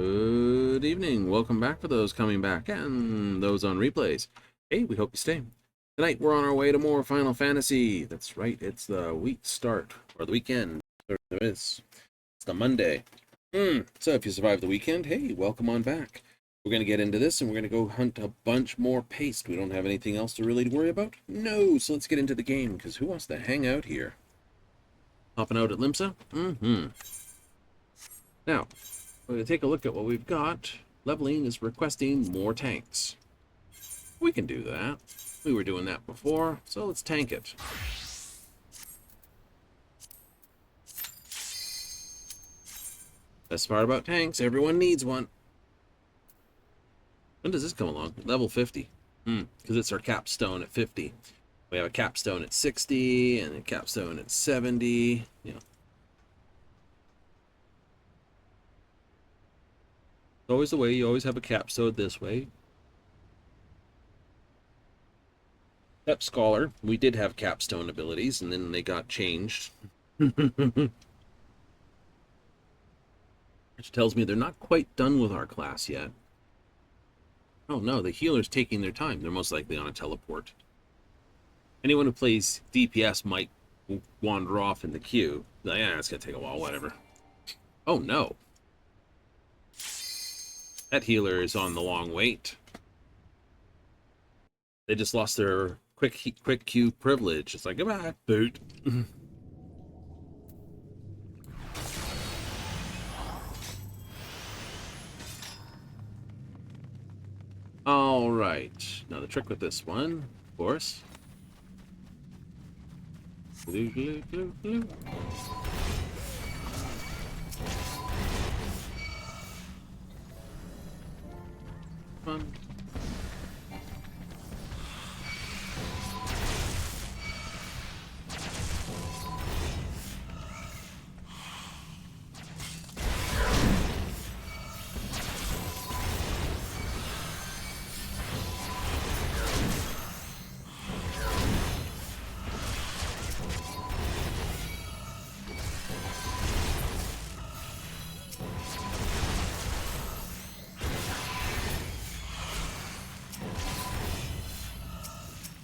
Good evening. Welcome back for those coming back and those on replays. Hey, we hope you stay. Tonight we're on our way to more Final Fantasy. That's right, it's the week start, or the weekend. It's the Monday. So if you survive the weekend, hey, welcome on back. We're going to get into this and we're going to go hunt a bunch more paste. We don't have anything else to really worry about? No, so let's get into the game, because who wants to hang out here? Hopping out at Limsa? Now, we're going to take a look at what we've got. Leveling is requesting more tanks. We can do that. We were doing that before, so let's tank it. Best part about tanks, everyone needs one. When does this come along? Level 50. Because it's our capstone at 50. We have a capstone at 60 and a capstone at 70. Yeah. Always the way, you always have a capstone this way. Step Scholar, we did have capstone abilities, and then they got changed. Which tells me they're not quite done with our class yet. Oh no, the healer's taking their time. They're most likely on a teleport. Anyone who plays DPS might wander off in the queue. Yeah, it's gonna take a while, whatever. Oh no. That healer is on the long wait. They just lost their quick queue privilege. It's like, goodbye, boot. All right. Now the trick with this one, of course. Glue, glue, glue, glue. Fun.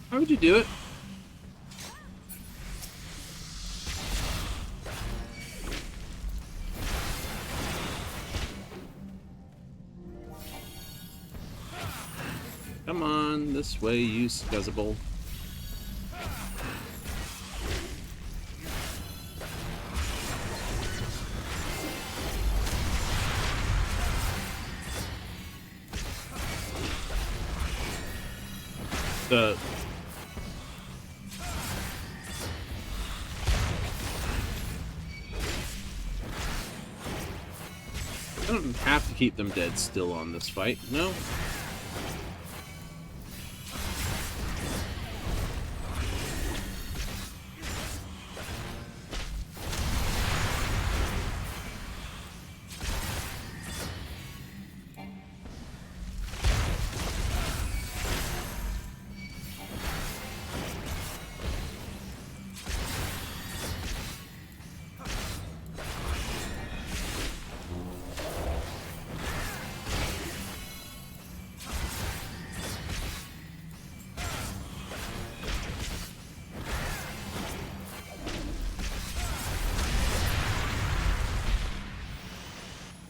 How would you do it? Come on, this way, you scuzzable. I don't have to keep them dead still on this fight, no?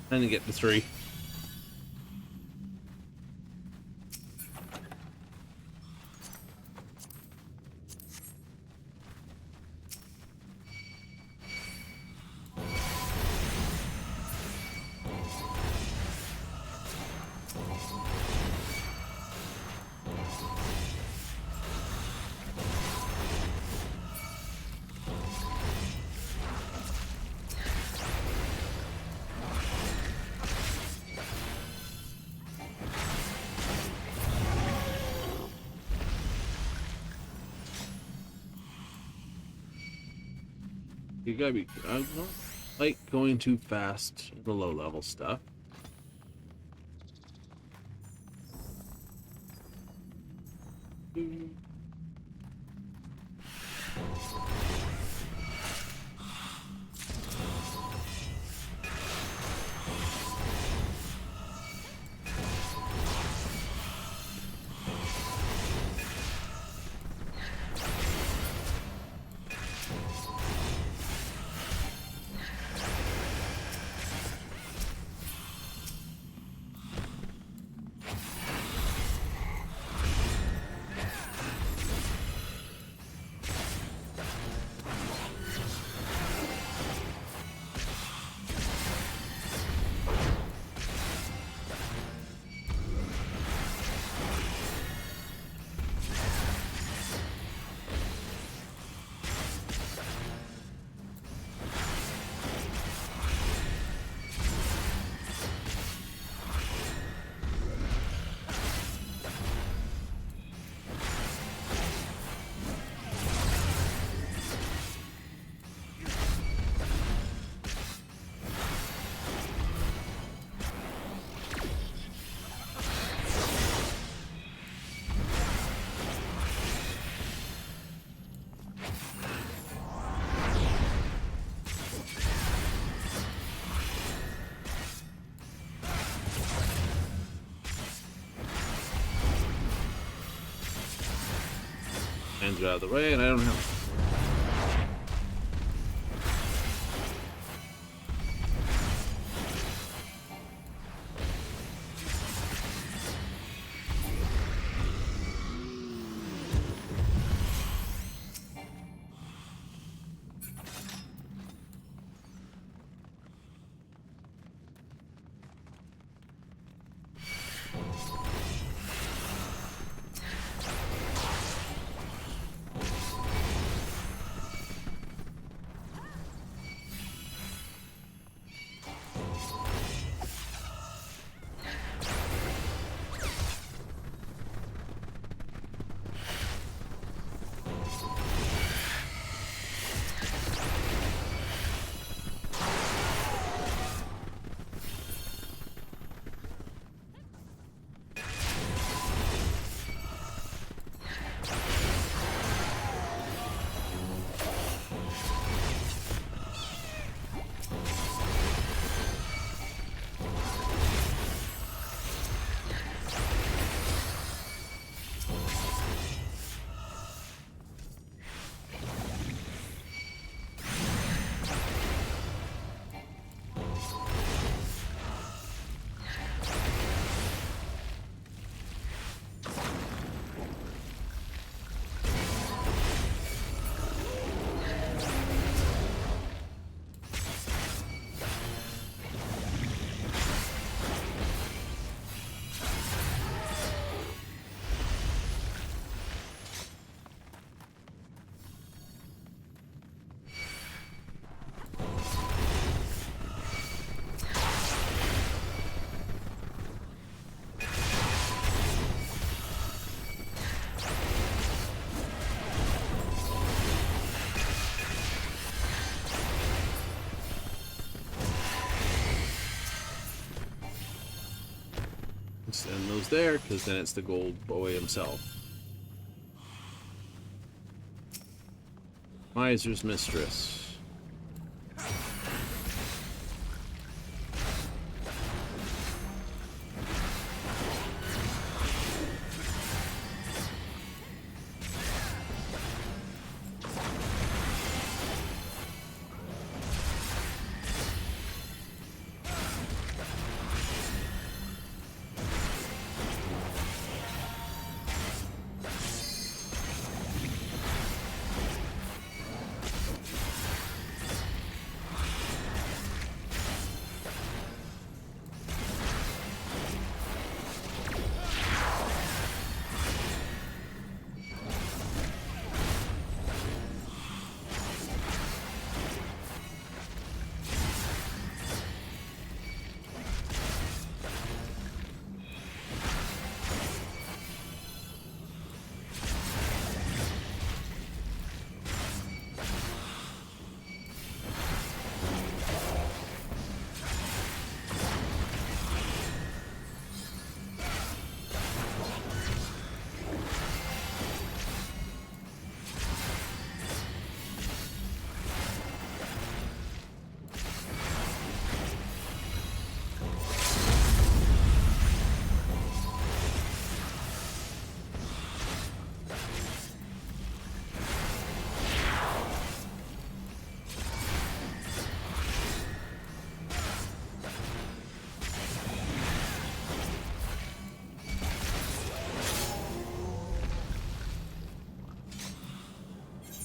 Trying to get to 3. You gotta be. I don't like going too fast in the low level stuff. Hands are out of the way, and I don't have. Send those there, because then it's the gold boy himself. Miser's Mistress.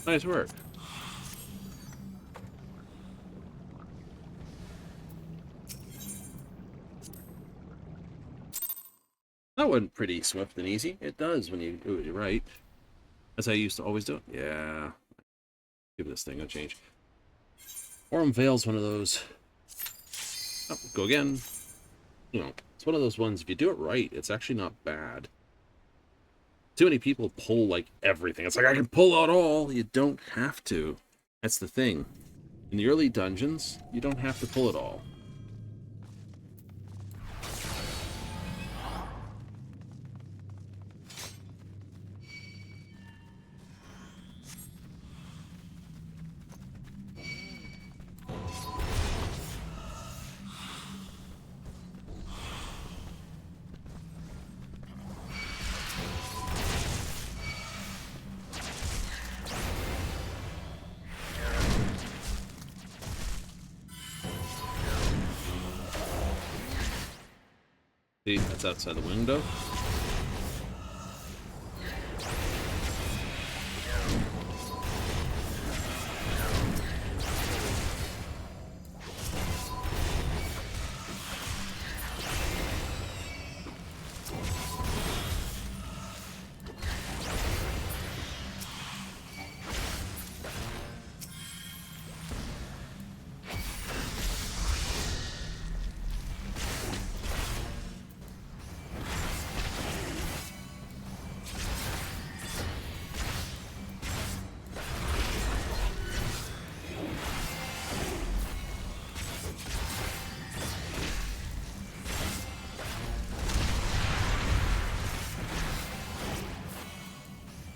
Nice work. That went pretty swift and easy. It does when you do it right. As I used to always do it. Yeah. Give this thing a change. Aurum Vale's one of those. Oh, go again. You know, it's one of those ones, if you do it right, it's actually not bad. Too many people pull, like, everything. It's like, I can pull out all. You don't have to. That's the thing. In the early dungeons, you don't have to pull it all. See, that's outside the window.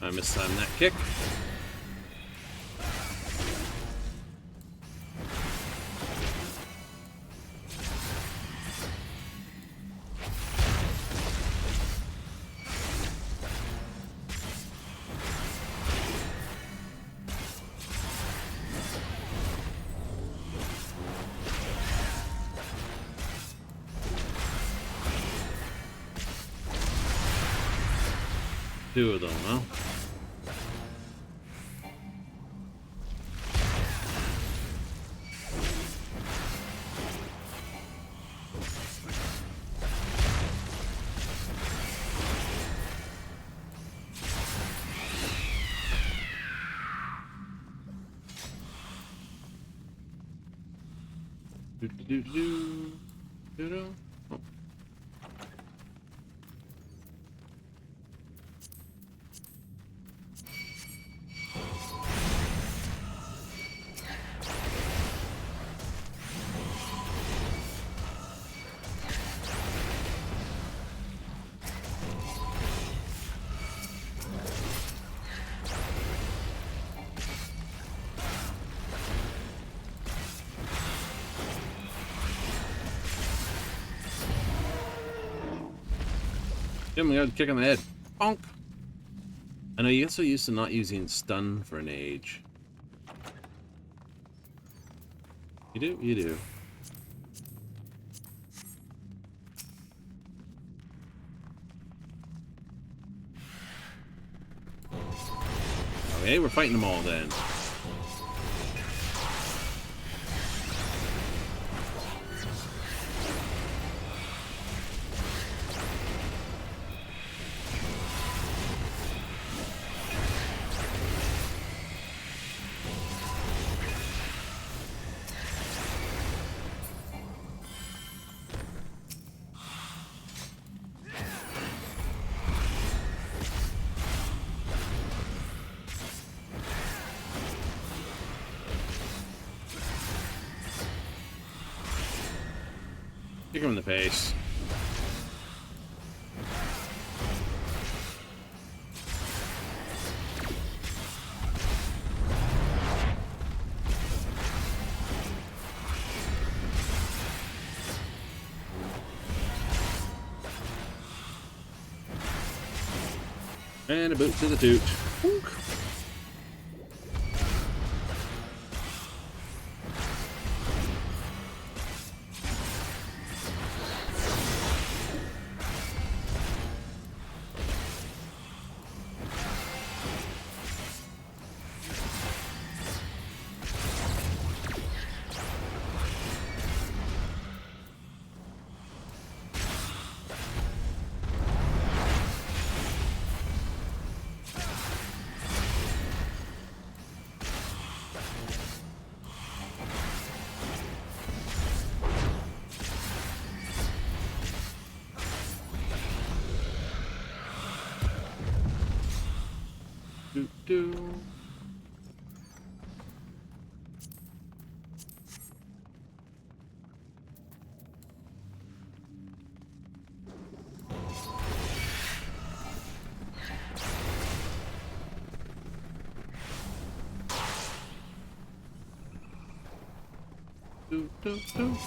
I mistimed that kick. Two of them, huh? Oh. Give me a kick on the head. Bonk! I know you get so used to not using stun for an age. You do? You do. Okay, we're fighting them all then. Kick him in the face. And a boot to the toot. Bonk. Do. Do, do, do.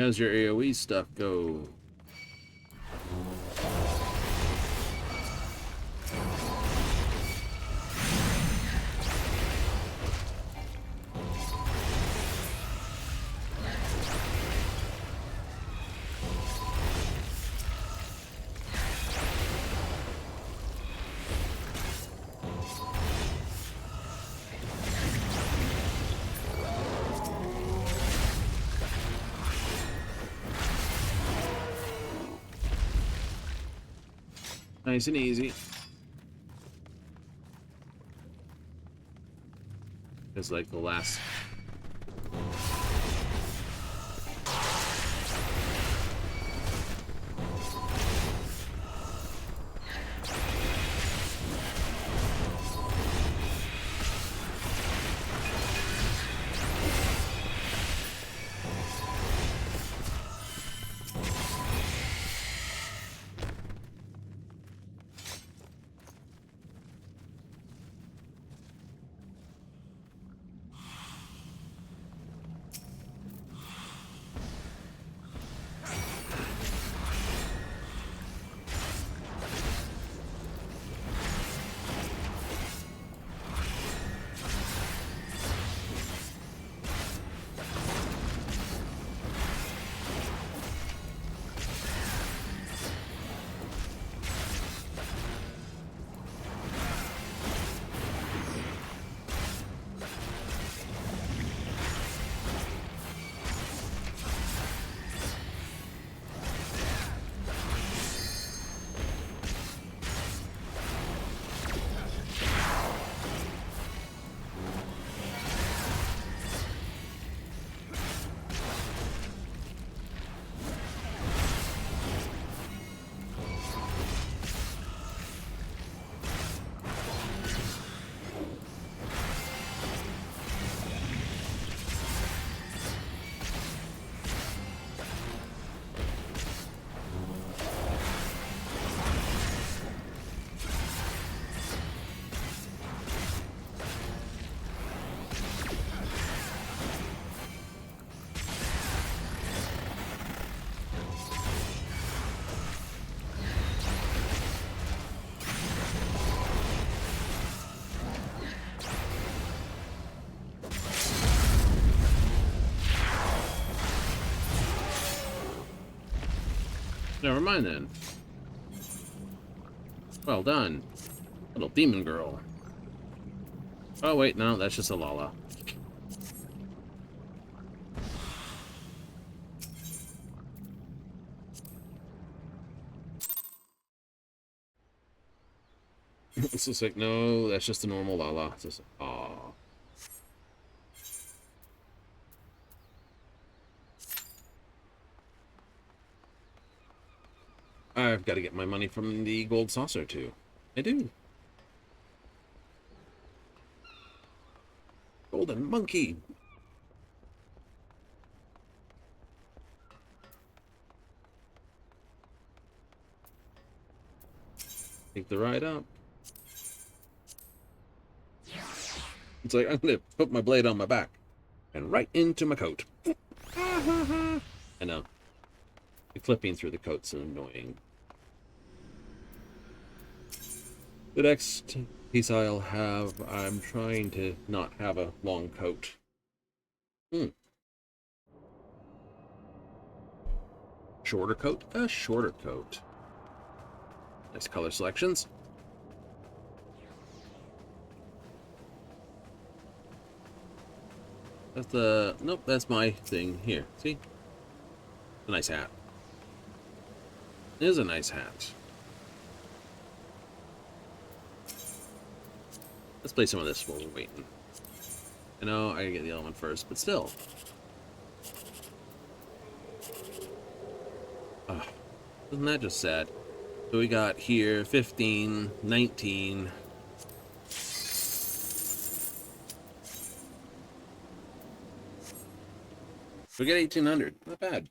How's your AoE stuff go? Nice and easy. It's like the last. Never mind then. Well done, little demon girl. Oh wait, no, that's just a Lala. It's just like, no, that's just a normal Lala. It's just, aw. I've got to get my money from the gold saucer too. I do. Golden monkey. Take the ride up. It's like, I'm gonna put my blade on my back and right into my coat. I know. The clipping through the coat's annoying. The next piece I'll have, I'm trying to not have a long coat. Shorter coat? A shorter coat. Nice color selections. That's the... Nope, that's my thing here. See? A nice hat. It is a nice hat. Let's play some of this while we're waiting. I know I gotta get the other one first, but still. Oh, isn't that just sad? So we got here 15, 19. We get 1800. Not bad.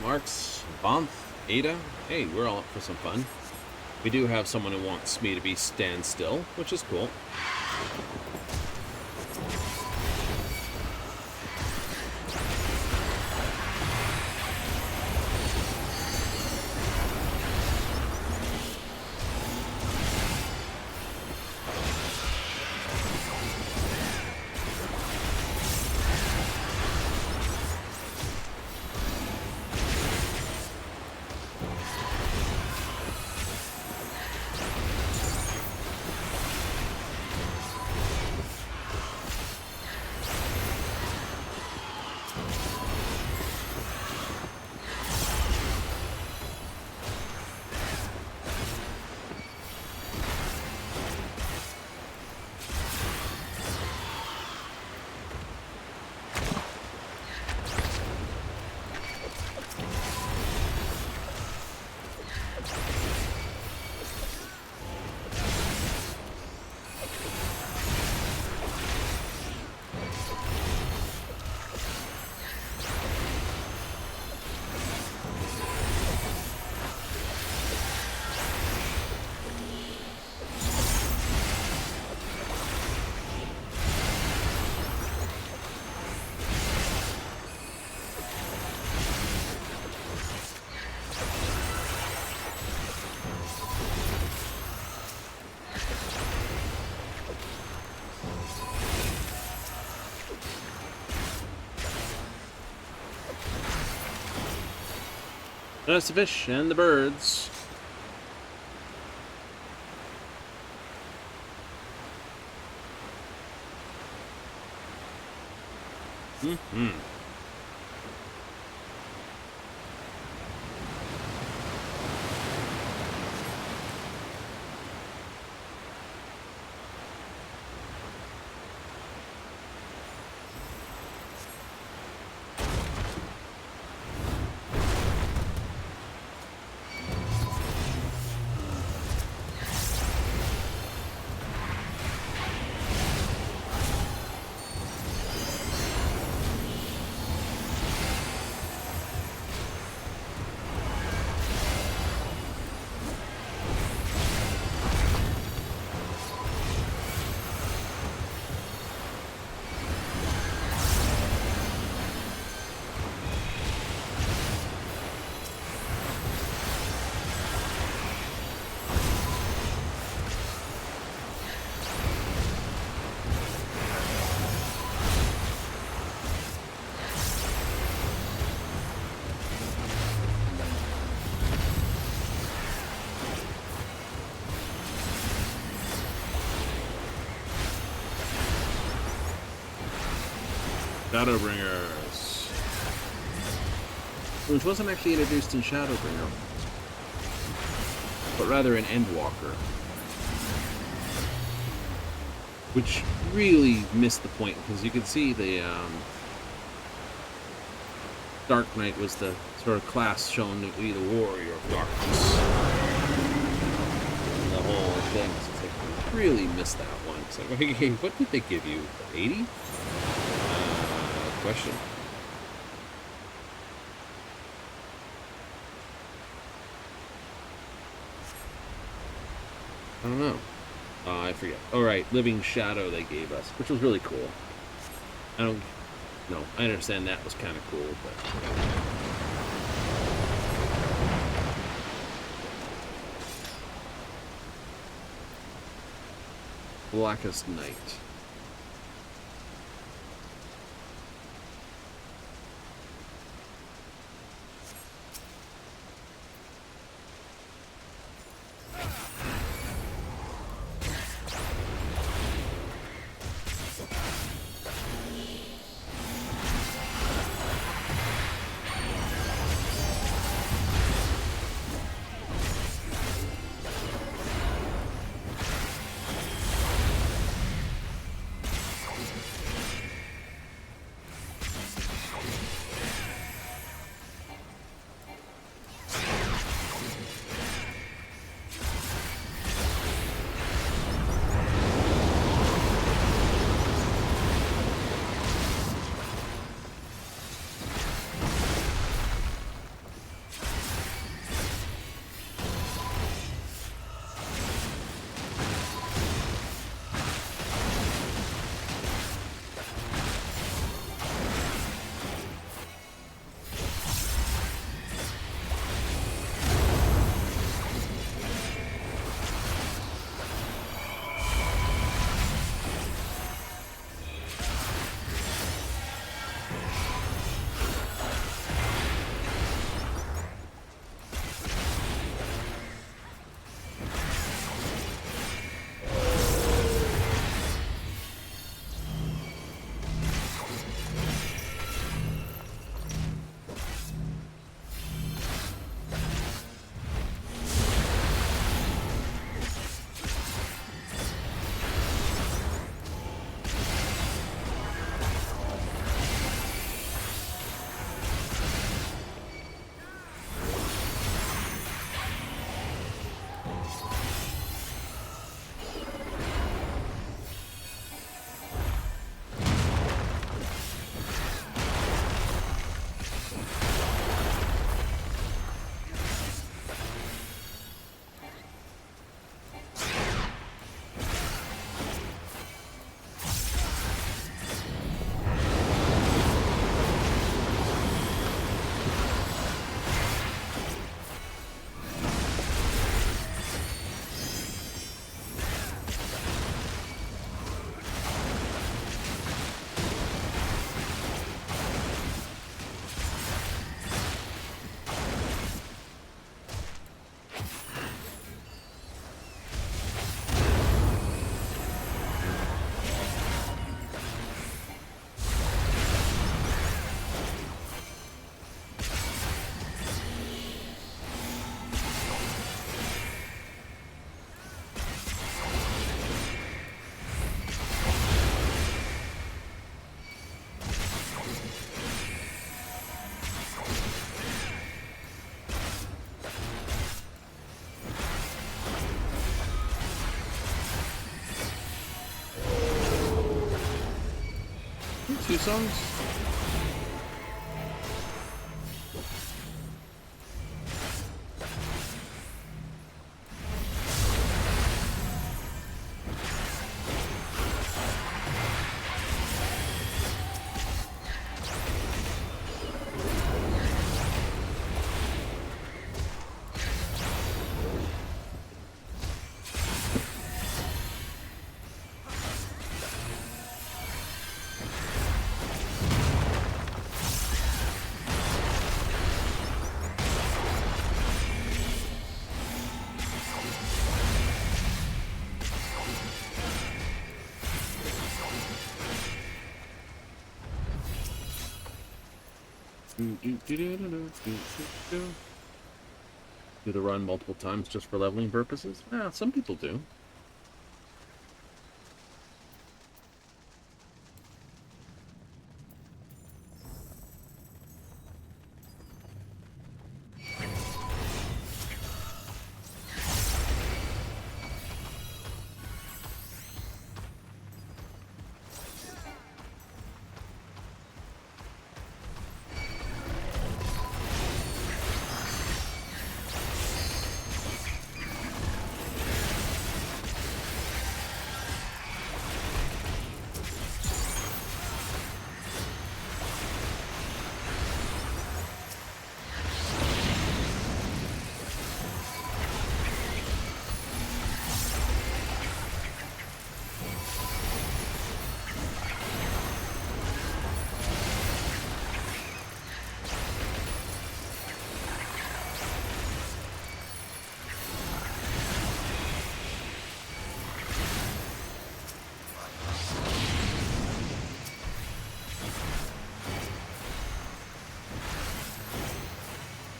Marks, Bonth, Ada. Hey, we're all up for some fun. We do have someone who wants me to be stand still, which is cool. That's the fish and the birds. Mm-hmm. Shadowbringers. Which wasn't actually introduced in Shadowbringer, but rather in Endwalker. Which really missed the point, because you could see the Dark Knight was the sort of class shown to be the warrior of darkness. And the whole thing. So it's like, really missed that one. It's like, okay, what did they give you? 80? Question. I don't know. I forget. All right, Living Shadow they gave us, which was really cool. I understand that was kind of cool, but Blackest Night. 2 songs? Do the run multiple times just for leveling purposes? Yeah, some people do.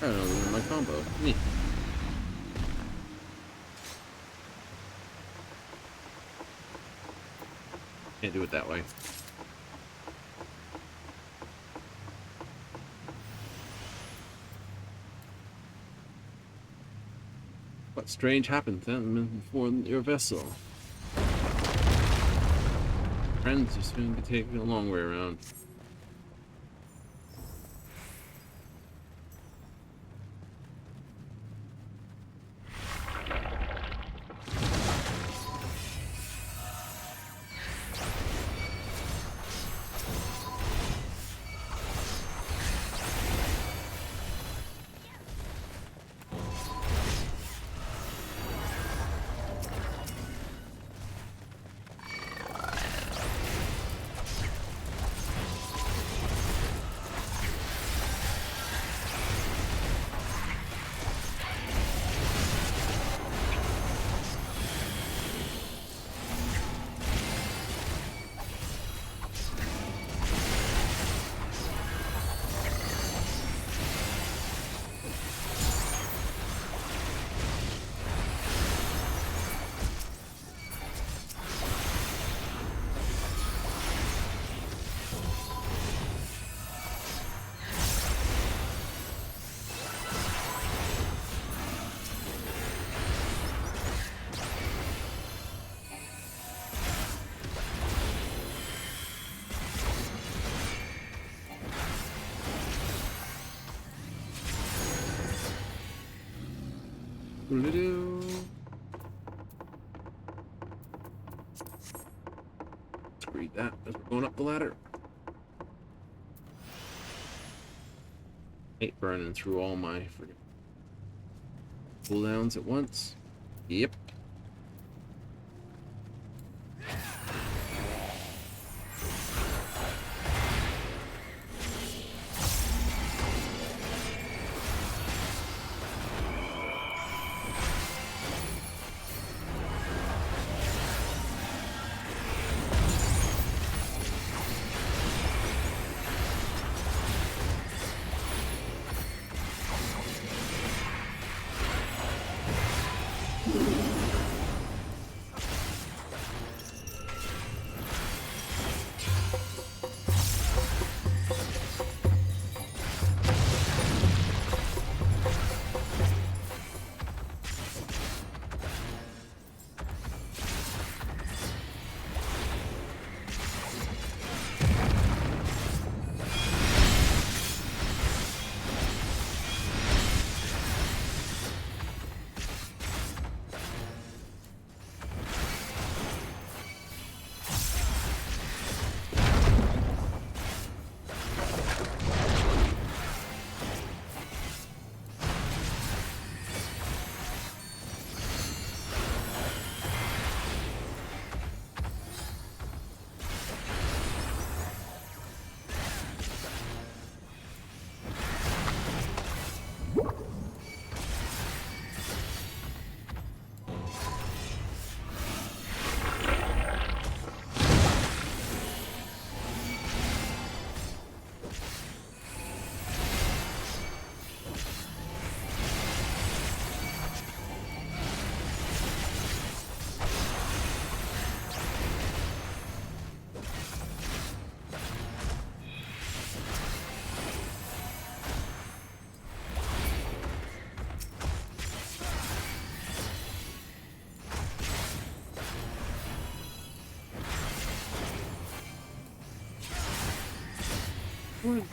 I don't know, my combo. Neat. Can't do it that way. What strange happened then before your vessel? Friends are soon to be taking a long way around. Let's read that as we're going up the ladder. Hate burning through all my friggin' cooldowns at once. Yep. Come on.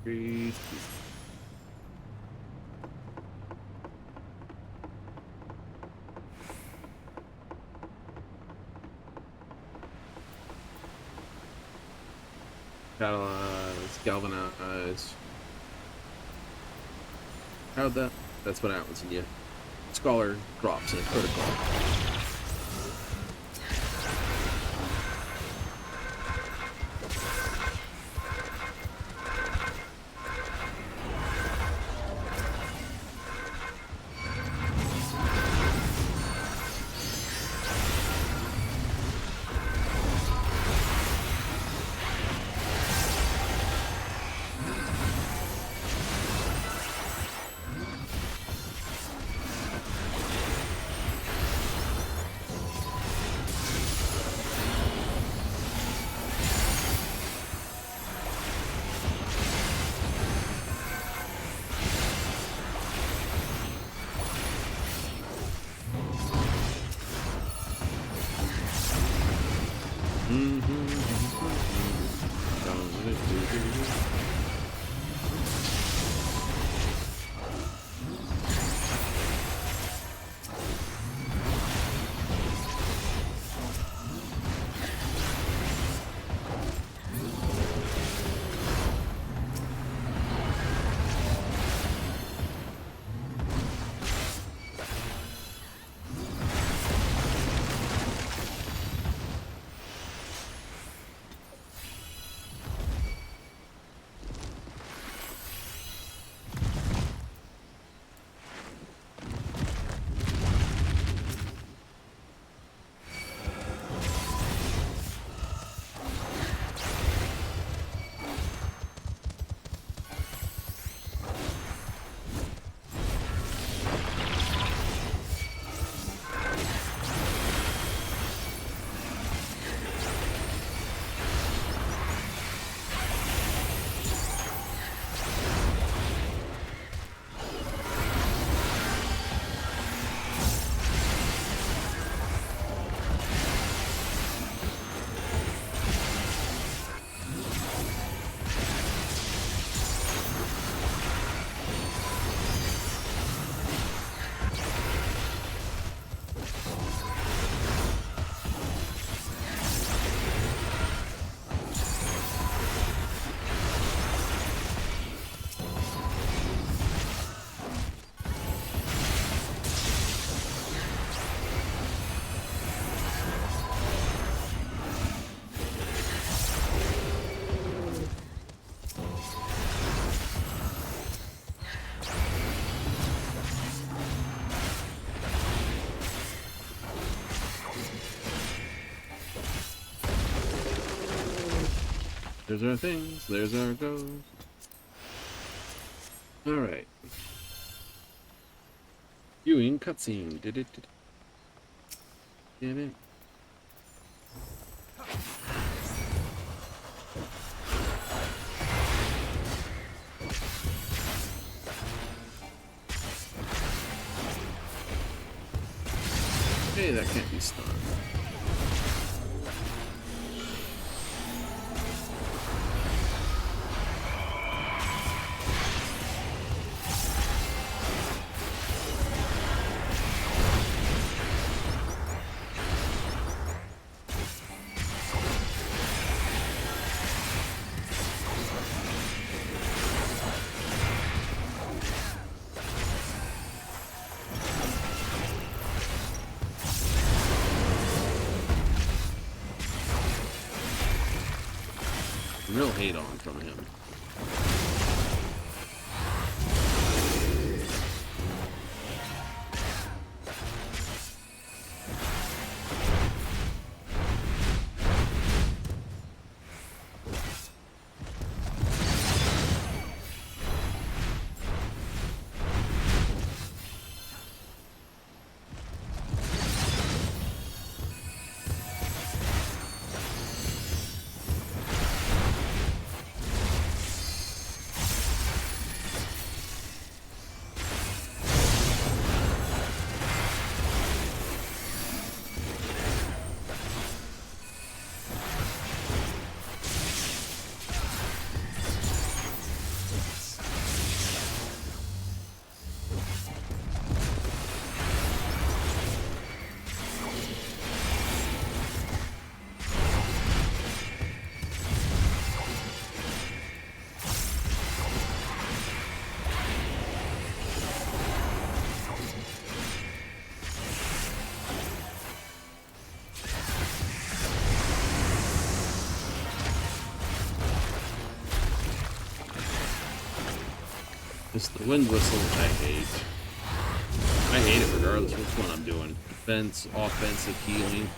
Breathe. Catalyze, galvanize. How'd that? That's what happens when you Scholar drops in a critical. There's our things, there's our goes. Alright. Viewing cutscene. Did it? Did it? Hey, that can't be stunned. Real hate on from him. It's the wind whistle I hate. I hate it regardless of which one I'm doing. Defense, offensive, healing.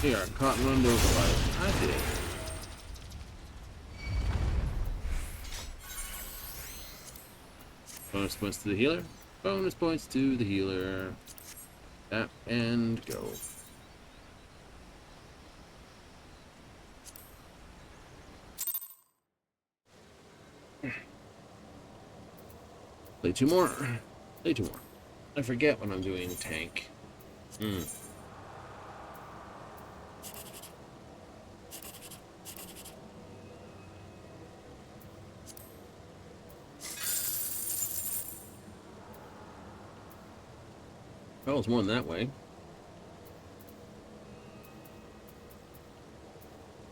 Here, caught and run over life. I did. Bonus points to the healer. Bonus points to the healer. Tap and go. Play two more. Play 2 more. I forget when I'm doing tank. Oh, it's more than that way.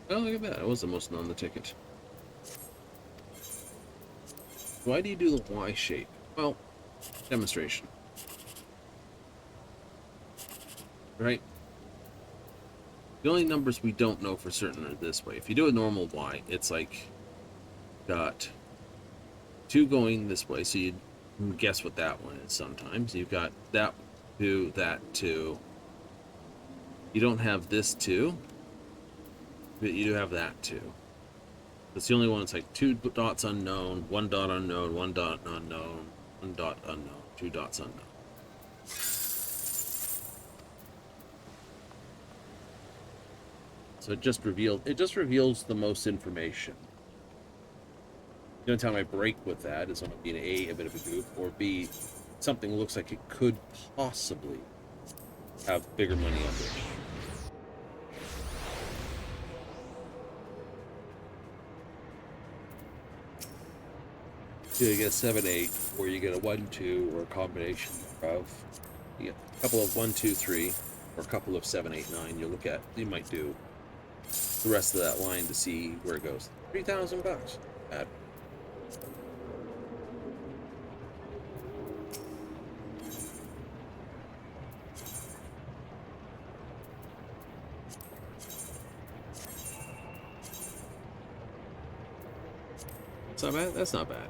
Oh, look at that. That was the most on the ticket. Why do you do the Y shape? Well, demonstration. Right? The only numbers we don't know for certain are this way. If you do a normal Y, it's like got 2 going this way, so you guess what that one is sometimes. You've got that 2, that 2. You don't have this 2, but you do have that 2. That's the only one. It's like 2 dots unknown, 1 dot unknown, 1 dot unknown, 1 dot unknown, 2 dots unknown. So it just reveals the most information. The only time I break with that is when I'm being A bit of a goof, or B, something looks like it could possibly have bigger money under it. You get a 7-8, or you get a 1-2, or a combination of, you get a couple of 1, 2, 3, or a couple of 7, 8, 9. You might do the rest of that line to see where it goes. $3,000. Bad. That's not bad. That's not bad.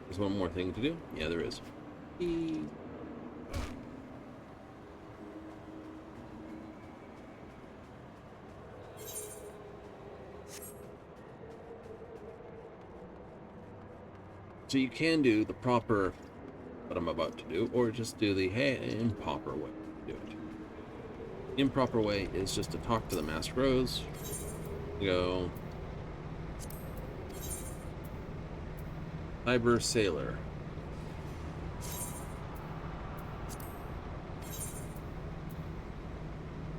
There's one more thing to do. Yeah, there is. So you can do the proper, what I'm about to do, or just do the improper way to do it. The improper way is just to talk to the Masked Rose. Go. Cyber Sailor.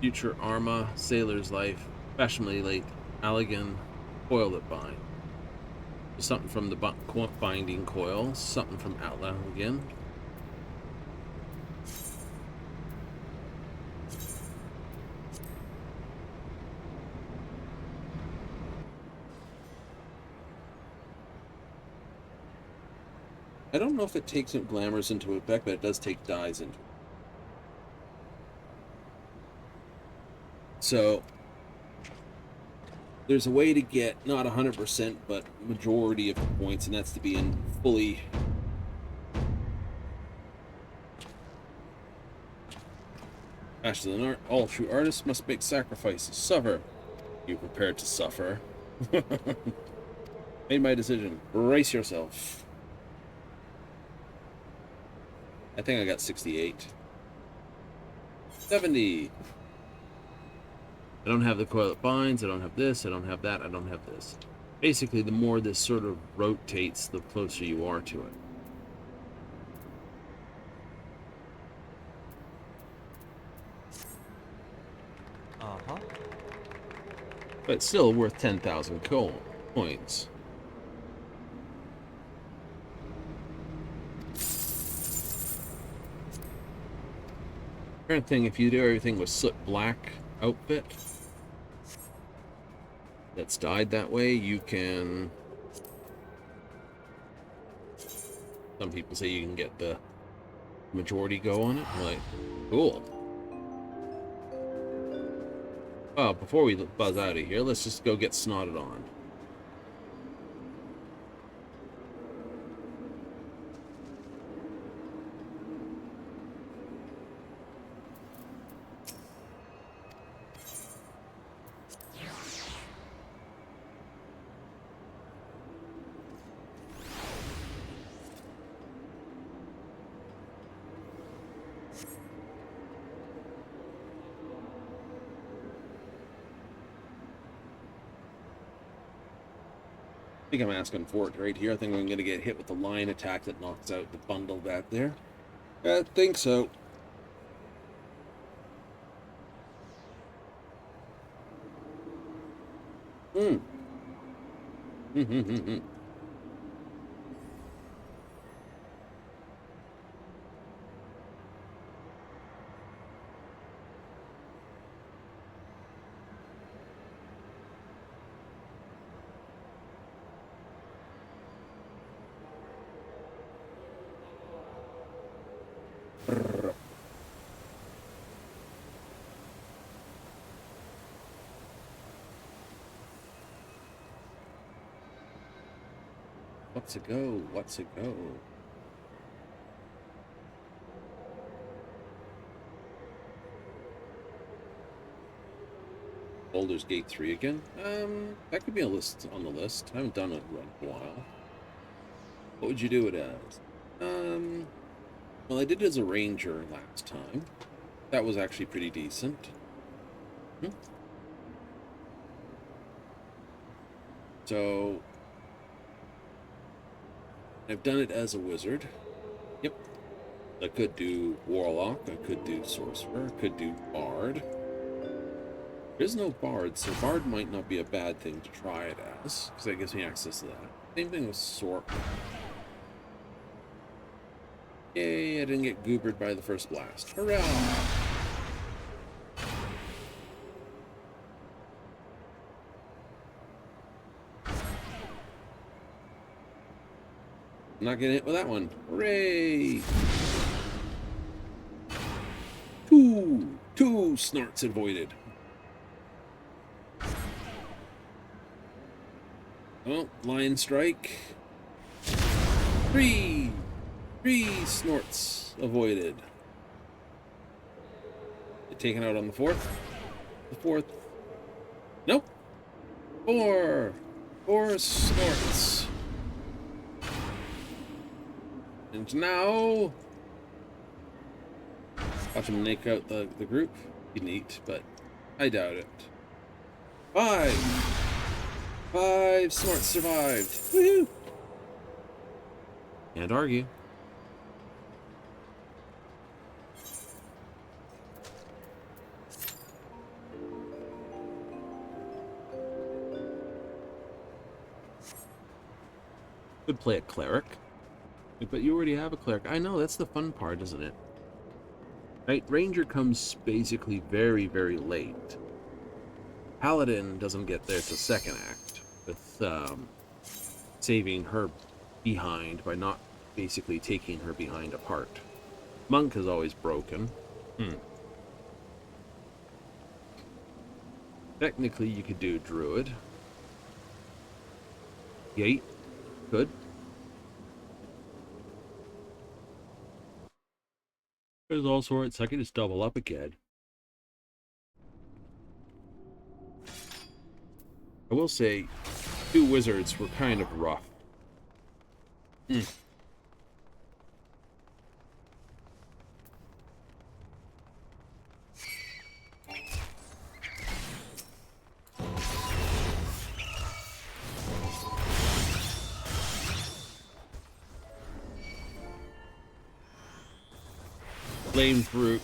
Future Arma, Sailor's Life, Fashionably Late, Allegan, Coil that Bind. Something from the binding coil, something from Outlaw again. I don't know if it takes glamours into effect, but it does take dyes into it. So there's a way to get not 100%, but majority of the points, and that's to be in fully Ashes of the Art. All true artists must make sacrifices. Suffer. You prepared to suffer. Made my decision. Brace yourself. I think I got 68. 70. I don't have the coil that binds, I don't have this, I don't have that, I don't have this. Basically, the more this sort of rotates, the closer you are to it. Uh-huh. But it's still worth 10,000 coins. Current thing, if you do everything with soot black outfit that's dyed that way, you can, some people say you can get the majority go on it. I'm like, cool. Well, before we buzz out of here, let's just go get snotted on. think I'm asking for it right here. I think I'm going to get hit with the line attack that knocks out the bundle back there. I think so. Hmm. What's a go? What's a go? Baldur's Gate 3 again? That could be a list on the list. I haven't done it in a while. What would you do it as? Well, I did it as a ranger last time. That was actually pretty decent. So, I've done it as a wizard. Yep. I could do warlock, I could do sorcerer, I could do bard. There's no bard, so bard might not be a bad thing to try it as, because that gives me access to that. Same thing with sword. Yay, I didn't get goobered by the first blast. Hurrah! I'm not getting hit with that one. Hooray! Two snorts avoided. Oh, lion strike. Three snorts avoided. Get taken out on the fourth. The fourth. Nope. Four snorts. And now, watch him make out the group. Be neat, but I doubt it. Five snorts survived. Woohoo! Can't argue. Could play a cleric. But you already have a cleric. I know, that's the fun part, isn't it? Right? Ranger comes basically very, very late. Paladin doesn't get there till second act, with saving her behind by not basically taking her behind apart. Monk is always broken. Technically, you could do Druid. Gate. Good. There's all sorts. I can just double up again. I will say, 2 wizards were kind of rough. Flame fruit.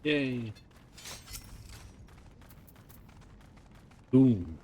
Yay. Boom.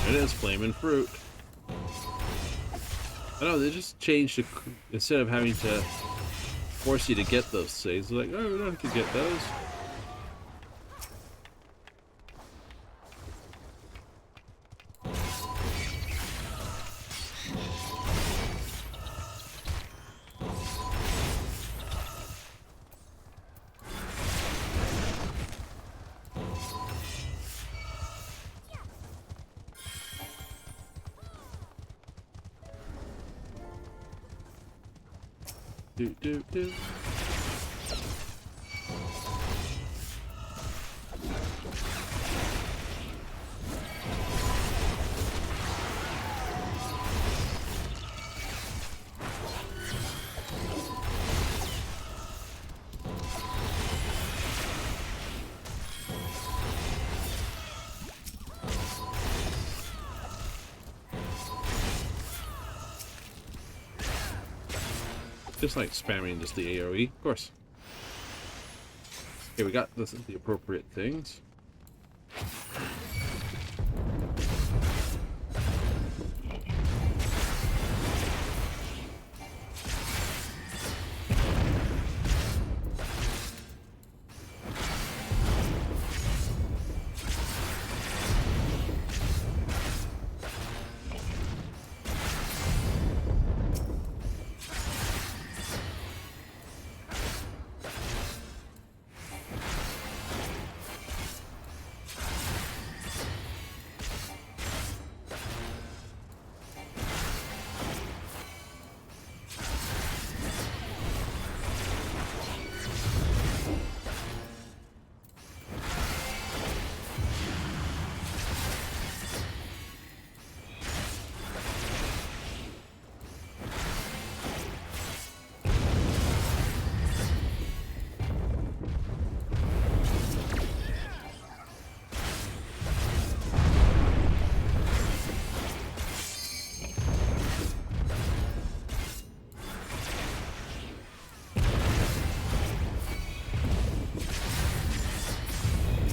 It is flaming fruit. I know, they just changed instead of having to force you to get those things, they're like, oh, we don't have to get those. Do do do. Just like spamming just the AoE, of course. Okay, we got the appropriate things.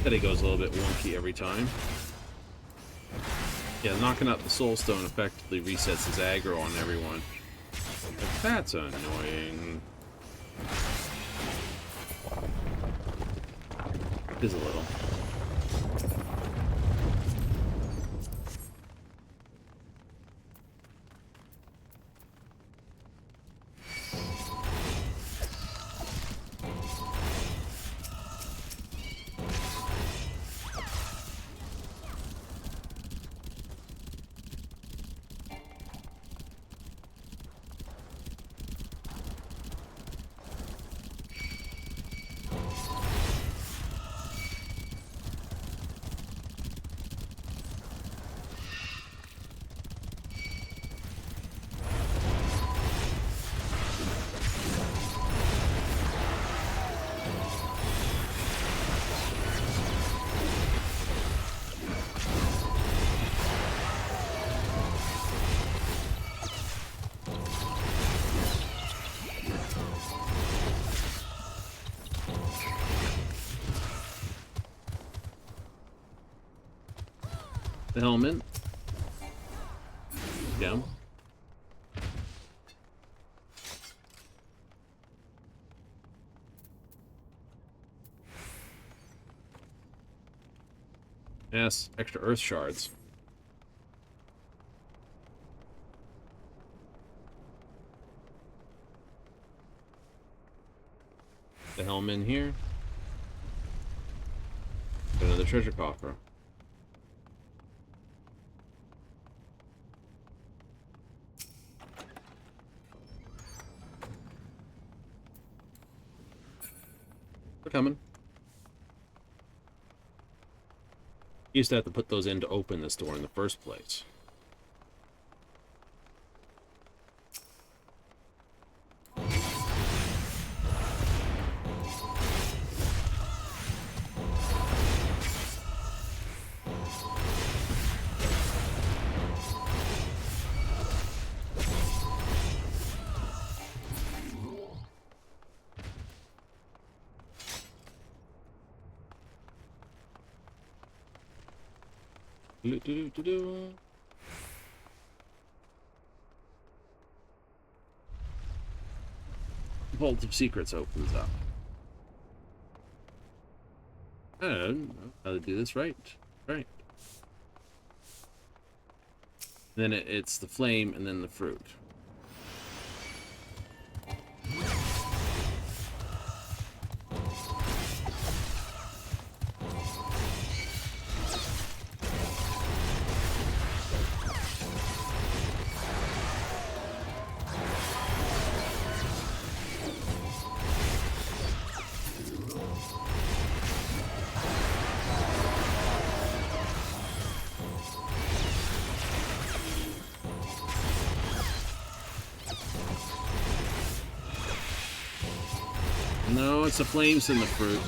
Steady goes a little bit wonky every time. Yeah, knocking out the Soul Stone effectively resets his aggro on everyone. But that's annoying. It is a little. The helmet. Yeah. Yes, extra earth shards. The helm in here. Another treasure coffer. They're coming. You used to have to put those in to open this door in the first place. Vault of Secrets opens up. I don't know how to do this right. Right. Then it's the flame and then the fruit. No, it's the flames in the fruit.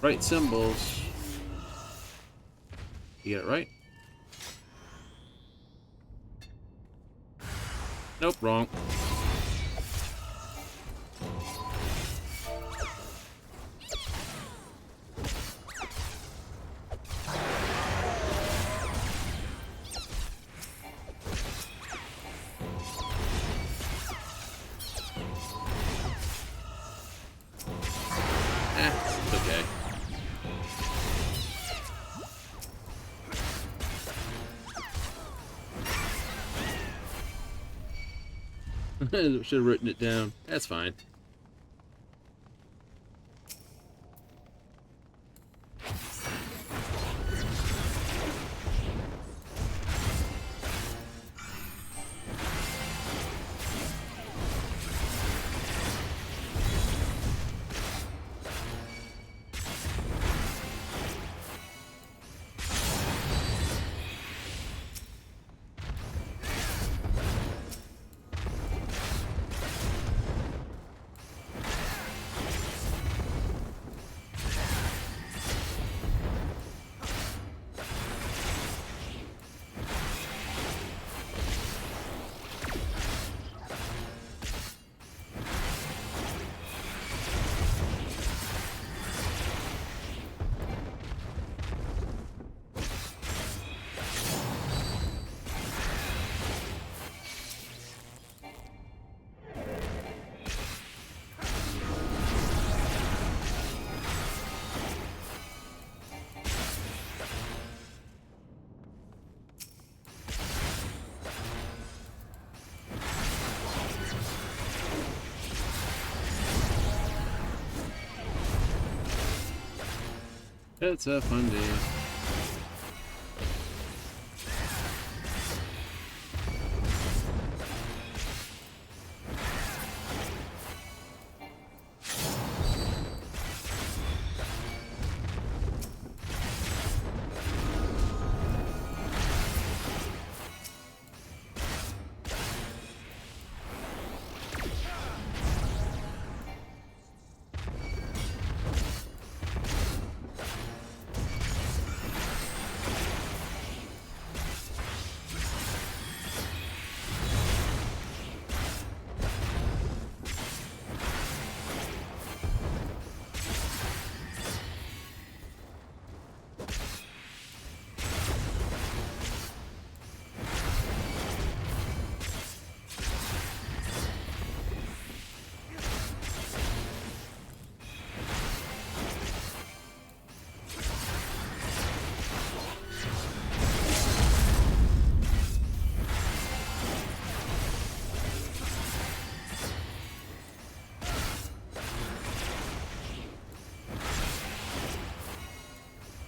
Right symbols. You get it right? Nope, wrong. It's okay. Should have written it down. That's fine. It's a fun day.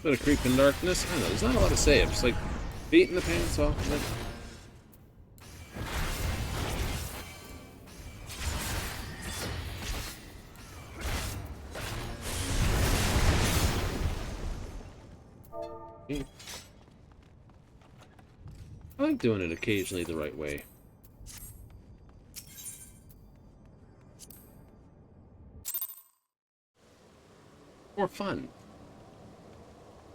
Bit of creeping darkness. I don't know, there's not a lot to say. I'm just like beating the pants off of it. I like doing it occasionally the right way. More fun.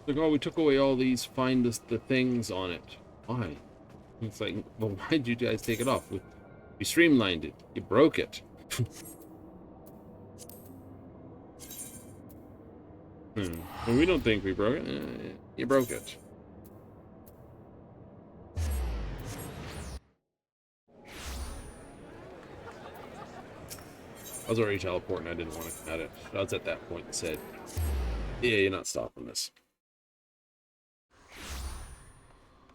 Like, oh, we took away all these find the things on it. Why? It's like, well, why did you guys take it off? You streamlined it. You broke it. Well, we don't think we broke it. You broke it. I was already teleporting. I didn't want to cut it. I was at that point and said, yeah, you're not stopping this.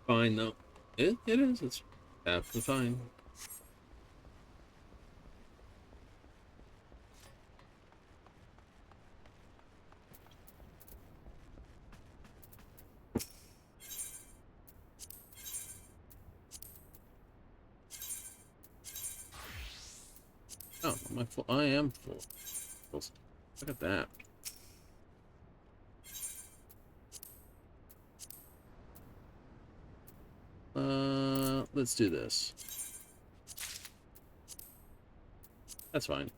Fine, though. It is. It's absolutely fine. Oh, am I full? I am full. Look at that. Let's do this. That's fine.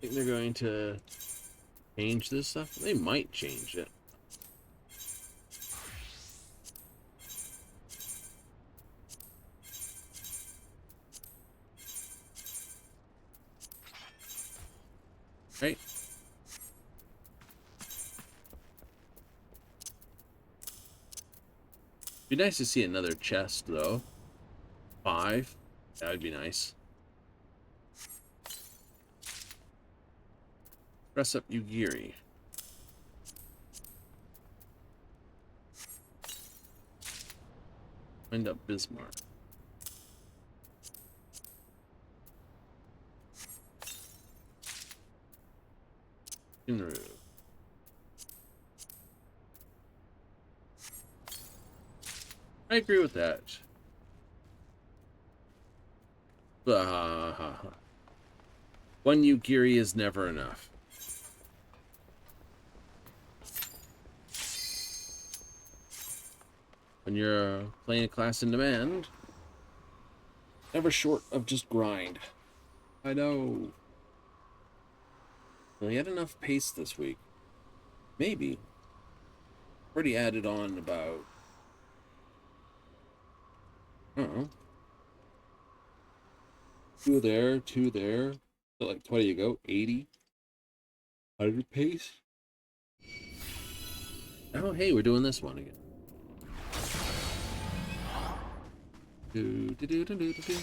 Think they're going to change this stuff? They might change it. Right? Be nice to see another chest, though. 5. That would be nice. Dress up Yugiri. Find up Bismarck. Shinru. I agree with that. One Yugiri is never enough. When you're playing a class in demand, never short of just grind. I know. Well, you had enough pace this week. Maybe. Already added on about, I don't know, 2 there, 2 there. So like, what do you go? 80? 100 pace? Oh, hey, we're doing this one again. Do, do, do, do, do, do.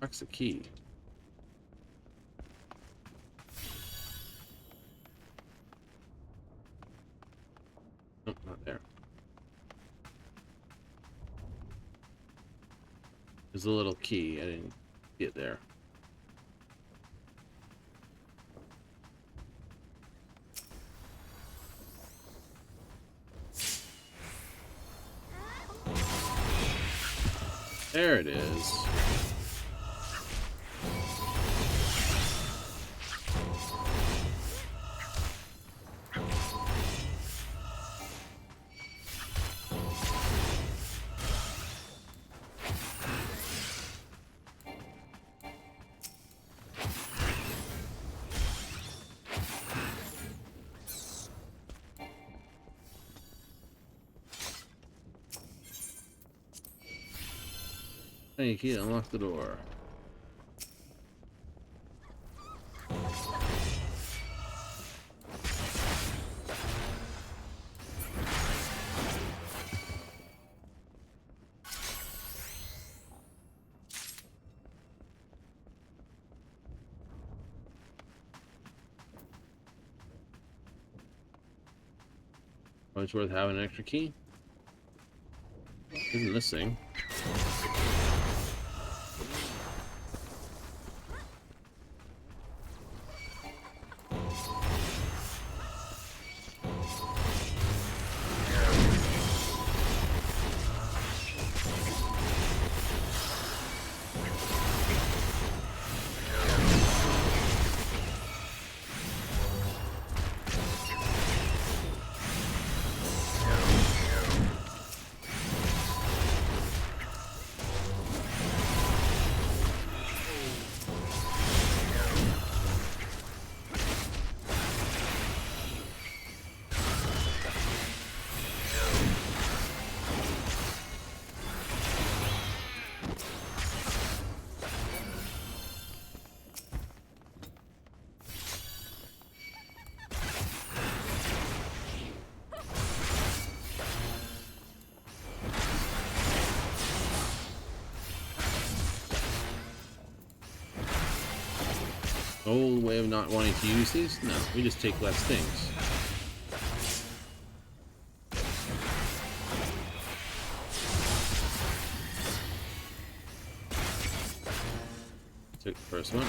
That's the key. Nope, not there. There's a little key. I didn't see it there. There it is. Thank you. Unlock the door. Oh, it's worth having an extra key. Isn't this thing? Old way of not wanting to use these? No, we just take less things. Took the first one.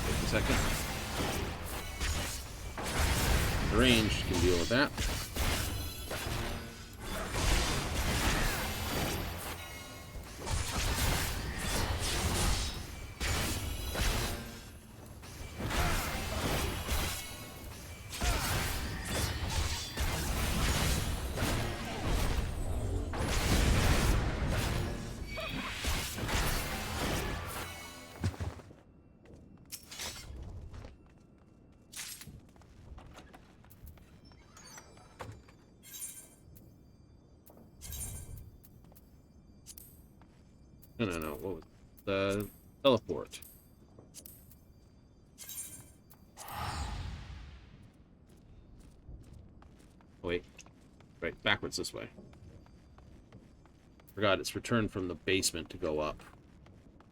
Take the second. The range can deal with that. No. What was it? The teleport? Oh, wait. Right, backwards this way. Forgot it's returned from the basement to go up.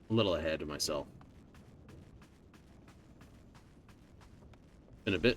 A little ahead of myself. Been a bit.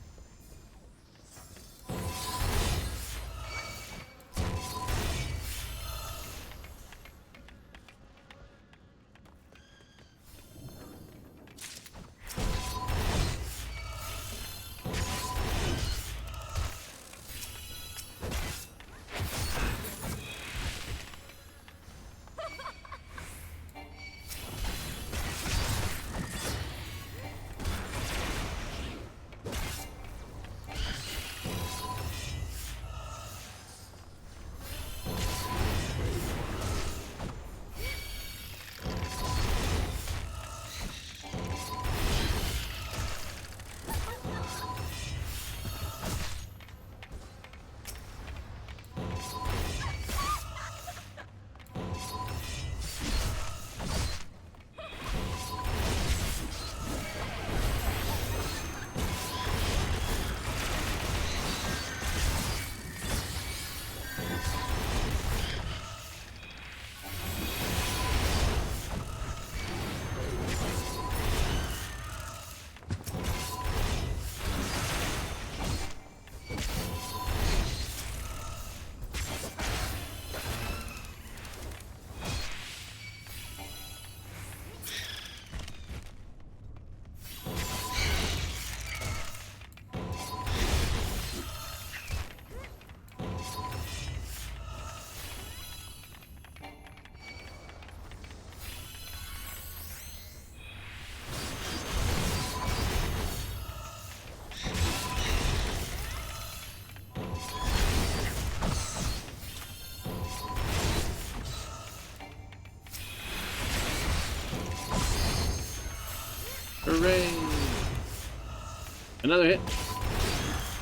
Another hit.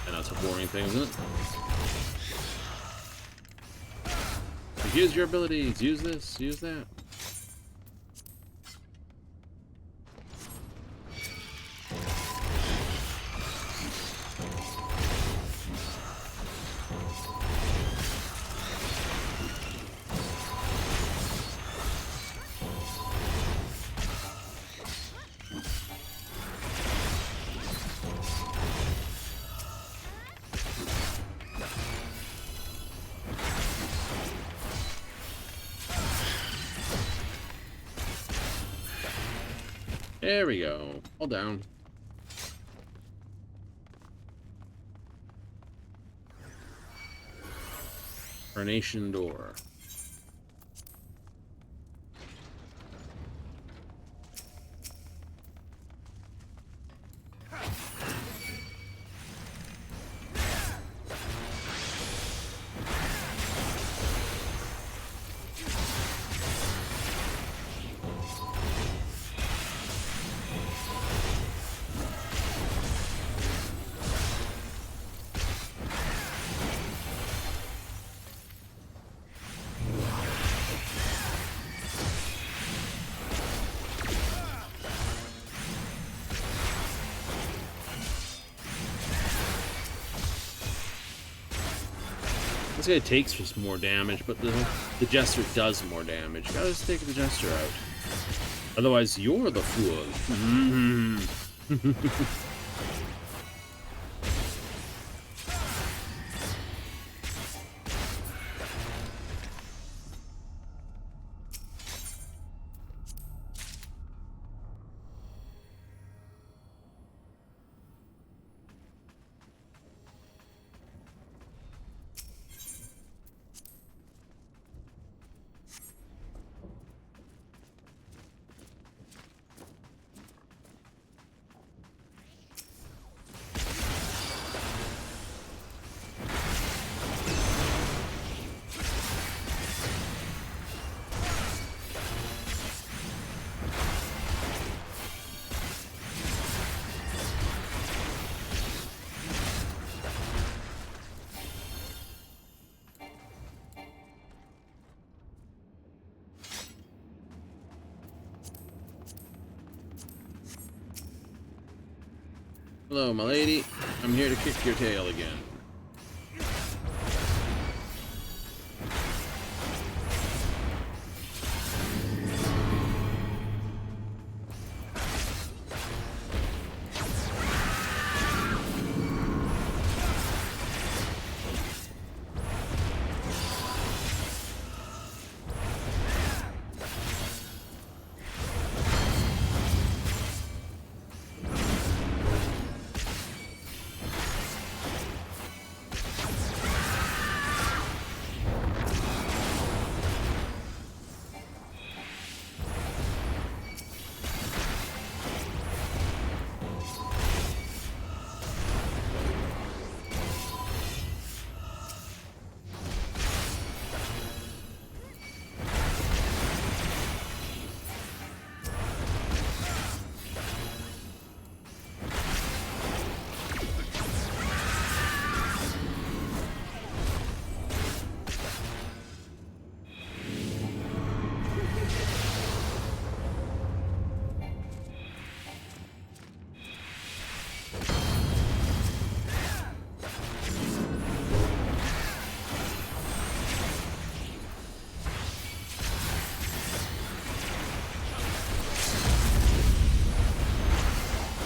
And that's a boring thing, isn't it? Use your abilities. Use this. Use that. There we go. All down. Carnation door. This guy takes just more damage, but the Jester does more damage. Gotta just take the Jester out. Otherwise, you're the fool. Hello, my lady. I'm here to kick your tail again.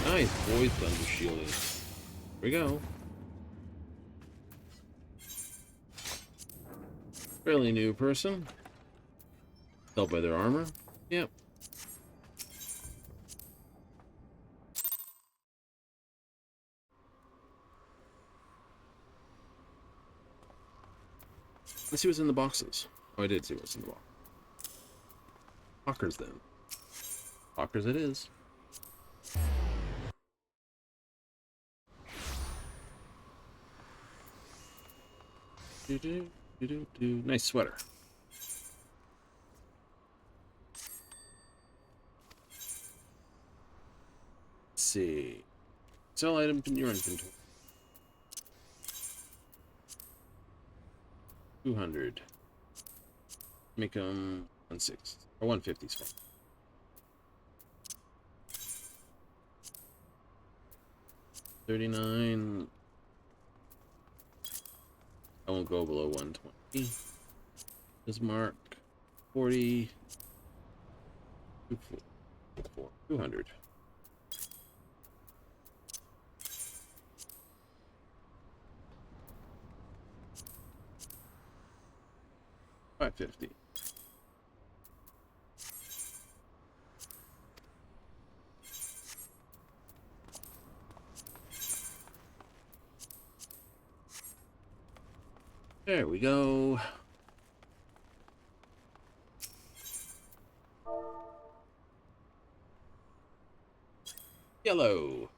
Nice void thunder shielding. Here we go. Fairly new person. Tell by their armor. Yep. Let's see what's in the boxes. Oh, I did see what's in the box. Hawkers then. Hawkers it is. Nice sweater. Let's see. Sell item in your inventory. 200. Make them 160 or 150 is fine. 39. I won't go below 120. Bismarck 40. 200. $550. There we go. Yellow.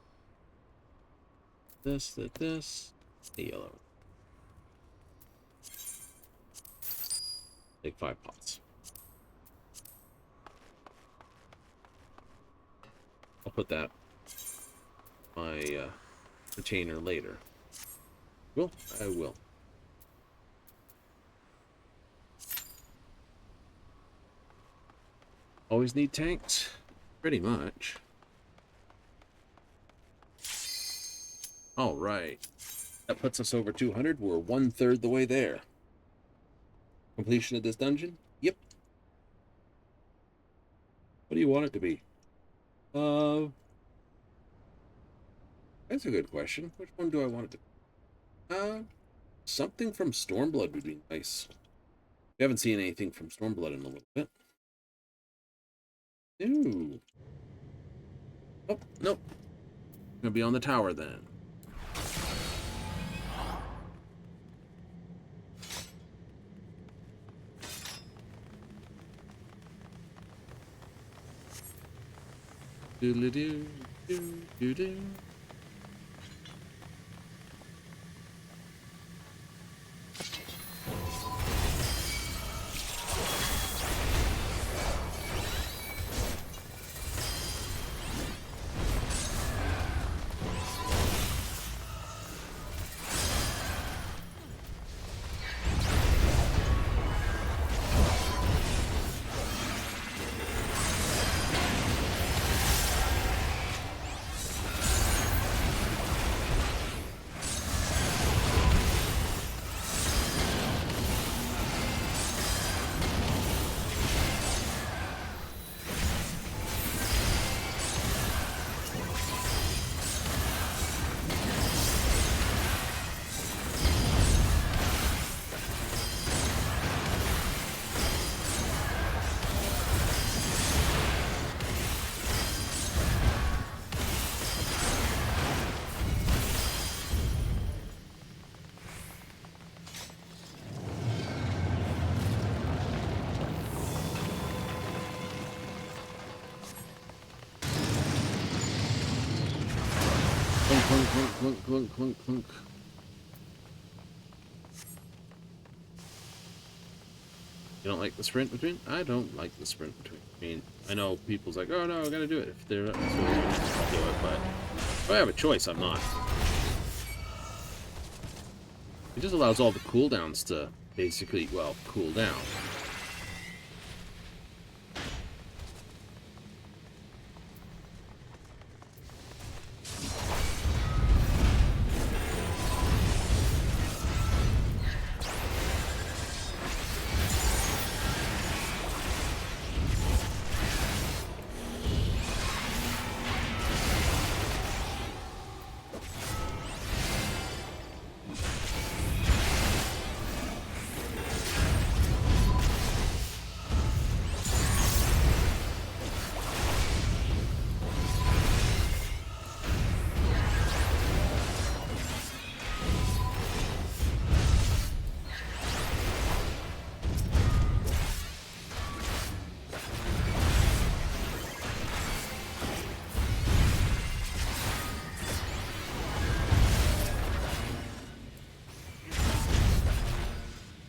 This, the yellow. Take 5 pots. I'll put that in my retainer later. Well, I will. Always need tanks? Pretty much. All right. That puts us over 200. We're 1/3 the way there. Completion of this dungeon? Yep. What do you want it to be? That's a good question. Which one do I want it to be? Something from Stormblood would be nice. We haven't seen anything from Stormblood in a little bit. Ooh. Oh, nope. Gonna be on the tower then. Doodle-doo, doo-doo-doo. Clunk, clunk, clunk, clunk, clunk, clunk. You don't like the sprint between? I don't like the sprint between. I mean, I know people's like, oh no, I gotta do it. If they're not, so I'll do it, but if I have a choice, I'm not. It just allows all the cooldowns to basically, well, cool down.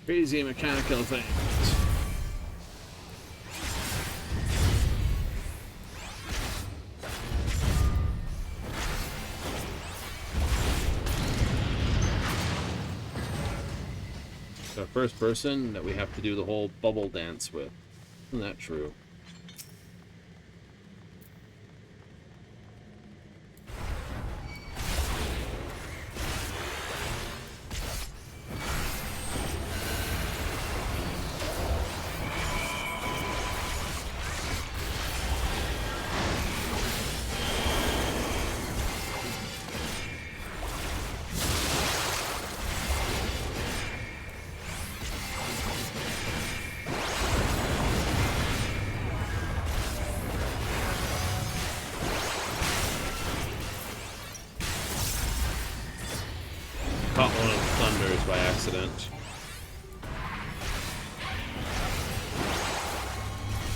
Crazy mechanical things. The first person that we have to do the whole bubble dance with. Isn't that true? Caught one of the thunders by accident.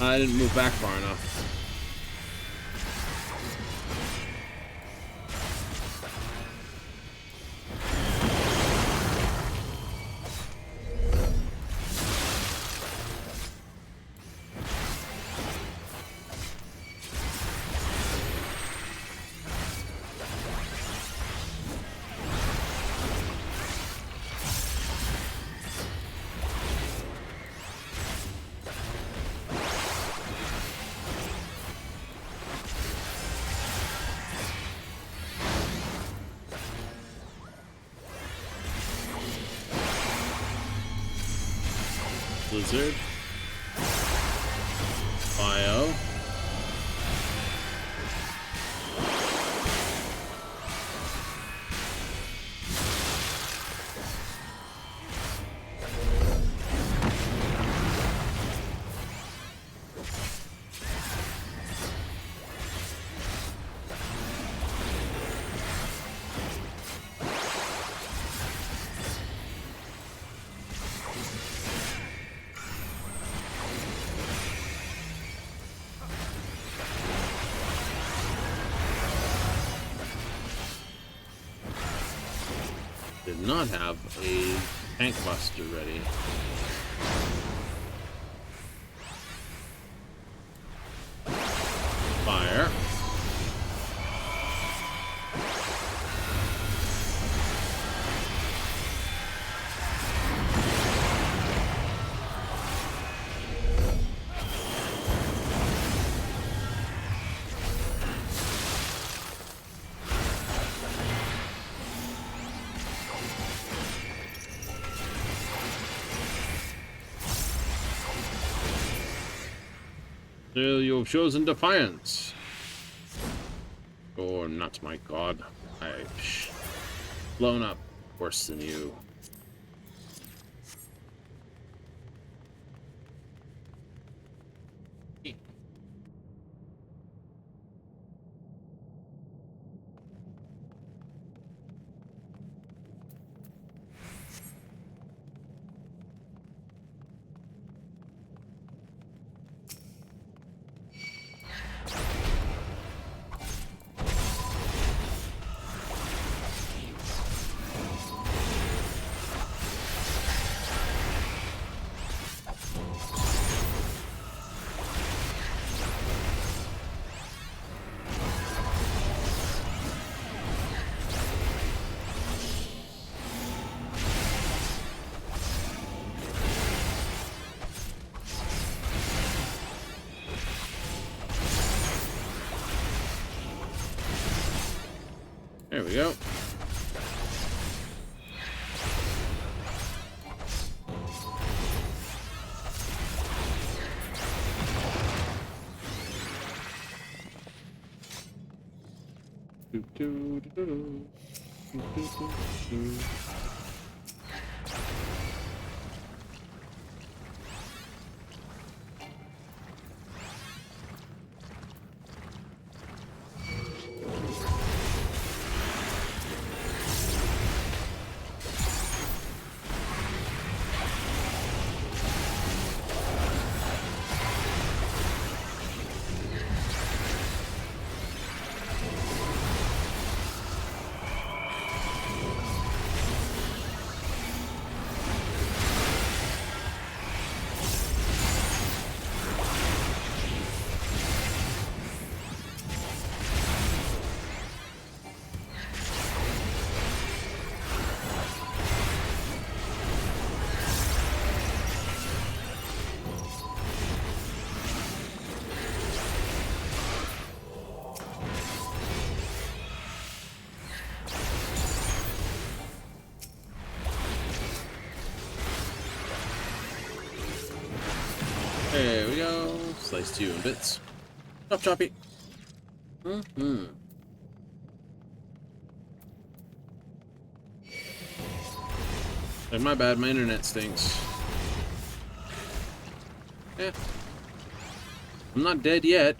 I didn't move back far enough. Blizzard. Bio. Did not have a tank buster ready. Fire. You have chosen defiance. Or not, my god. I've blown up worse than you. There we go. There we go. Sliced you in bits. Chop choppy. Like, my bad, my internet stinks. Yeah. I'm not dead yet.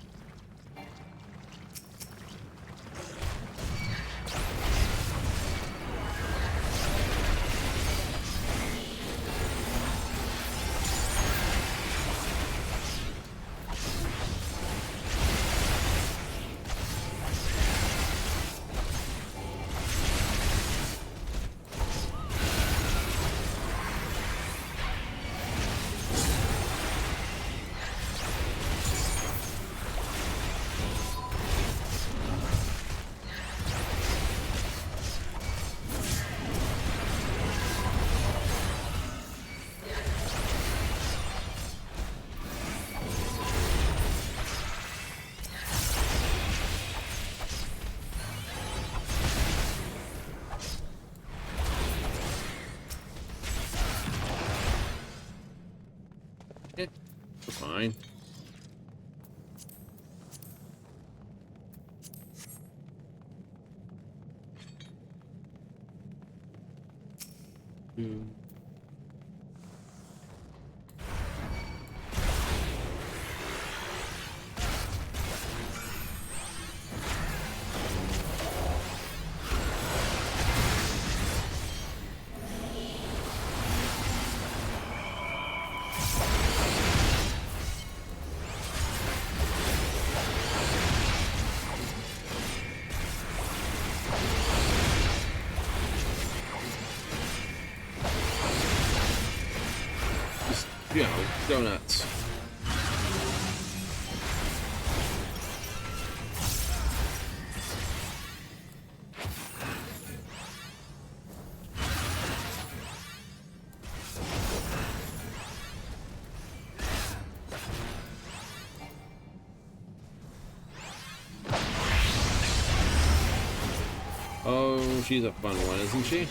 Eh, we're fine. Just, you know, go nuts. Oh, she's a fun one, isn't she?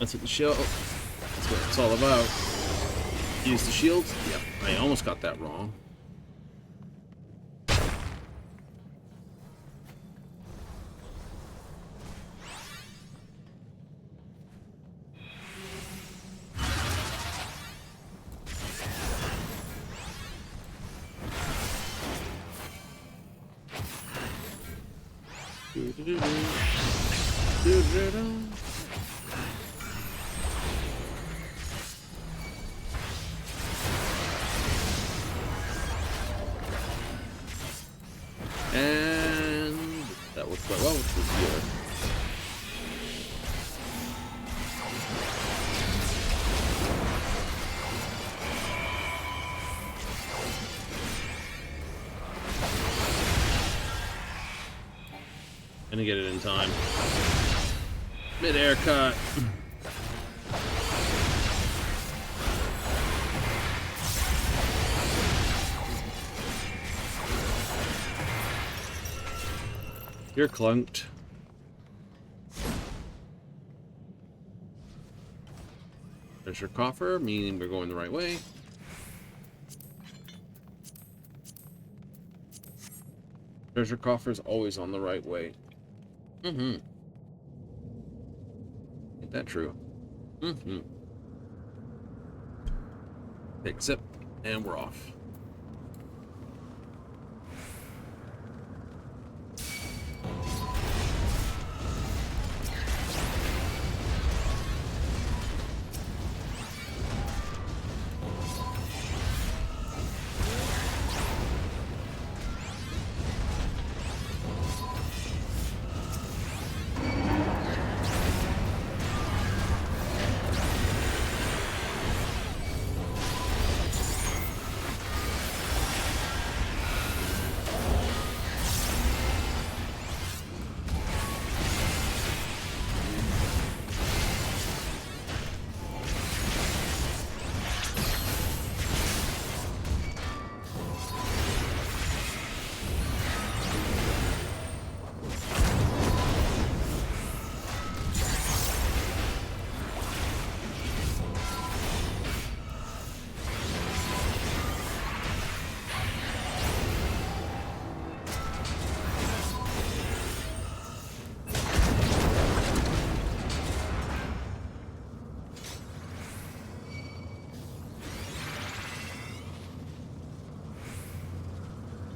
That's what the shield. That's what it's all about. Use the shield. Yep, I almost got that wrong. And that worked quite well with the gear. Gonna get it in time. Mid-air cut. You're clunked. There's your coffer, meaning we're going the right way. Treasure coffer is always on the right way. Ain't that true? Take a sip, and we're off.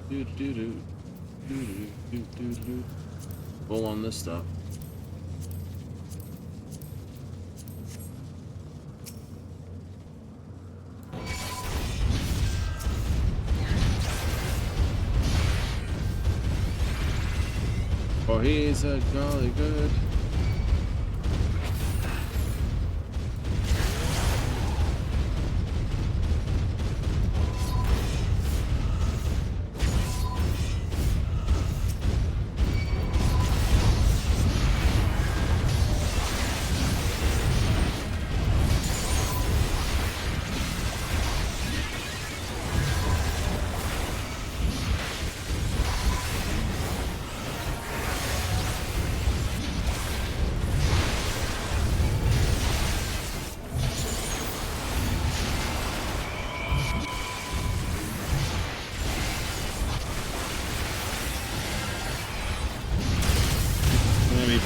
Do do do do do do do. Roll on this stuff. Oh, he's a golly good.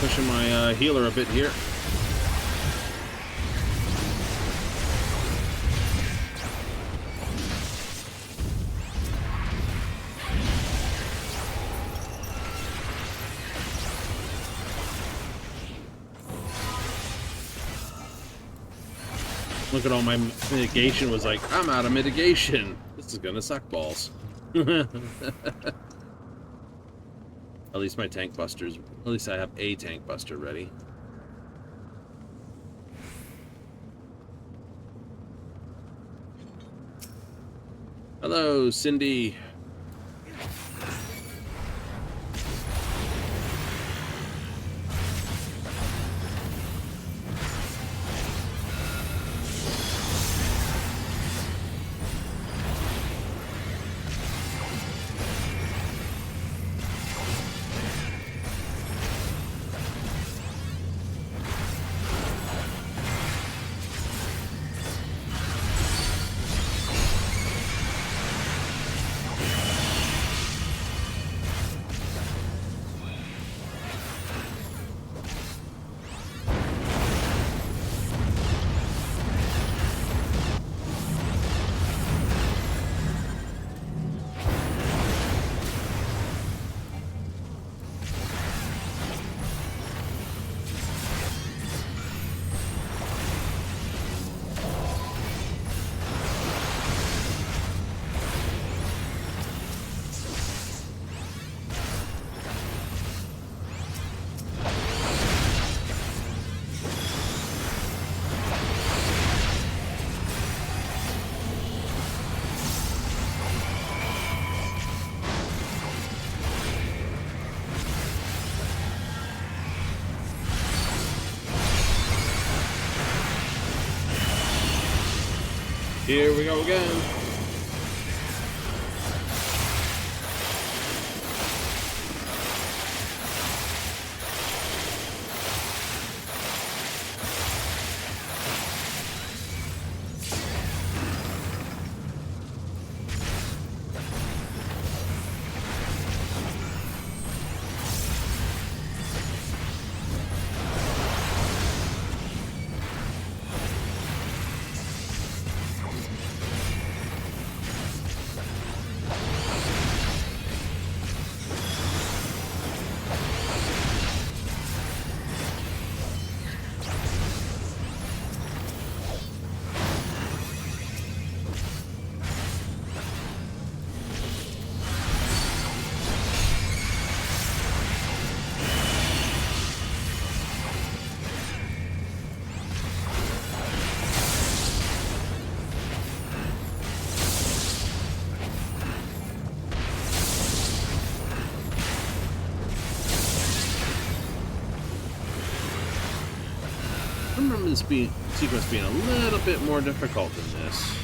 Pushing my healer a bit here. Look at all my mitigation was like, I'm out of mitigation. This is gonna suck balls. At least my tank busters, at least I have a tank buster ready. Hello, Cindy. Here we go again. I remember this sequence being a little bit more difficult than this.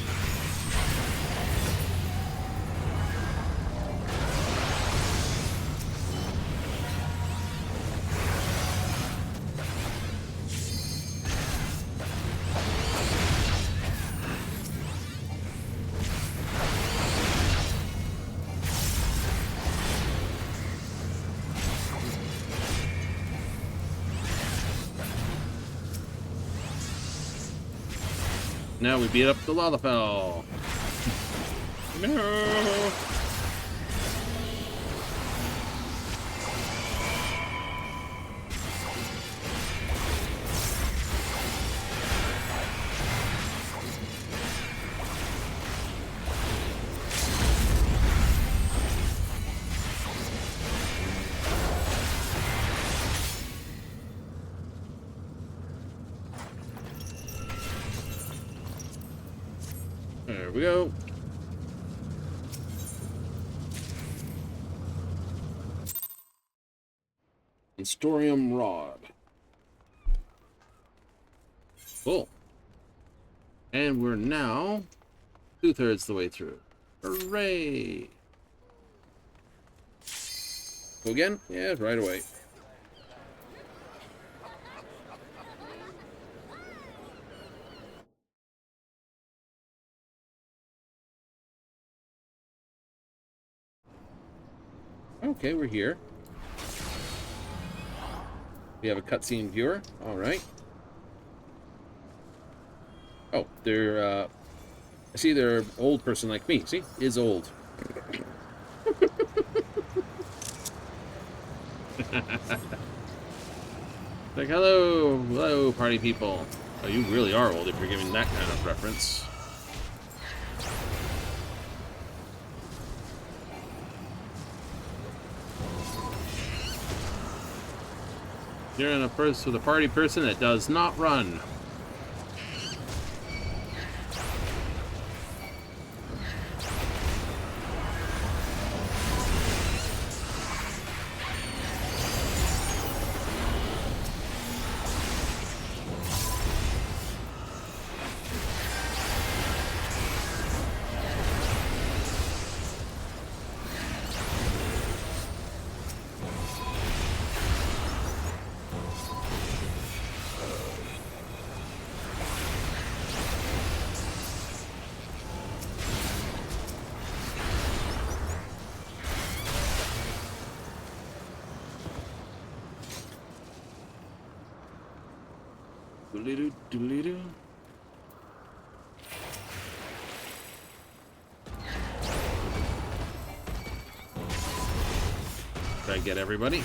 Now we beat up the Lalafell. No. There we go. Instorium Rod. Cool. And we're now 2/3 the way through. Hooray! Go again? Yeah, right away. Okay, we're here. We have a cutscene viewer. All right. Oh, they're, I see they're an old person like me. See? Is old. Like, hello. Hello, party people. Oh, you really are old if you're giving that kind of reference. You're in a with a party person that does not run. Doodly-doo, doodly-doo. Try to get everybody.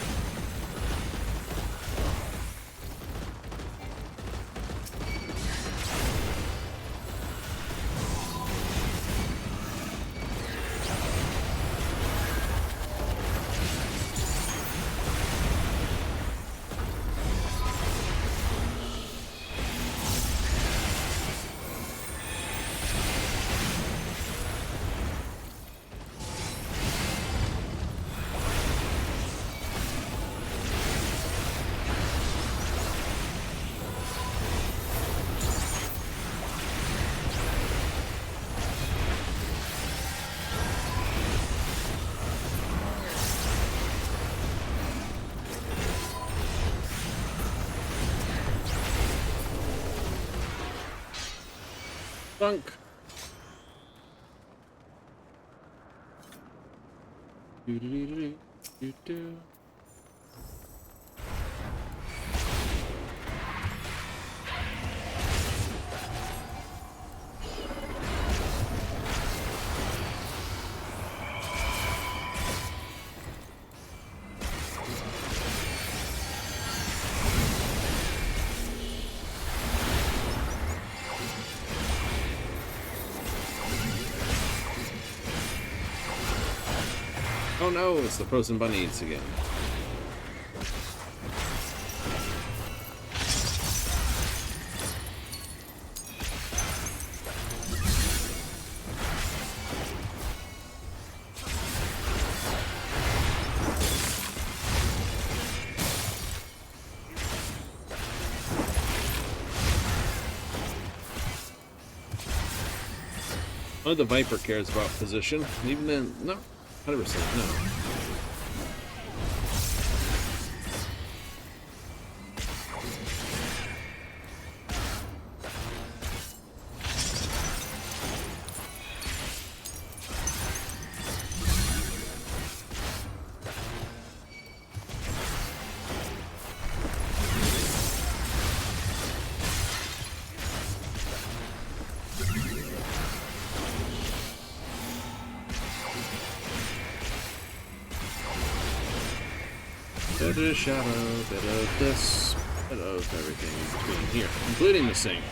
Bunk. Do-do-do-do-do-do. Oh no, it's the frozen bunnies again. Only the Viper cares about position. Even then, no. 100% no. Bit of shadow, bit of this, bit of everything in between here, including the sink.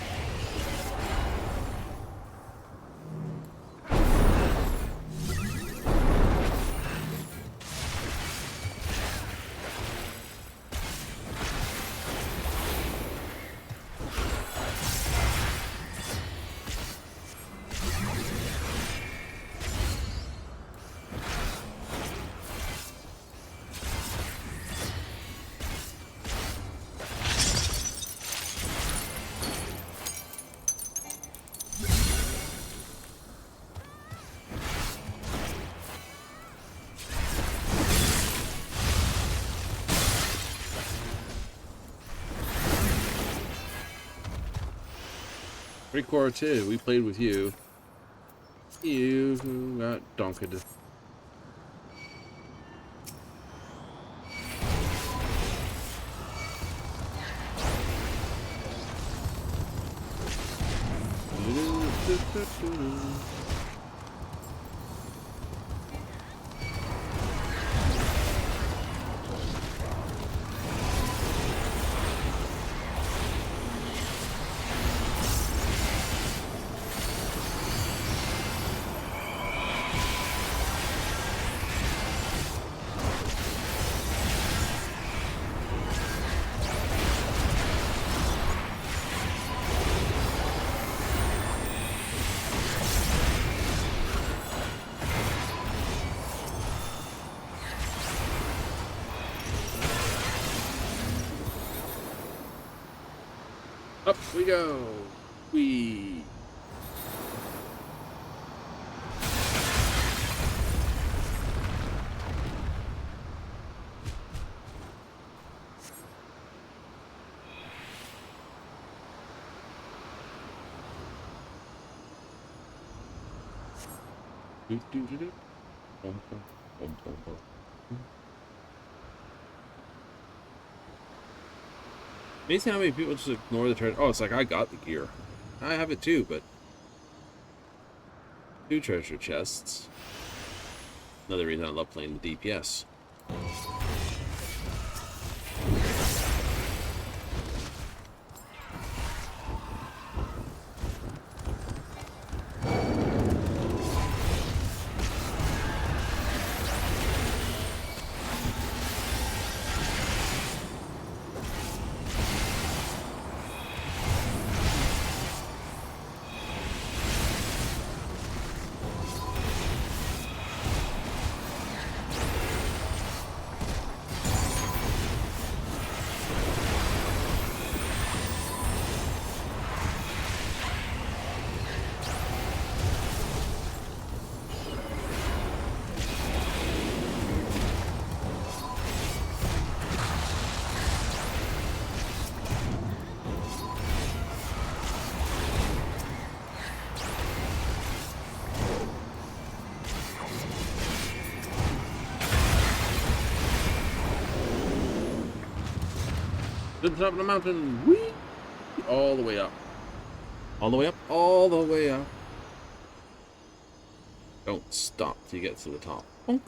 Recore 2, we played with you. You got donked. Up we go. We. Do, do, do, do. Bum, bum, bum, bum, bum. Amazing how many people just ignore the treasure. Oh, it's like I got the gear. I have it too, but 2 treasure chests. Another reason I love playing the DPS. To the top of the mountain. Whee! All the way up. All the way up. All the way up. Don't stop till you get to the top. Bonk.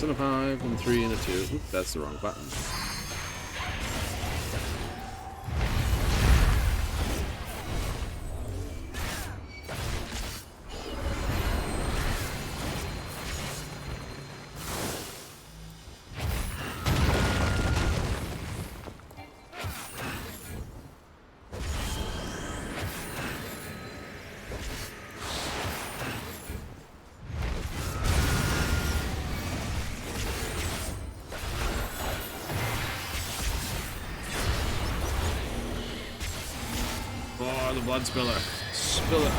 And a 5 and 3 and a 2. Oop, that's the wrong button. Oh, the blood spiller. Spill it.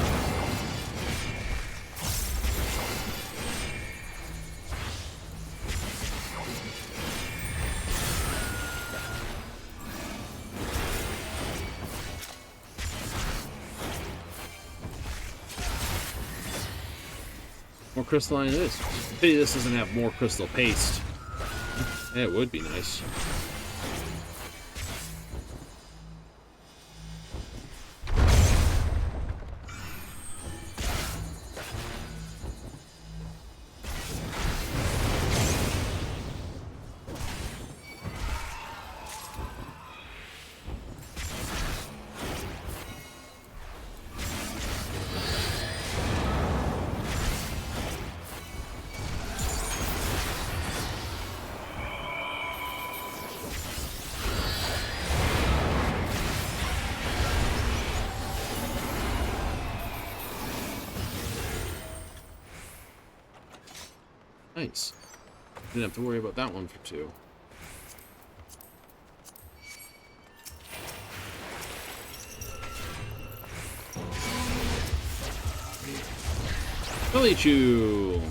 More crystalline it is. Pity this doesn't have more crystal paste. Yeah, it would be nice. Nice. Didn't have to worry about that one for 2. Billy Chew!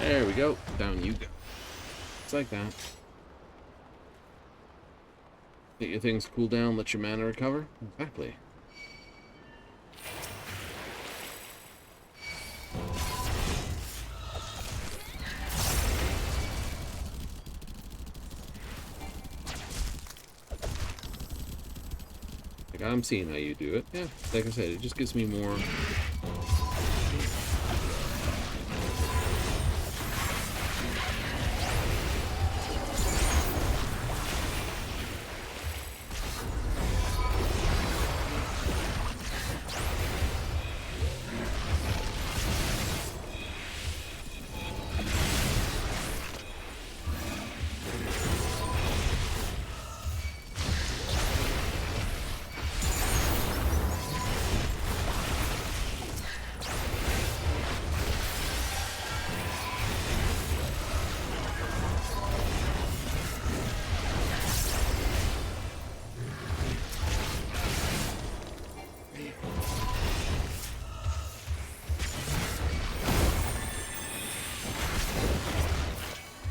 There we go. Down you go. It's like that. Get your things cool down, let your mana recover. Exactly. Like, I'm seeing how you do it. Yeah, like I said, it just gives me more...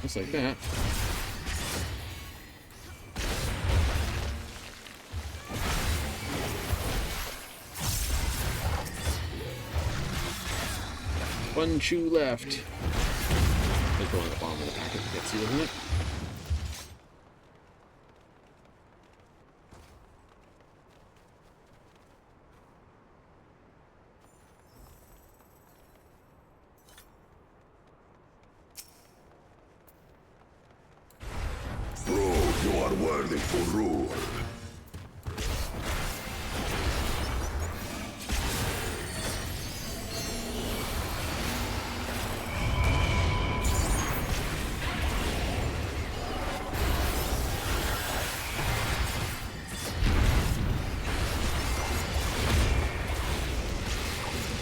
Just like that. One chew left. There's one at the bottom of the packet to get to, isn't it? Prove you are worthy to rule.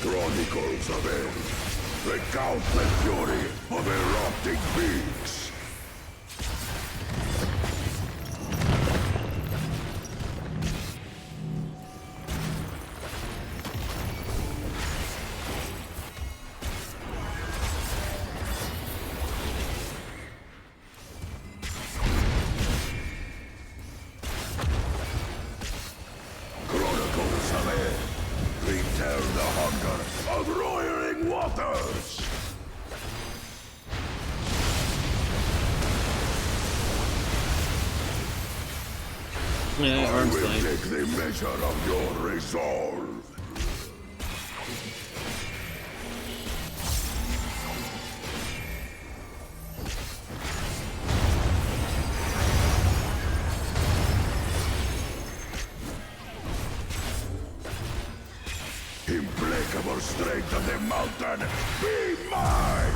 Chronicles of End. Recount the fury of erupting beaks. Chronicles of End. Return the hunger of roaring waters. Yeah, I arm's will length. take the measure of your resolve. Implacable strength of the mountain, be mine!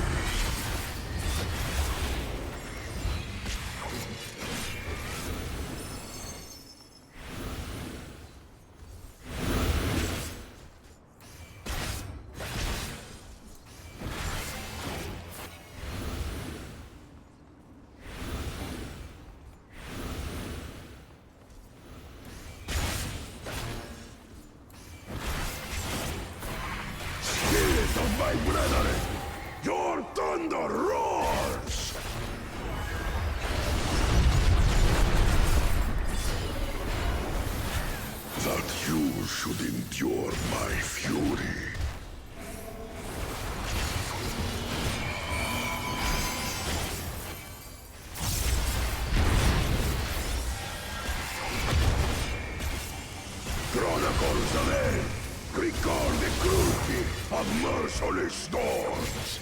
Spirit of my brethren, your thunder roars! That you should endure my fury. echoes of hell. Recall the cruelty of merciless storms.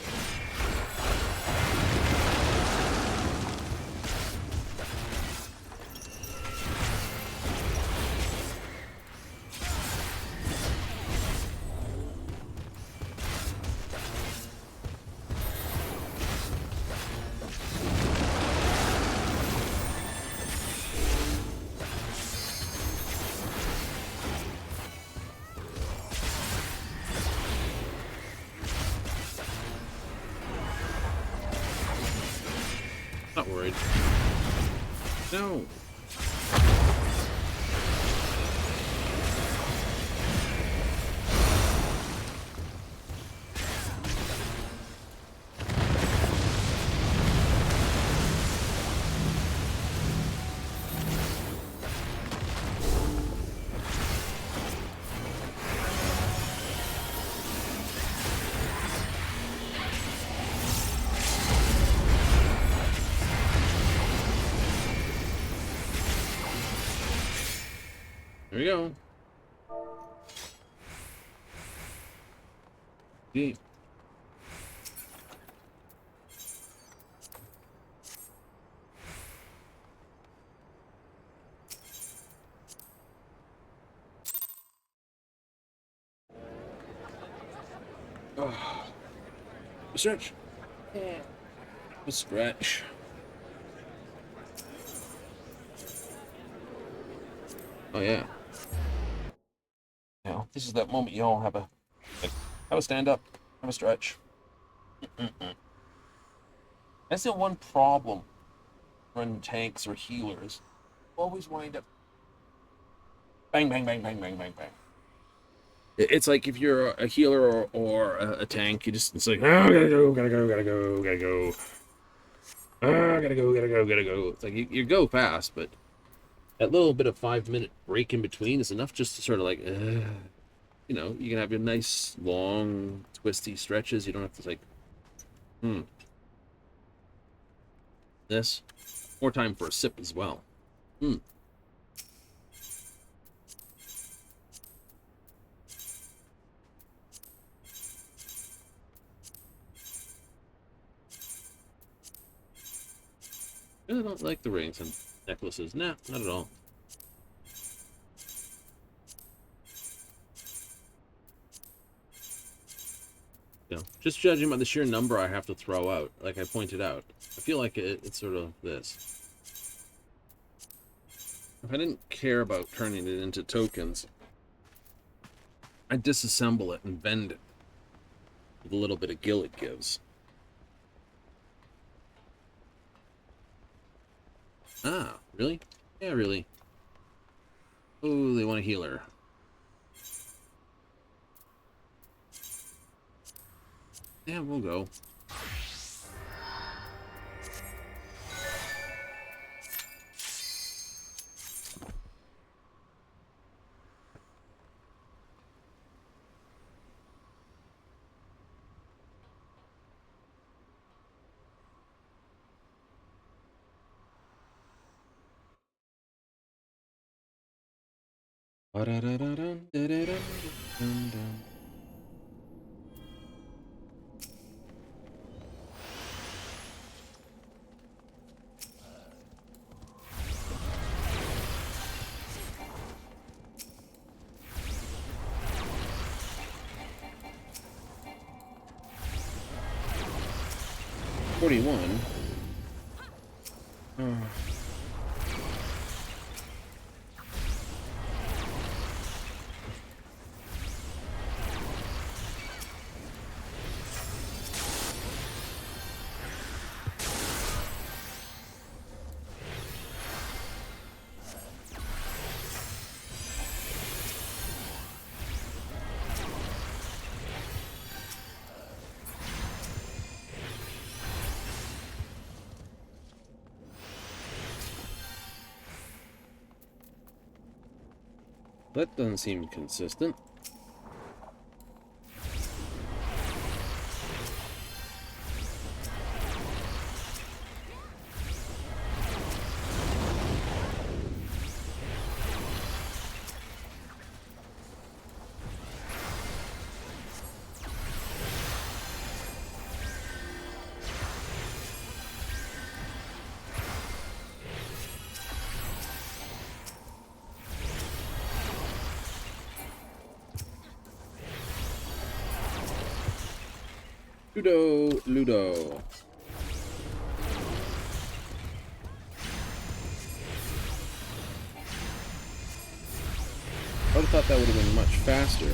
Not worried. No. There we go. Deep. Oh. A stretch. A stretch. Oh yeah. Now, this is that moment you all have a stand up, have a stretch. That's the one problem when tanks or healers always wind up bang, bang, bang, bang, bang, bang, bang. It's like if you're a healer or a tank, it's like, oh, gotta go, gotta go, gotta go, gotta go. Ah, gotta go, gotta go, gotta go. It's like you go fast, but that little bit of 5-minute break in between is enough just to sort of like, you know, you can have your nice, long, twisty stretches. You don't have to like, this. More time for a sip as well. I don't like the rings and necklaces. Nah, not at all. You know, just judging by the sheer number I have to throw out, like I pointed out, I feel like it's sort of this. If I didn't care about turning it into tokens, I'd disassemble it and bend it with a little bit of gill it gives. Ah, really? Yeah, really. Oh, they want a healer. Yeah, we'll go. $41. That doesn't seem consistent. Ludo. I would have thought that would have been much faster.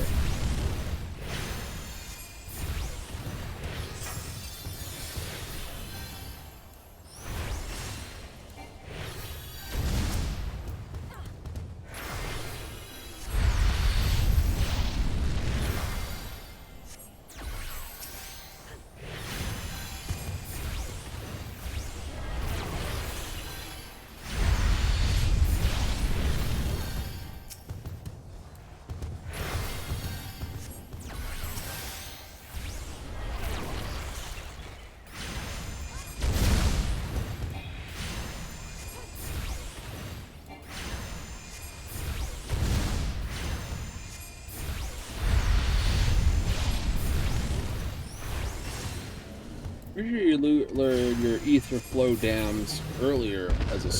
Pretty sure you learned your ether flow dams earlier as a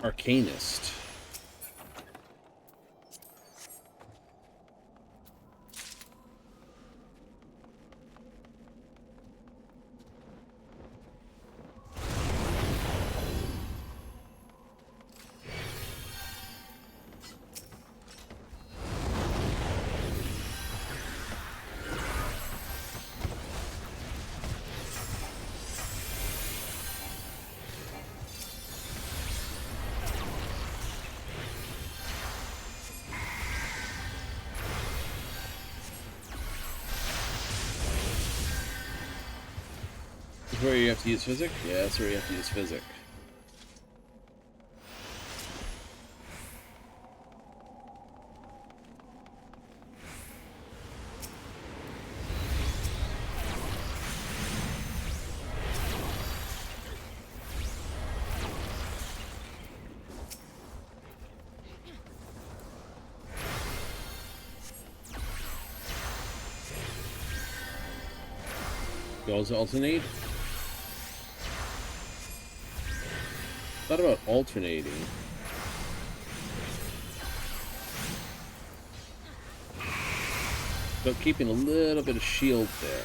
arcanist. Where you have to use physic? Yeah, that's where you have to use physic. You also alternate? Thought about alternating. But keeping a little bit of shield there.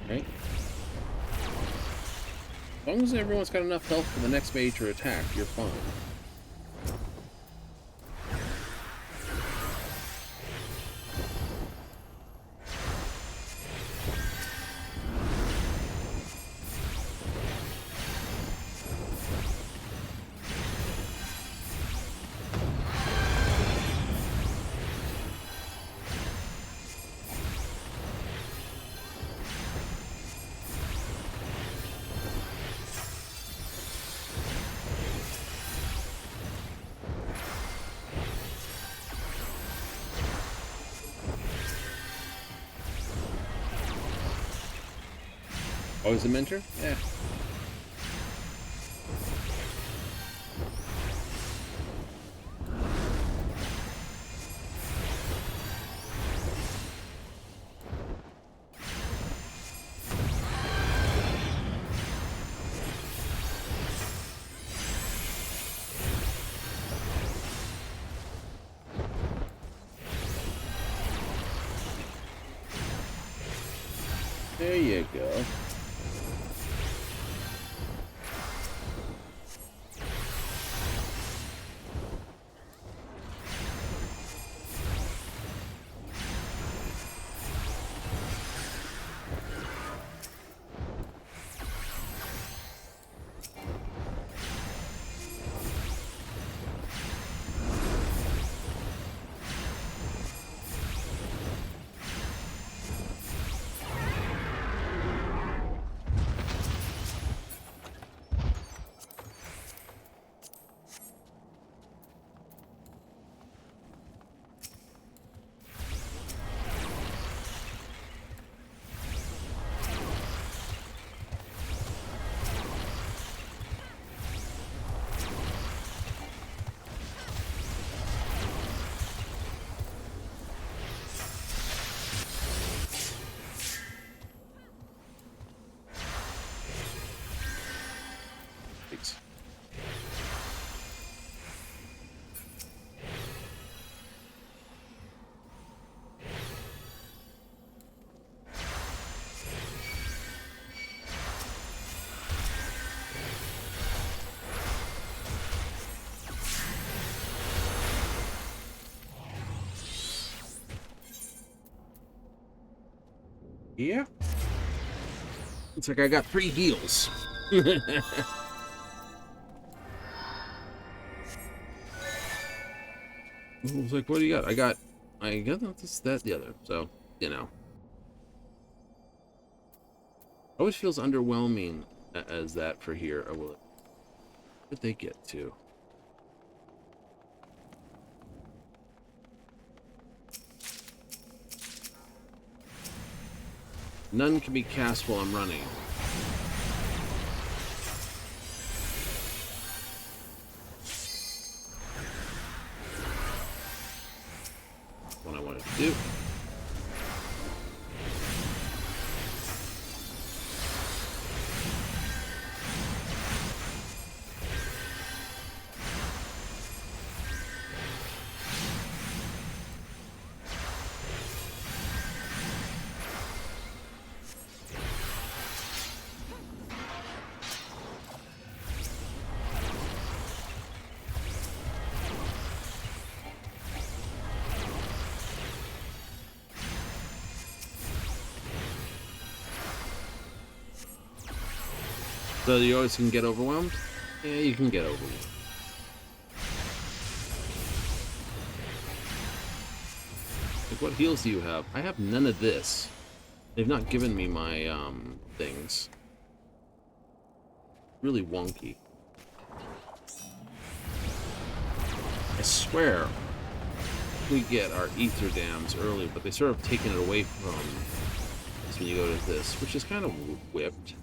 Right. As long as everyone's got enough health for the next major attack, you're fine. Always a mentor? Yeah. There you go. Yeah. Looks like I got 3 heals. I was like, what do you got? I got this, that, the other. So, you know. Always feels underwhelming as that for here. Or will it? What did they get to? None can be cast while I'm running. That's what I wanted to do. So you always can get overwhelmed? Yeah, you can get overwhelmed. Like, what heals do you have? I have none of this. They've not given me my, things. Really wonky. I swear we get our ether dams early, but they sort of taken it away from us when you go to this, which is kind of whipped.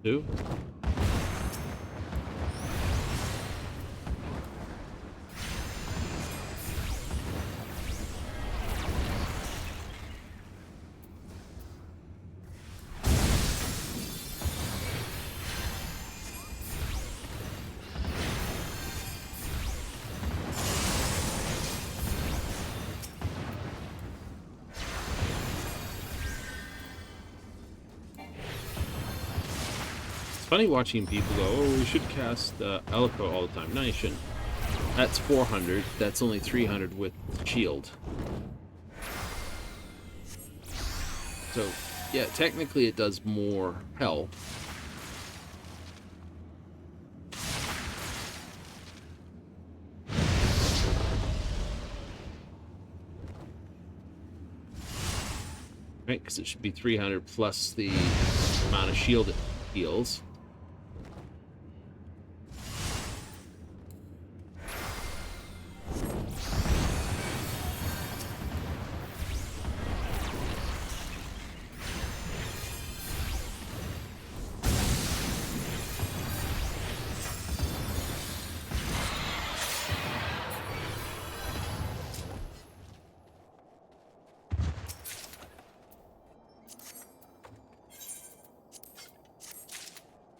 Two. Funny watching people go, oh, we should cast Elico all the time. No, you shouldn't. That's 400. That's only 300 with shield. So, yeah, technically it does more health. Right, because it should be 300 plus the amount of shield it heals.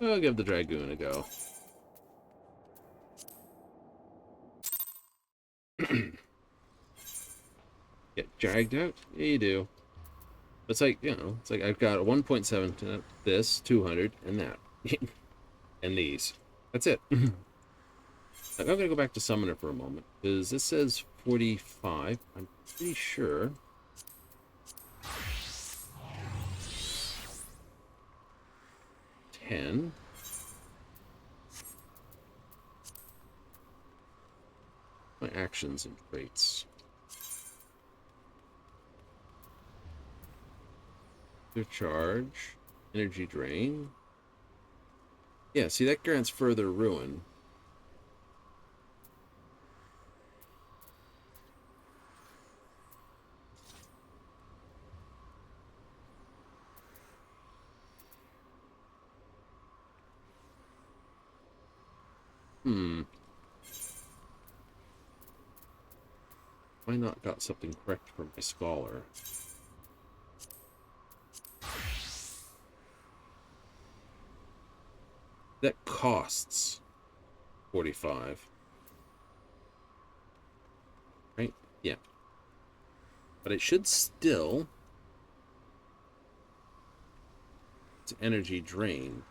I'll give the Dragoon a go. Get dragged out? Yeah, you do. It's like, you know, it's like I've got a 1.7 to this, 200, and that. And these. That's it. I'm going to go back to Summoner for a moment, because this says 45. I'm pretty sure. My actions and traits. Charge. Energy drain. Yeah, see, that grants further ruin. Why not got something correct for my scholar? That costs 45. Right? Yeah. But it should still... It's energy drain.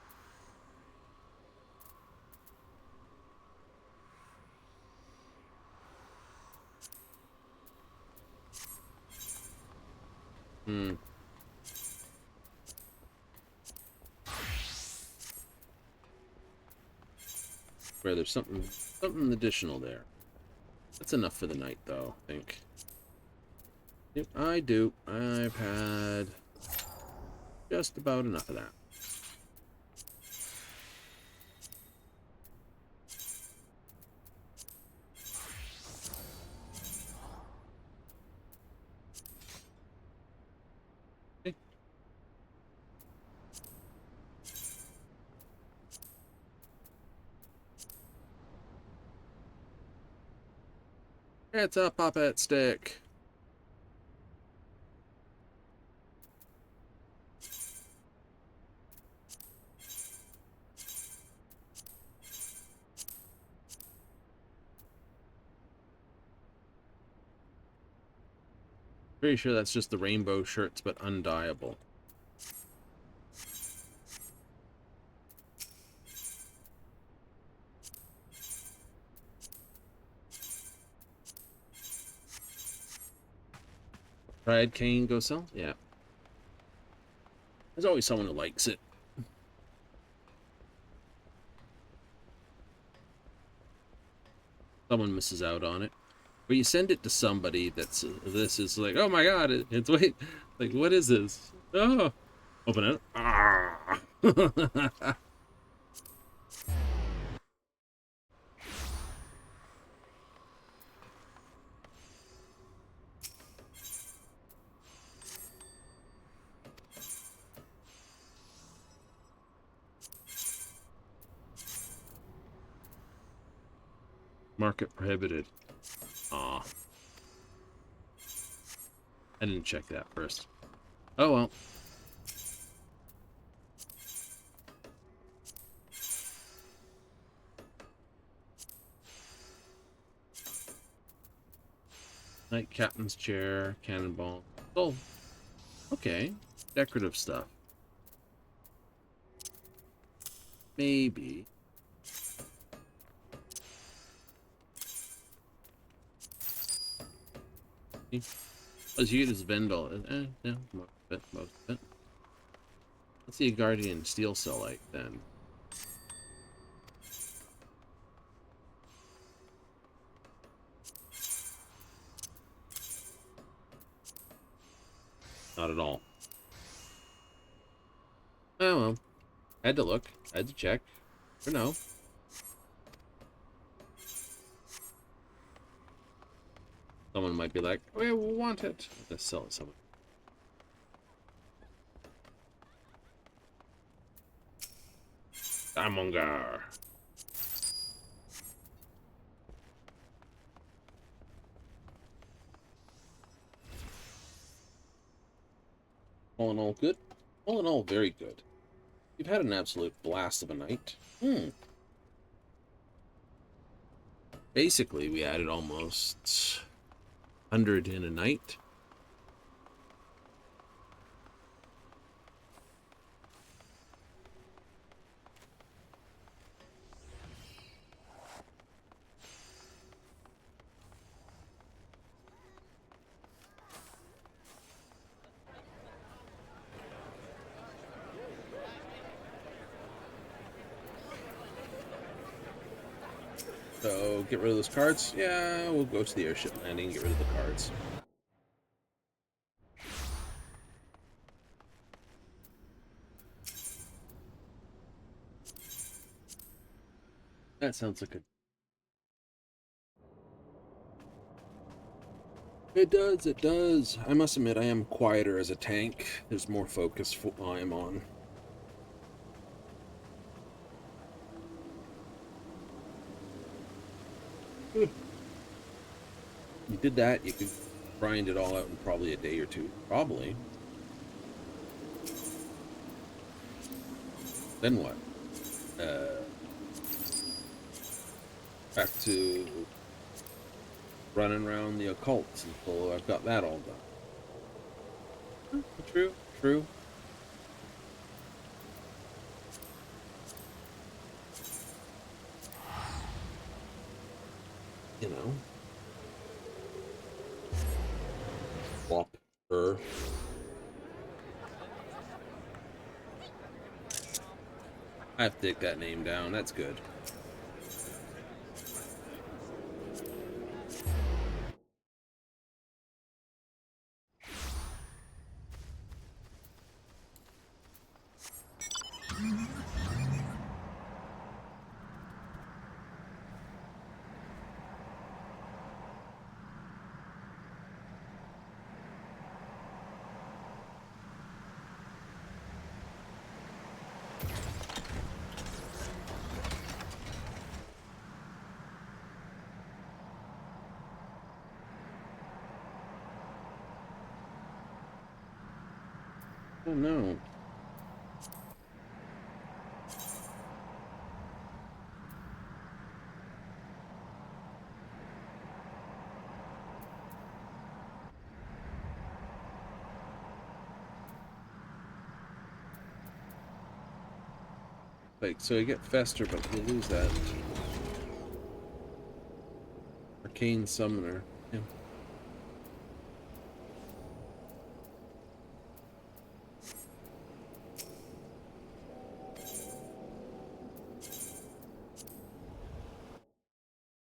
Where there's something additional there. That's enough for the night, though, I think. Yep, I do. I've had just about enough of that. Okay. It's a puppet stick. Pretty sure that's just the rainbow shirts, but undyeable. Pride cane go sell? Yeah. There's always someone who likes it. Someone misses out on it. But you send it to somebody that's this is like, oh my god, it's wait, like what is this? Oh, open it. Ah. Market prohibited. Aw. I didn't check that first. Oh well. Knight captain's chair, cannonball. Oh, okay. Decorative stuff. Maybe. As you get his Vendel. Yeah, most of it, most of it. Let's see a Guardian Steel Cell like then. Not at all. Oh well. I had to look. I had to check. Or no. Someone might be like, we want it. Let's sell it to someone. Amongar. All in all, good. All in all, very good. You've had an absolute blast of a night. Basically, we added almost 100 in a night. So, get rid of those cards? Yeah, we'll go to the airship landing and get rid of the cards. That sounds like a... It does, it does. I must admit, I am quieter as a tank. There's more focus I am on. You did that, you could grind it all out in probably a day or two. Probably. Then what? Back to running around the occult until I've got that all done. True, true. You know. Swap her. I have to take that name down. That's good. Oh no. Like, so you get Fester, but you lose that. Arcane Summoner. Yeah.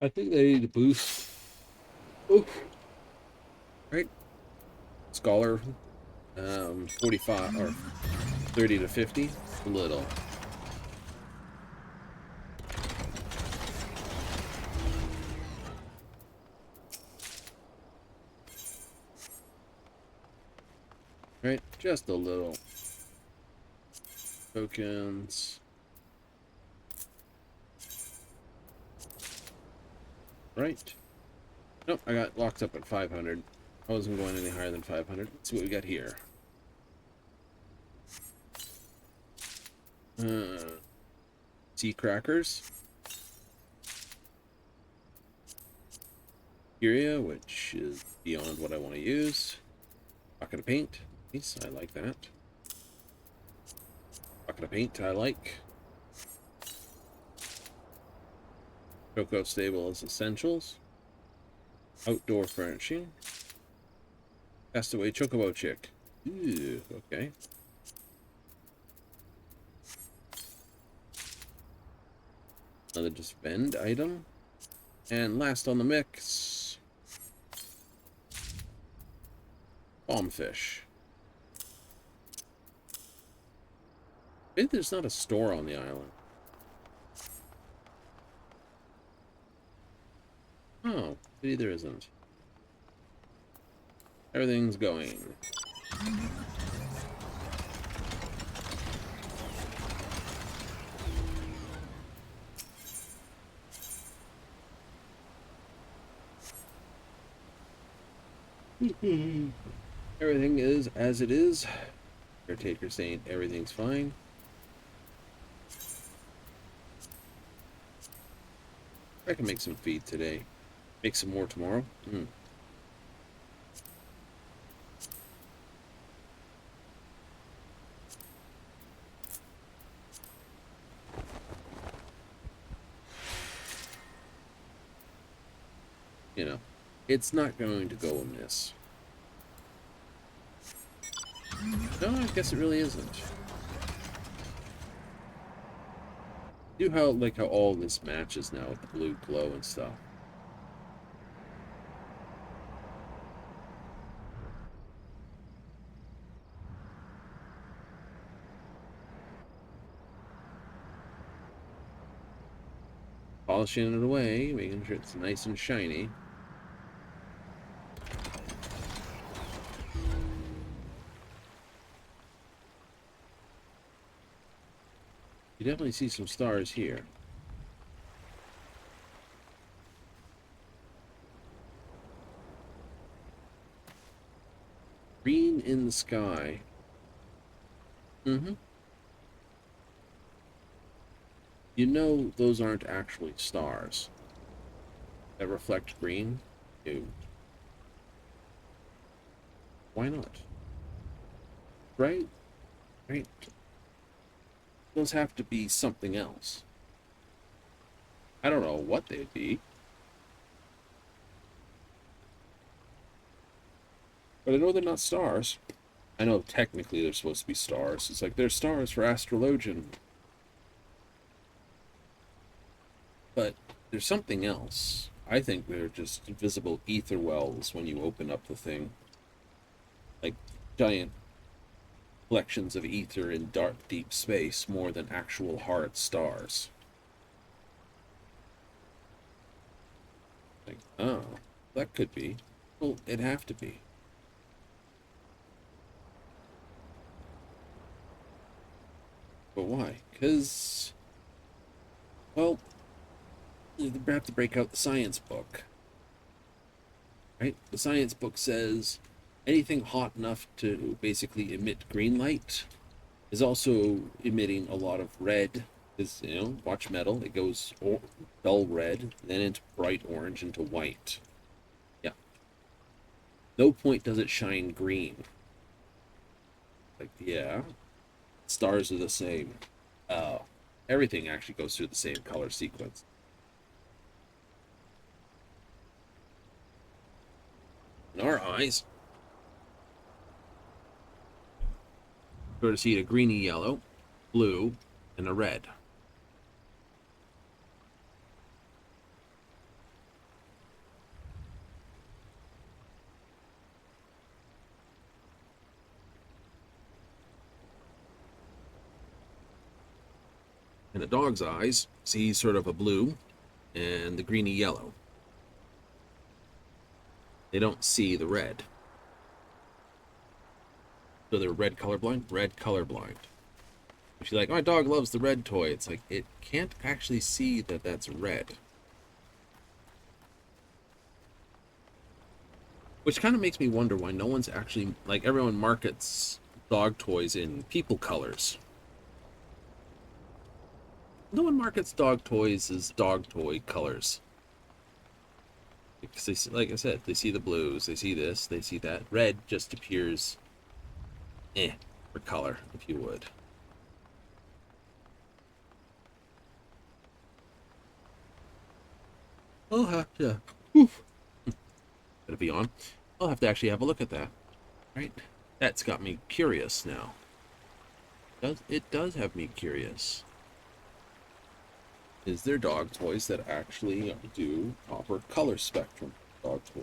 I think they need to boost. Oof. Right? Scholar. 45 or 30 to 50. A little. Right? Just a little. Tokens. Right. Nope, I got locked up at 500. I wasn't going any higher than 500. Let's see what we got here. Sea crackers. Curia, which is beyond what I want to use. Bucket of paint. Nice, I like that. Bucket of paint, I like. Cocoa stable is essentials. Outdoor furnishing. Castaway chocobo chick. Ooh, okay. Another just vend item. And last on the mix, bombfish. Maybe there's not a store on the island. Oh, maybe there isn't. Everything's going. Everything is as it is. Caretaker saying everything's fine. I can make some feed today. Make some more tomorrow. You know, it's not going to go amiss. No, I guess it really isn't. Do how like how all this matches now with the blue glow and stuff. Polishing it away, making sure it's nice and shiny. You definitely see some stars here. Green in the sky. Mm-hmm. You know those aren't actually stars that reflect green? No. Why not? Right? Right? Those have to be something else. I don't know what they'd be. But I know they're not stars. I know technically they're supposed to be stars. It's like they're stars for astrologian. But there's something else. I think they're just visible ether wells when you open up the thing. Like giant collections of ether in dark, deep space more than actual hard stars. Like, oh, that could be. Well, it'd have to be. But why? Because, well, you have to break out the science book. Right? The science book says anything hot enough to basically emit green light is also emitting a lot of red. Because, you know, watch metal, it goes dull red, then into bright orange, into white. Yeah. No point does it shine green. Like, yeah, stars are the same. Everything actually goes through the same color sequence. In our eyes, sort of see a greeny yellow, blue, and a red. And a dog's eyes see sort of a blue and the greeny yellow. They don't see the red. So they're red colorblind? Red colorblind. If you're like, my dog loves the red toy, it's like, it can't actually see that that's red. Which kind of makes me wonder why no one's actually, like, everyone markets dog toys in people colors. No one markets dog toys as dog toy colors. Because they see, like I said, they see the blues, they see this, they see that. Red just appears, for color, if you would. I'll have to. Oof. Gotta be on. I'll have to actually have a look at that. Right? That's got me curious now. It does have me curious. Is there dog toys that actually do proper color spectrum dog toys?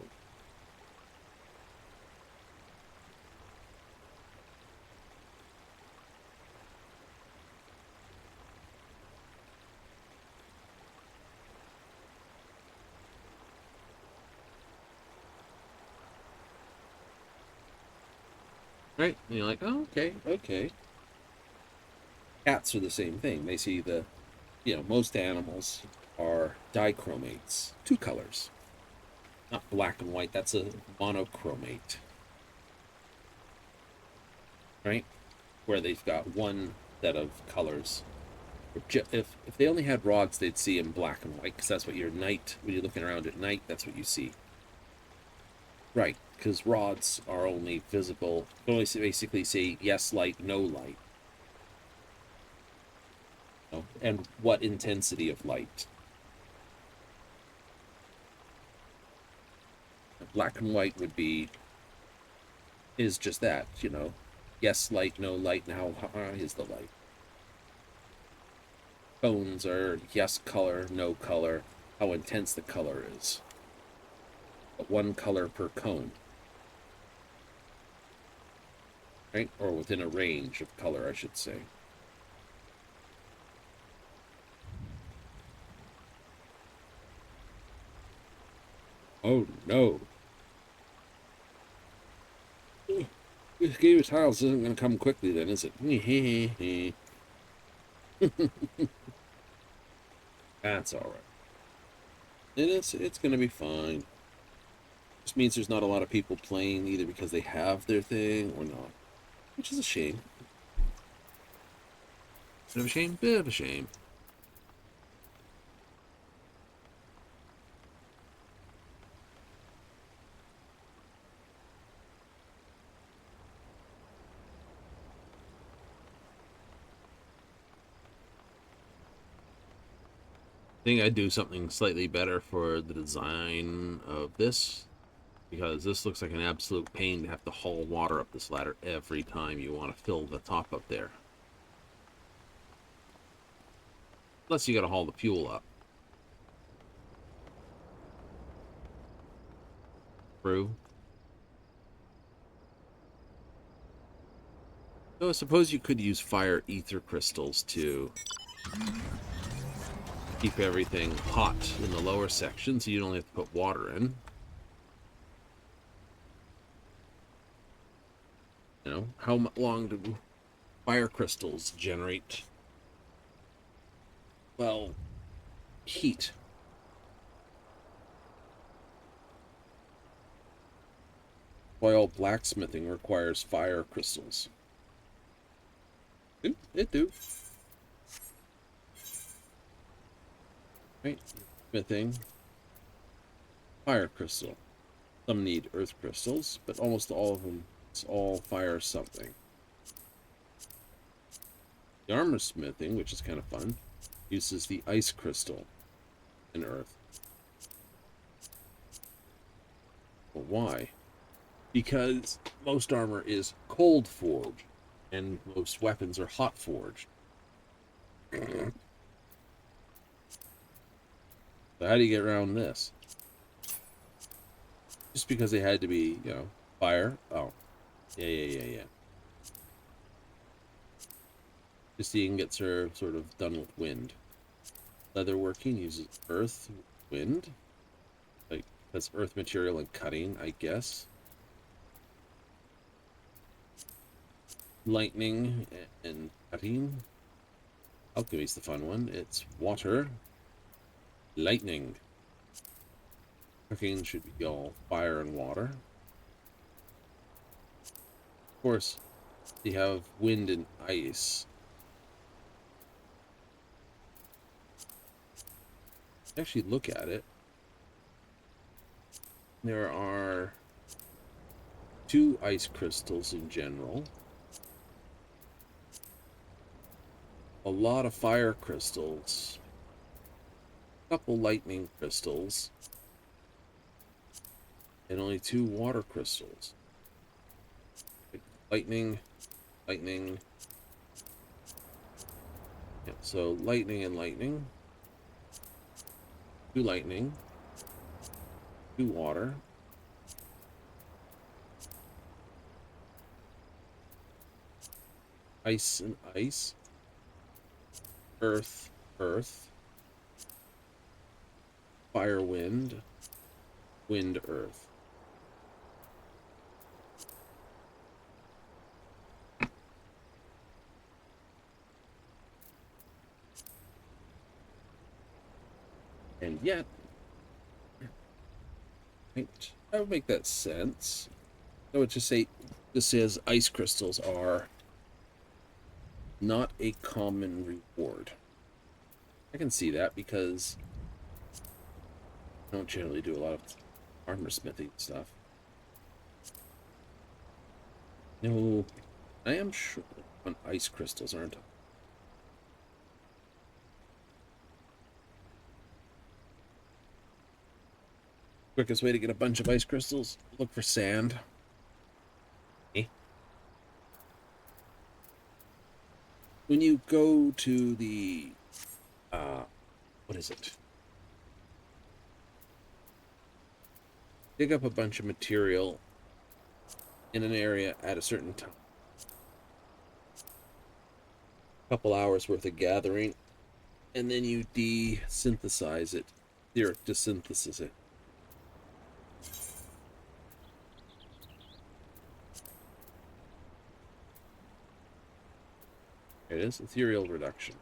Right? And you're like, oh, okay, okay. Cats are the same thing. They see the, you know, most animals are dichromates, two colors. Not black and white, that's a monochromate. Right? Where they've got one set of colors. If they only had rods, they'd see in black and white, because that's what your night, when you're looking around at night, that's what you see. Right, because rods are only visible, only basically say yes light, no light. And what intensity of light. Black and white would be, is just that, you know, yes light, no light, and how high is the light. Tones are yes color, no color, how intense the color is. But one color per cone. Right? Or within a range of color, I should say. Oh no. This game of tiles isn't going to come quickly then, is it? That's alright. It's going to be fine. Just means there's not a lot of people playing either because they have their thing or not. Which is a shame. Bit of a shame, bit of a shame. I think I'd do something slightly better for the design of this, because this looks like an absolute pain to have to haul water up this ladder every time you want to fill the top up there. Plus you got to haul the fuel up. True. So I suppose you could use fire ether crystals to keep everything hot in the lower section, so you don't have to put water in. You know, how long do fire crystals generate, well, heat? Why all blacksmithing requires fire crystals. It do. Right, smithing, fire crystal. Some need earth crystals, but almost all of them, it's all fire something. The armor smithing, which is kind of fun, uses the ice crystal and earth. Well, why? Because most armor is cold forged, and most weapons are hot forged. So how do you get around this? Just because they had to be, you know, fire? Oh. Yeah. Just so you can get sort of done with wind. Leatherworking uses earth, wind. Like, that's earth material and cutting, I guess. Lightning and cutting. Alchemy's the fun one. It's water, lightning. Cooking should be all fire and water. Of course, you have wind and ice. Actually, look at it. There are 2 ice crystals in general. A lot of fire crystals. A couple lightning crystals. And only 2 water crystals. Lightning. Yeah, so lightning and lightning. 2 lightning. 2 water. Ice and ice. Earth. Fire, wind. Wind, earth. And yet, that would make that sense. I would just say this says ice crystals are not a common reward. I can see that because I don't generally do a lot of armor smithing stuff. No, I am sure on ice crystals, aren't I? Quickest way to get a bunch of ice crystals, look for sand. Okay. When you go to the what is it? Dig up a bunch of material in an area at a certain time. A couple hours worth of gathering, and then you desynthesize it. Desynthesis it. There it is, ethereal reduction.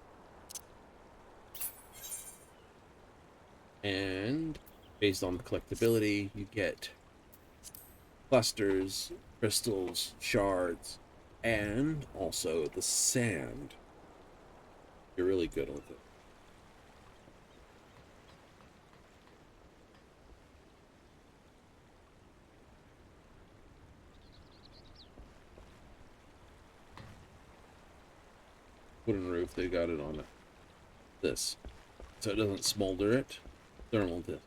And based on the collectability, you get clusters, crystals, shards, and also the sand. You're really good with it. Wooden roof, they got it on it. This. So it doesn't smolder it. Thermal dip.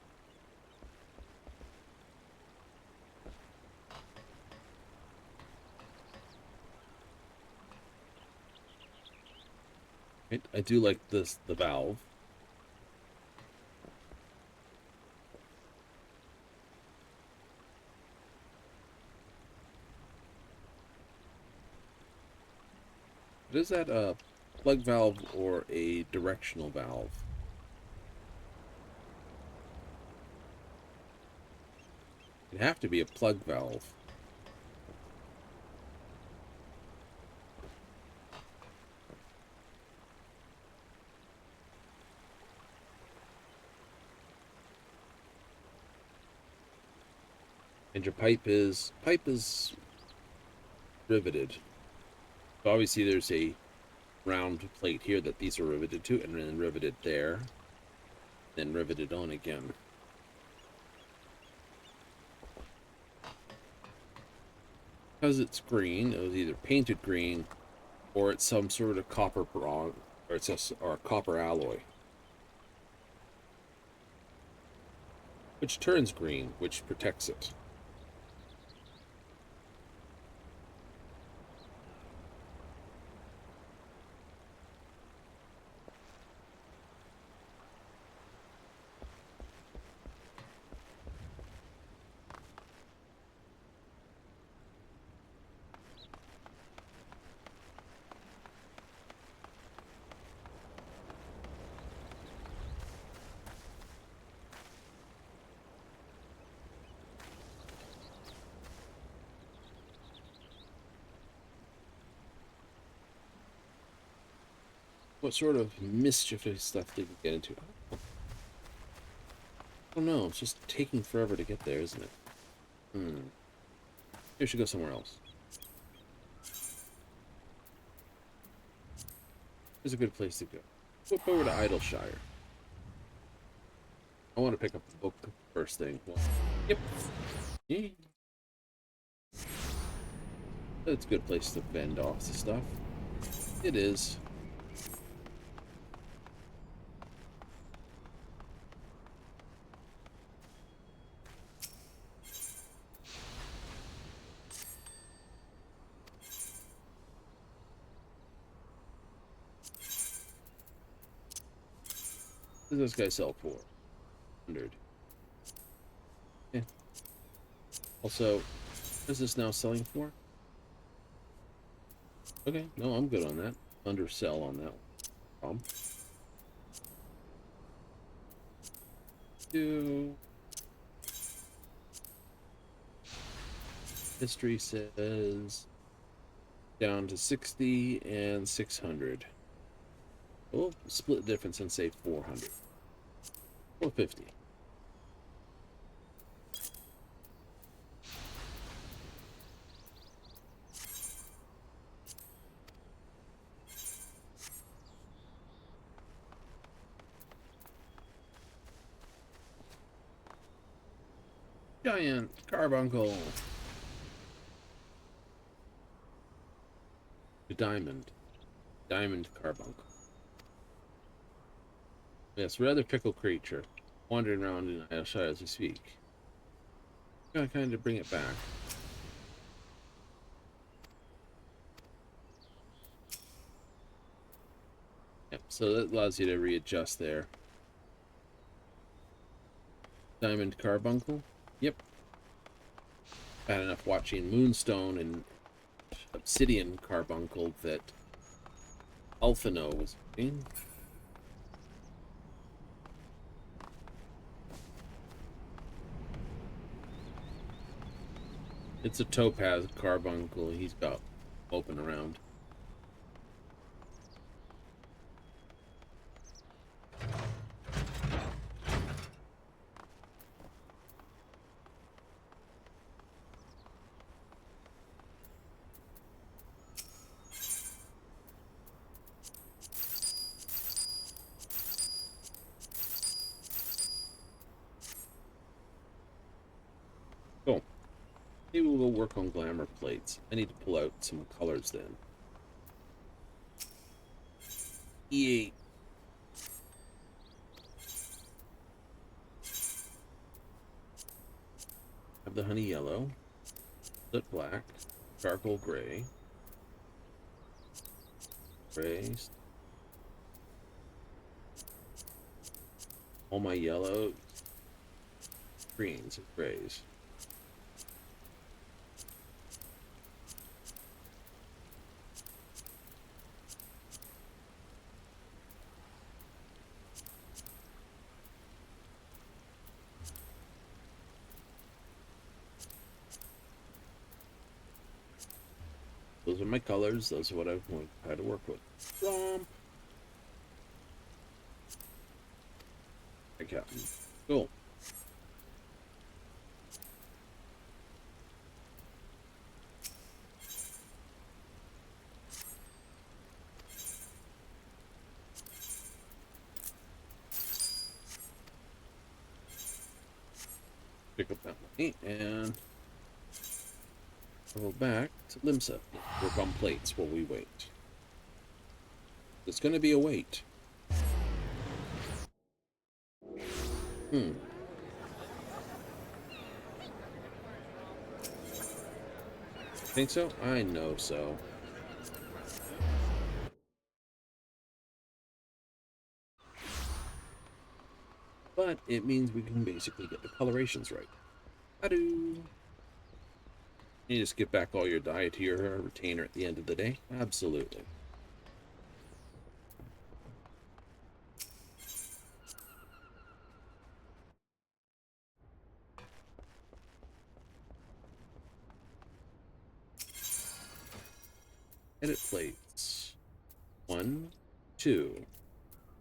Right. I do like this, the valve. What is that, a plug valve or a directional valve? It'd have to be a plug valve. And your pipe is riveted. So obviously there's a round plate here that these are riveted to, and then riveted there, then riveted on again. Because it's green, it was either painted green, or it's some sort of copper bronze, or it's a copper alloy, which turns green, which protects it. What sort of mischievous stuff did we get into? I don't know. It's just taking forever to get there, isn't it? Maybe we should go somewhere else. Here's a good place to go. Flip over to Idleshire. I want to pick up the book first thing. Well, yep. Yeah. That's a good place to vend off the stuff. It is. What does this guy sell for? 100. Yeah. Also, what is this now selling for? Okay, no, I'm good on that. Undersell on that one. History says down to 60 and 600. We'll split the difference and say 400. 450. Giant carbuncle. Diamond carbuncle. Yes, rather fickle creature, wandering around in Idleshire as we speak. Gotta kind of bring it back. Yep, so that allows you to readjust there. Diamond carbuncle. Yep. Bad enough watching Moonstone and Obsidian carbuncle that Alphino was doing. It's a topaz carbuncle he's got open around. Maybe we'll go work on glamour plates. I need to pull out some colors then. E8. Have the honey yellow, split black, charcoal gray, grays. All my yellows, greens, and grays. Those are my colors. Those are what I've had to work with. Romp. Hey, Captain. Cool. Pick up that money and go back to Limsa. Work on plates while we wait. It's going to be a wait. Think so? I know so. But it means we can basically get the colorations right. Adoo. You just get back all your dye to your retainer at the end of the day? Absolutely. Edit plates. 1, 2.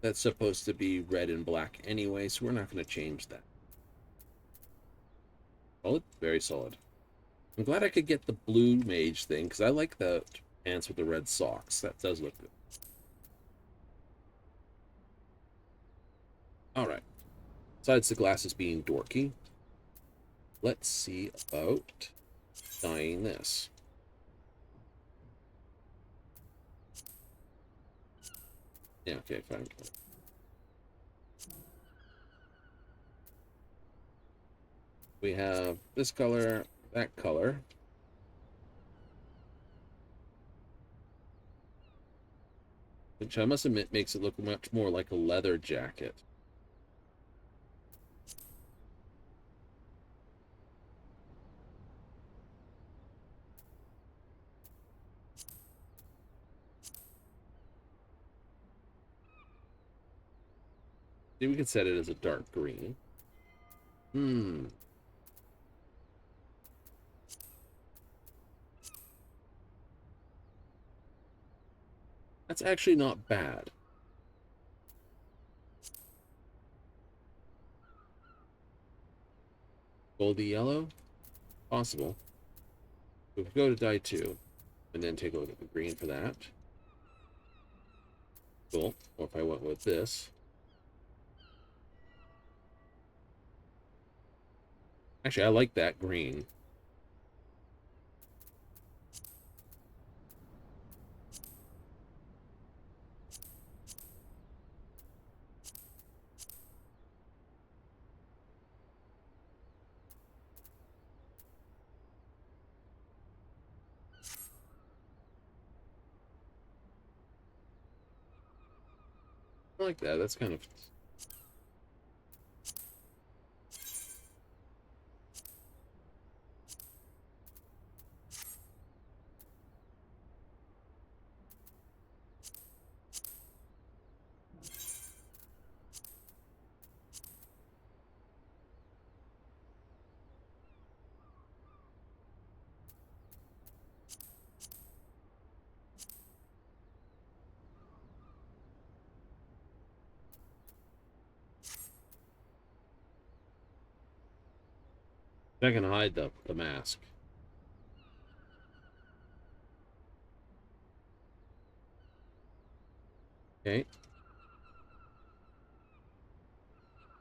That's supposed to be red and black anyway, so we're not going to change that. Solid? Very solid. I'm glad I could get the blue mage thing, because I like the pants with the red socks. That does look good. Alright. Besides the glasses being dorky, let's see about dyeing this. Yeah, okay, fine. We have this color, that color. Which I must admit makes it look much more like a leather jacket. See, we could set it as a dark green. That's actually not bad. Goldy yellow? Possible. So if we go to dye 2, and then take a look at the green for that. Cool. Or if I went with this. Actually, I like that green. I like that. That's kind of... I can hide the mask. Okay.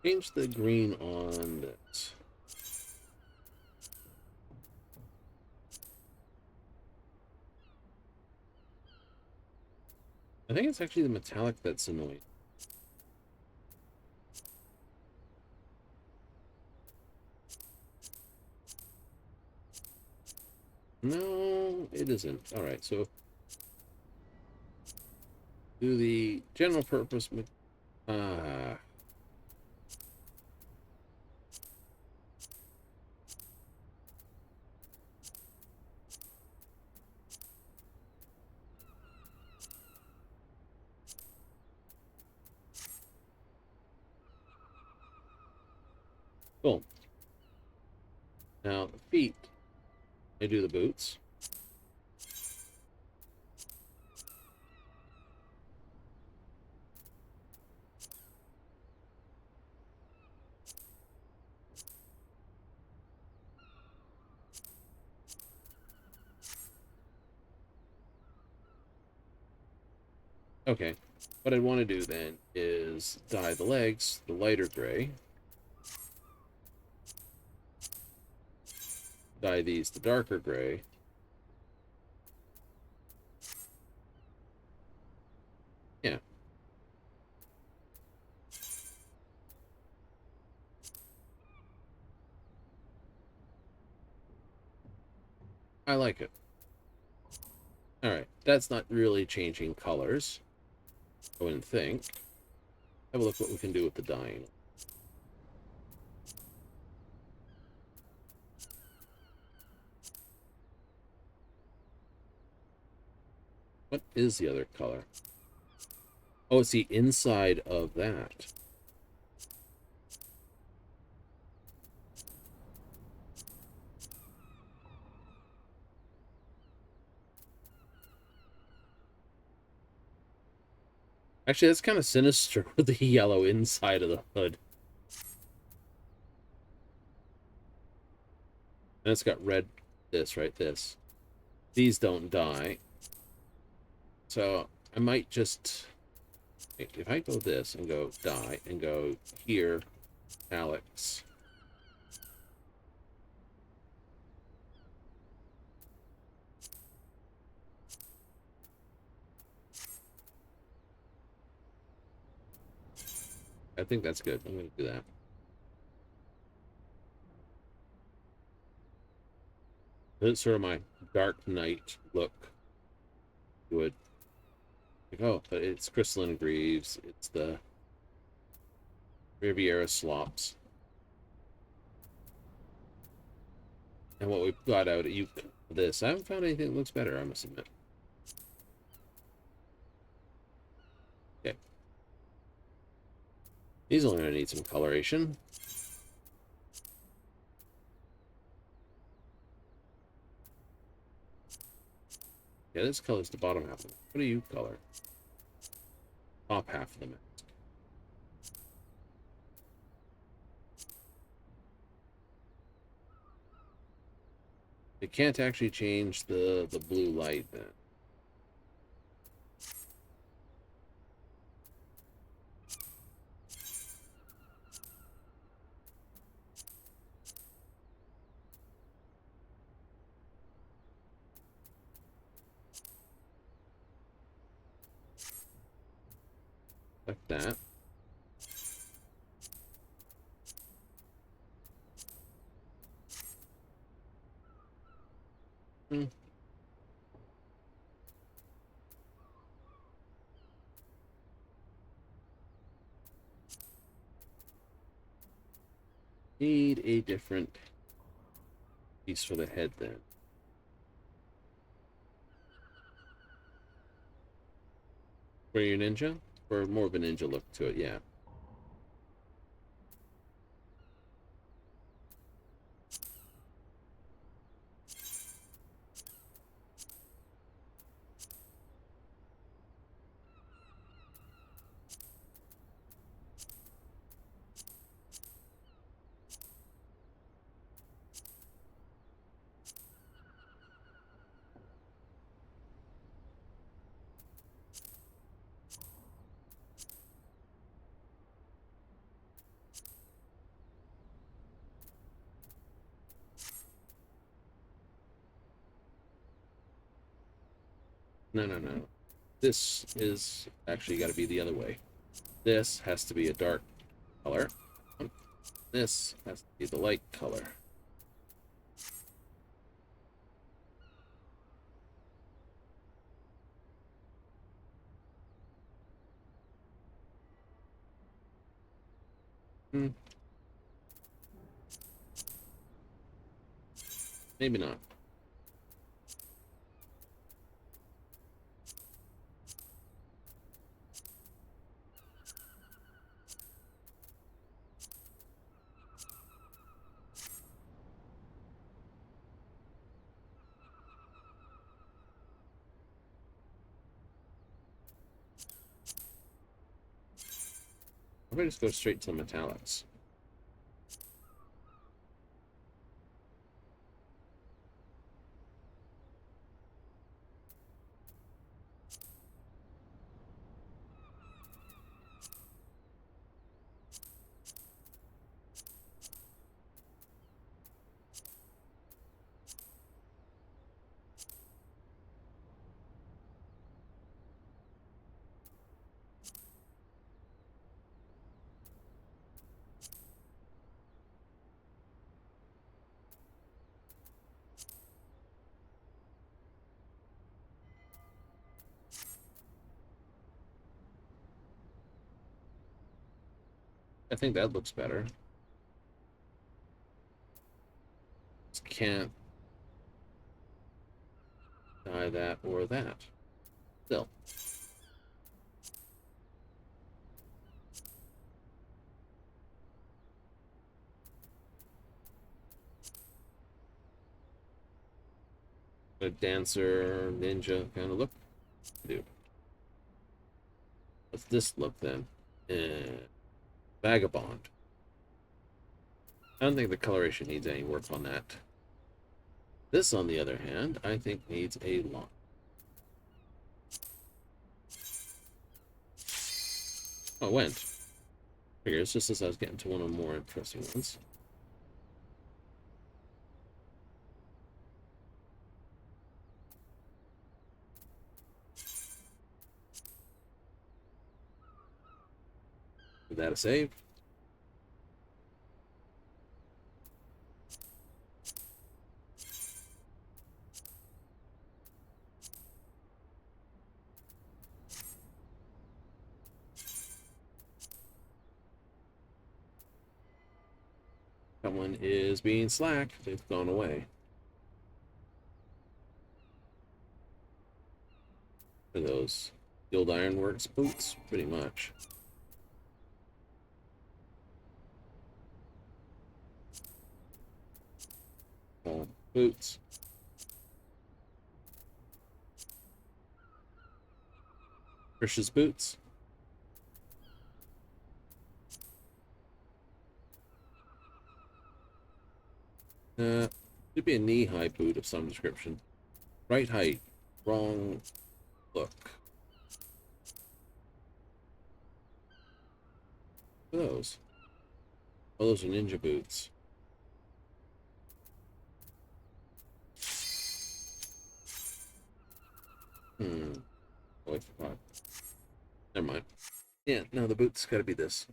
Change the green on this. I think it's actually the metallic that's annoying. No, it isn't. All right, so do the general purpose. Ah, cool. Now the feet. I do the boots. Okay, what I want to do then is dye the legs the lighter gray. Dye these the darker gray. Yeah. I like it. All right, that's not really changing colors, I wouldn't think. Have a look what we can do with the dyeing. What is the other color? Oh, it's the inside of that. Actually, that's kind of sinister with the yellow inside of the hood. And it's got red, this, right? This. These don't dye. So I might just, if I go this and go dye and go here, Alex. I think that's good. I'm going to do that. This is sort of my Dark Knight look. Do it. Like, oh, but it's Crystalline Greaves. It's the Riviera Slops. And what we've got out at this. I haven't found anything that looks better, I must admit. Okay. These are going to need some coloration. Yeah, this color's the bottom half of it. What do you color? Top half of the mask. It can't actually change the blue light then. Like that. Hmm. Need a different piece for the head then. For your ninja? Or more of a ninja look to it, yeah. No, no, no. this is actually got to be the other way. This has to be a dark color. This has to be the light color. Maybe not. I'm going to just go straight to the metallics. I think that looks better. Just can't dye that or that. Still. A dancer, ninja kind of look. Dude. What's this look then? Vagabond. I don't think the coloration needs any work on that. This, on the other hand, I think needs a lot. Oh, it went. Figures, just as I was getting to one of the more interesting ones. Is that a save? Someone is being slack. They've gone away. For those Guild Ironworks boots, pretty much. All boots. Trish's boots. Should be a knee-high boot of some description. Right height. Wrong look. What are those? Oh, those are ninja boots. Oh, I forgot. Never mind. Yeah, no, the boots gotta be this.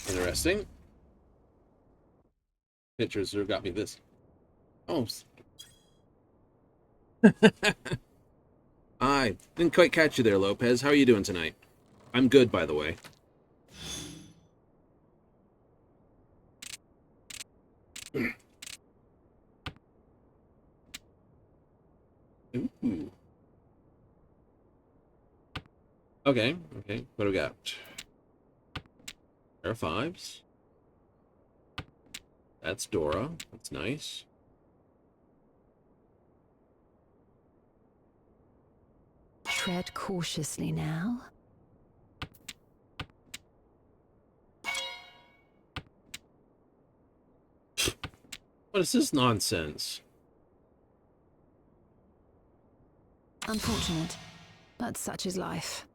Interesting. Pictures have got me this. Oh. I didn't quite catch you there, Lopez. How are you doing tonight? I'm good, by the way. Ooh. Okay, okay. What do we got? Pair of fives. That's Dora. That's nice. Tread cautiously now. What is this nonsense? Unfortunate, but such is life.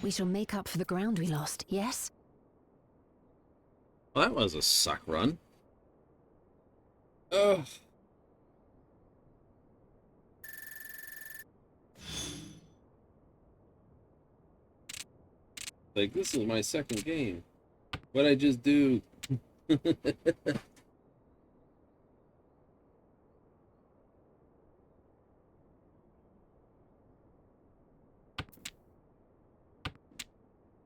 We shall make up for the ground we lost, yes? Well, that was a suck run. Ugh. Like, this is my second game. What'd I just do?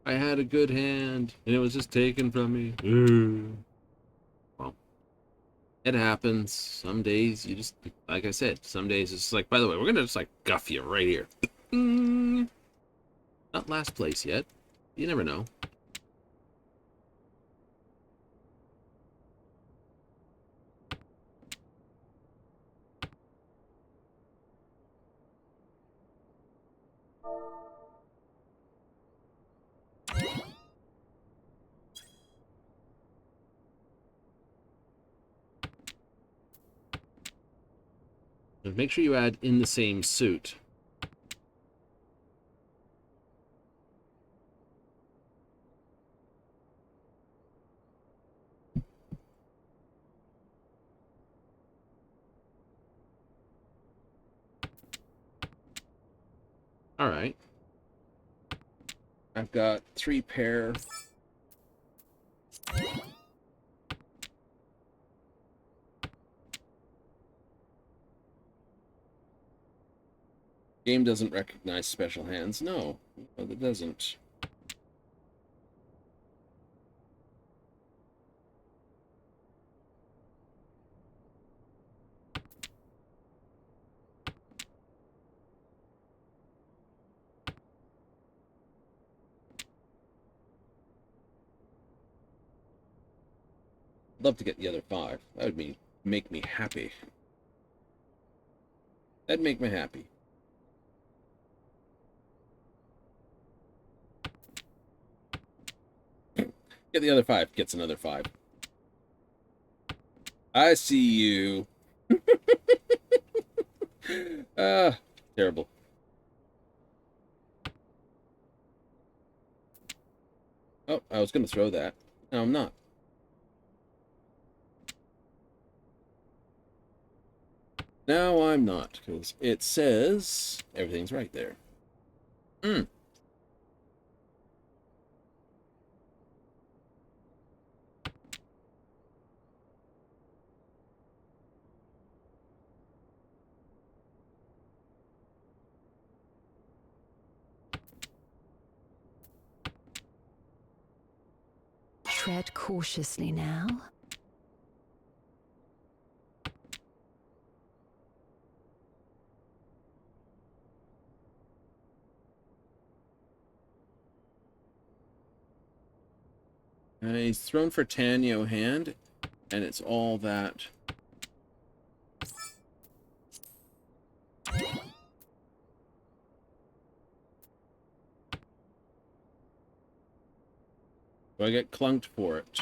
I had a good hand, and it was just taken from me. Well, it happens. Some days you just, like I said, some days it's just like, by the way, we're gonna just like guff you right here. Not last place yet. You never know. But make sure you add in the same suit. All right. I've got 3 pair. Game doesn't recognize special hands. No, it doesn't. Love to get the other 5. That would make me happy. That'd make me happy. Get the other 5. Gets another 5. I see you. Terrible. Oh, I was going to throw that. No, I'm not. No, I'm not, because it says everything's right there. Tread cautiously now. He's thrown for Tanyo hand, and it's all that. Do I get clunked for it?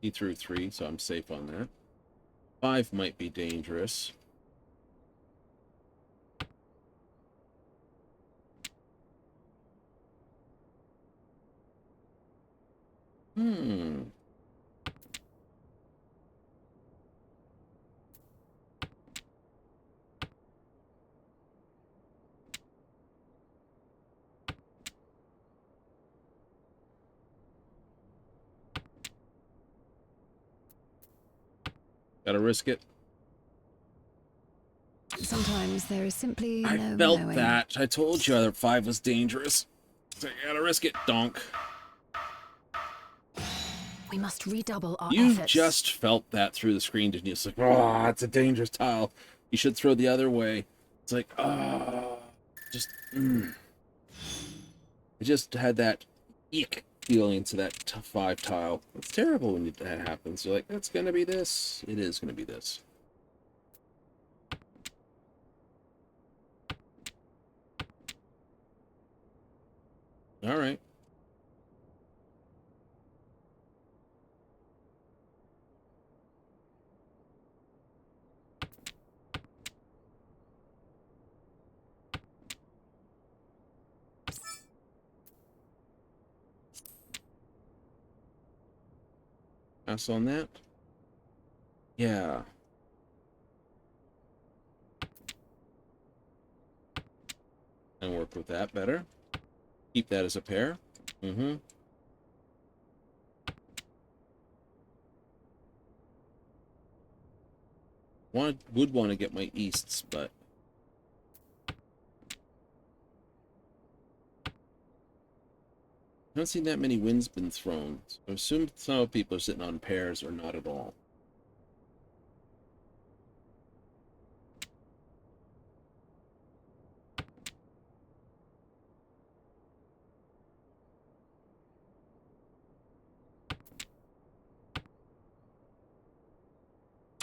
He threw 3, so I'm safe on that. 5 might be dangerous. Gotta risk it. Sometimes there is simply no I felt knowing. that. I told you other 5 was dangerous. So I gotta risk it, donk. We must redouble our You efforts. just felt that through the screen, didn't you? It's like, oh, it's a dangerous tile. You should throw the other way. It's like, oh, just, I just had that eek feeling to that 5 tile. It's terrible when that happens. You're like, that's gonna be this. It is gonna be this. All right. Pass on that. Yeah. And work with that better. Keep that as a pair. Mm-hmm. Would want to get my easts, but I haven't seen that many winds been thrown. So I assume some people are sitting on pairs or not at all.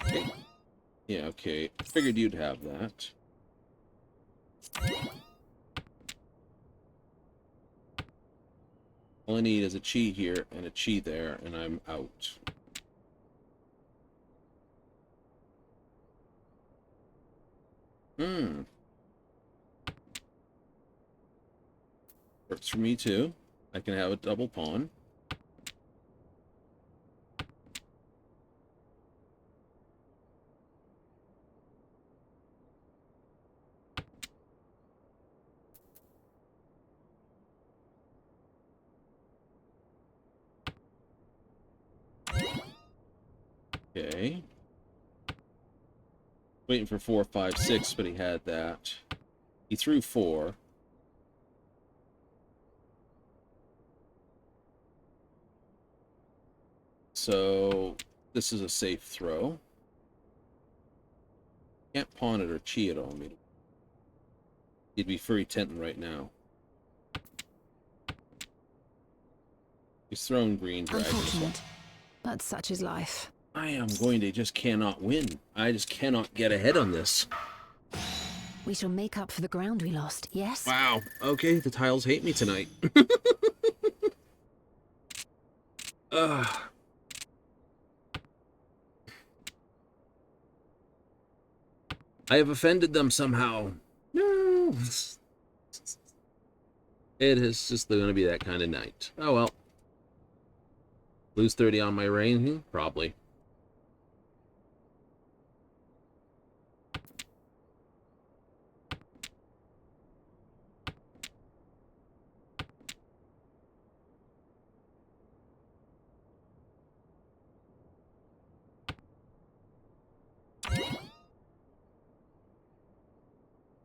Okay. Yeah, okay. Figured you'd have that. All I need is a chi here and a chi there, and I'm out. Works for me too. I can have a double pawn. Okay. Waiting for 4, 5, 6, but he had that. He threw 4. So this is a safe throw. Can't pawn it or chi it on me. He'd be free tenting right now. He's thrown green dragons. Unfortunate, but such is life. I am going to just cannot win. I just cannot get ahead on this. We shall make up for the ground we lost, yes? Wow. Okay, the tiles hate me tonight. I have offended them somehow. No. It is just going to be that kind of night. Oh well. Lose 30 on my rain? Probably.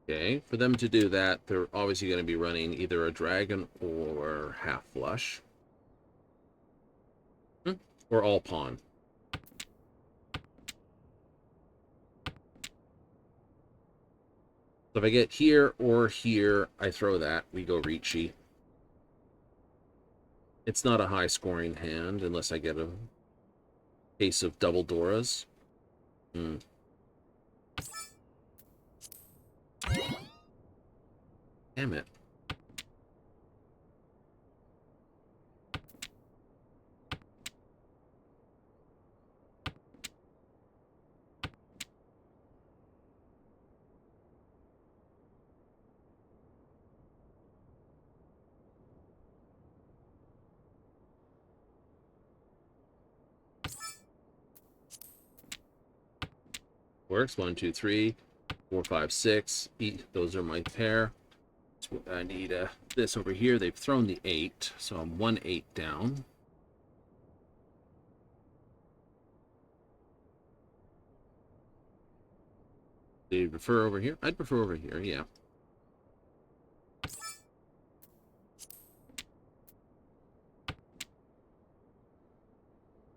Okay, for them to do that, they're obviously going to be running either a dragon or half flush. Or all pawn. So if I get here or here, I throw that. We go Ricci. It's not a high scoring hand unless I get a case of double Doras. Damn it. Works. 1, 2, 3, 4, 5, 6. Those are my pair. So I need this over here. They've thrown the 8, so I'm 1 8 down. Do you prefer over here? I'd prefer over here, yeah.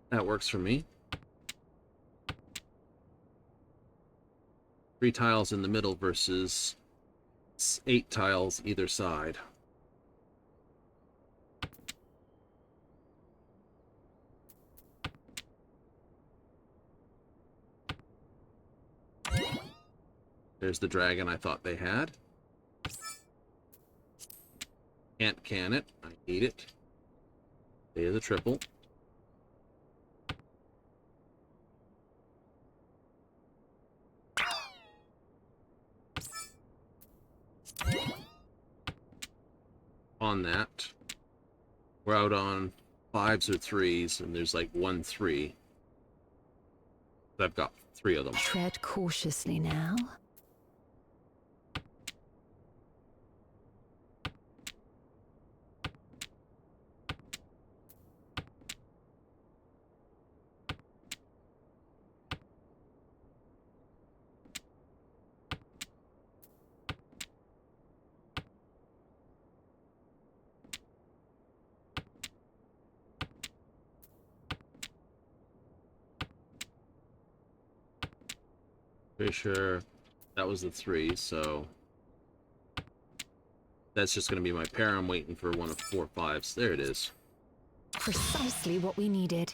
That works for me. 3 tiles in the middle versus 8 tiles either side. There's the dragon I thought they had. Can't can it. I need it. There's a triple. On that. We're out on 5s or 3s, and there's like 1 3. I've got 3 of them. Tread cautiously now. Pretty sure that was the 3, so that's just going to be my pair. I'm waiting for one of 4 5s. There it is. Precisely what we needed.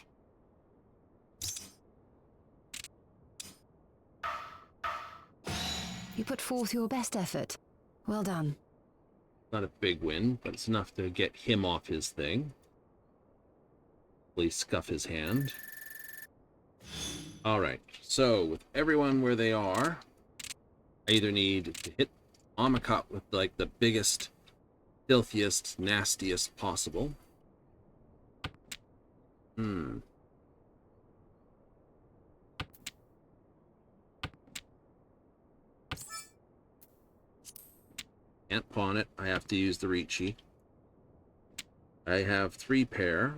You put forth your best effort. Well done. Not a big win, but it's enough to get him off his thing. Please scuff his hand. Alright, so with everyone where they are, I either need to hit Amakat with like the biggest, filthiest, nastiest possible. Can't pawn it. I have to use the Ricci. I have 4 pair,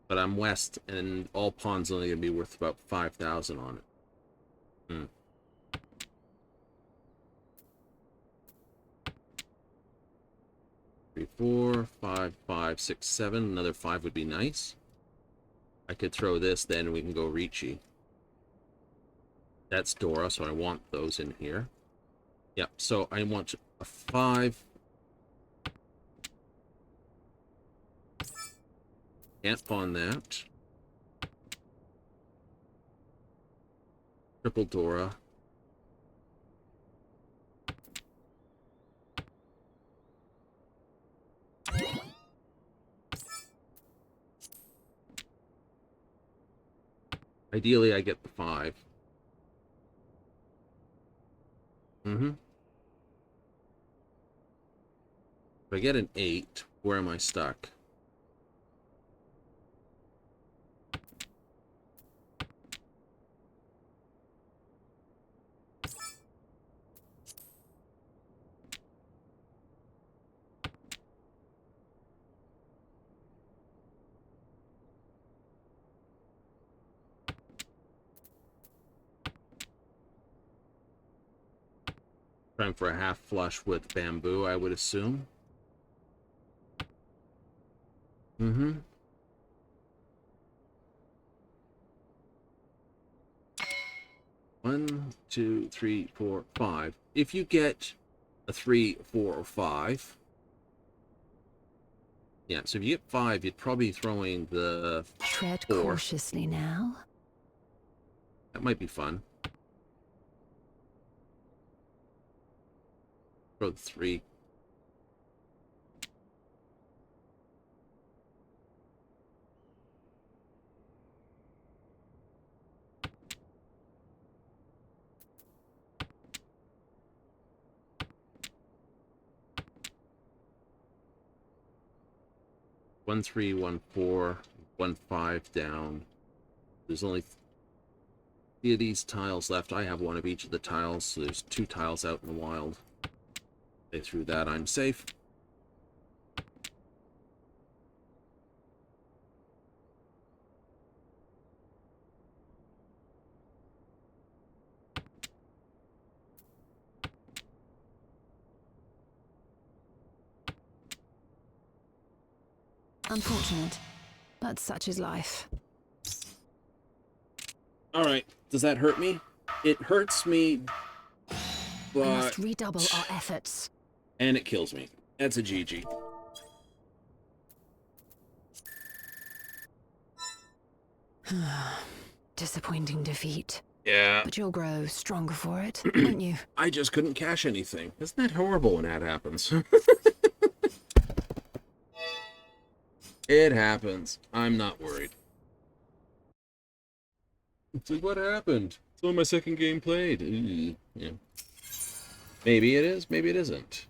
but I'm west, and all pawns only gonna be worth about 5,000 on it. 3, 4, 5, 5, 6, 7. Another 5 would be nice. I could throw this, then we can go Ricci. That's Dora, so I want those in here. Yep, so I want a 5. Can't pawn that. Triple Dora. Ideally, I get the 5. If I get an 8, where am I stuck? Trying for a half flush with bamboo, I would assume. 1, 2, 3, 4, 5. If you get a 3, 4, or 5. Yeah, so if you get 5, you'd probably be throwing the Tread 4. cautiously now. That might be fun. Throw the 3. One 3, 1 4, 1 5 down. There's only 3 of these tiles left. I have 1 of each of the tiles, so there's 2 tiles out in the wild. They threw that, I'm safe. Unfortunate, but such is life. Alright, does that hurt me? It hurts me, We but... must redouble our efforts. And it kills me. That's a GG. Disappointing defeat. Yeah. But you'll grow stronger for it, won't you? I just couldn't cash anything. Isn't that horrible when that happens? It happens. I'm not worried. It's like, what happened? It's only my second game played. Yeah. Maybe it is, maybe it isn't.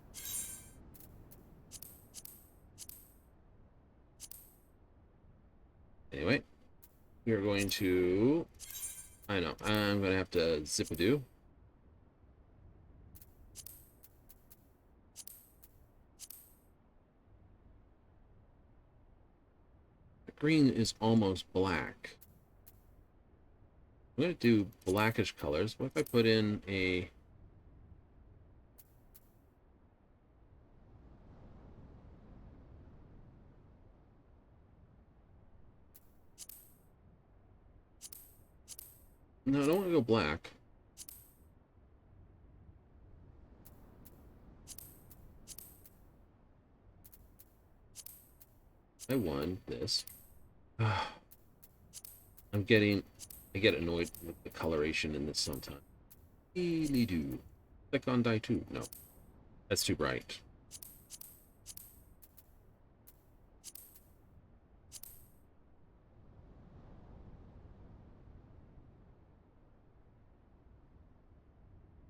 Anyway, we are going to... I know, I'm going to have to zip-a-doo. The green is almost black. I'm going to do blackish colors. What if I put in a... No, I don't want to go black. I won this. I get annoyed with the coloration in this sometimes. Really do. Click on die 2. No, that's too bright.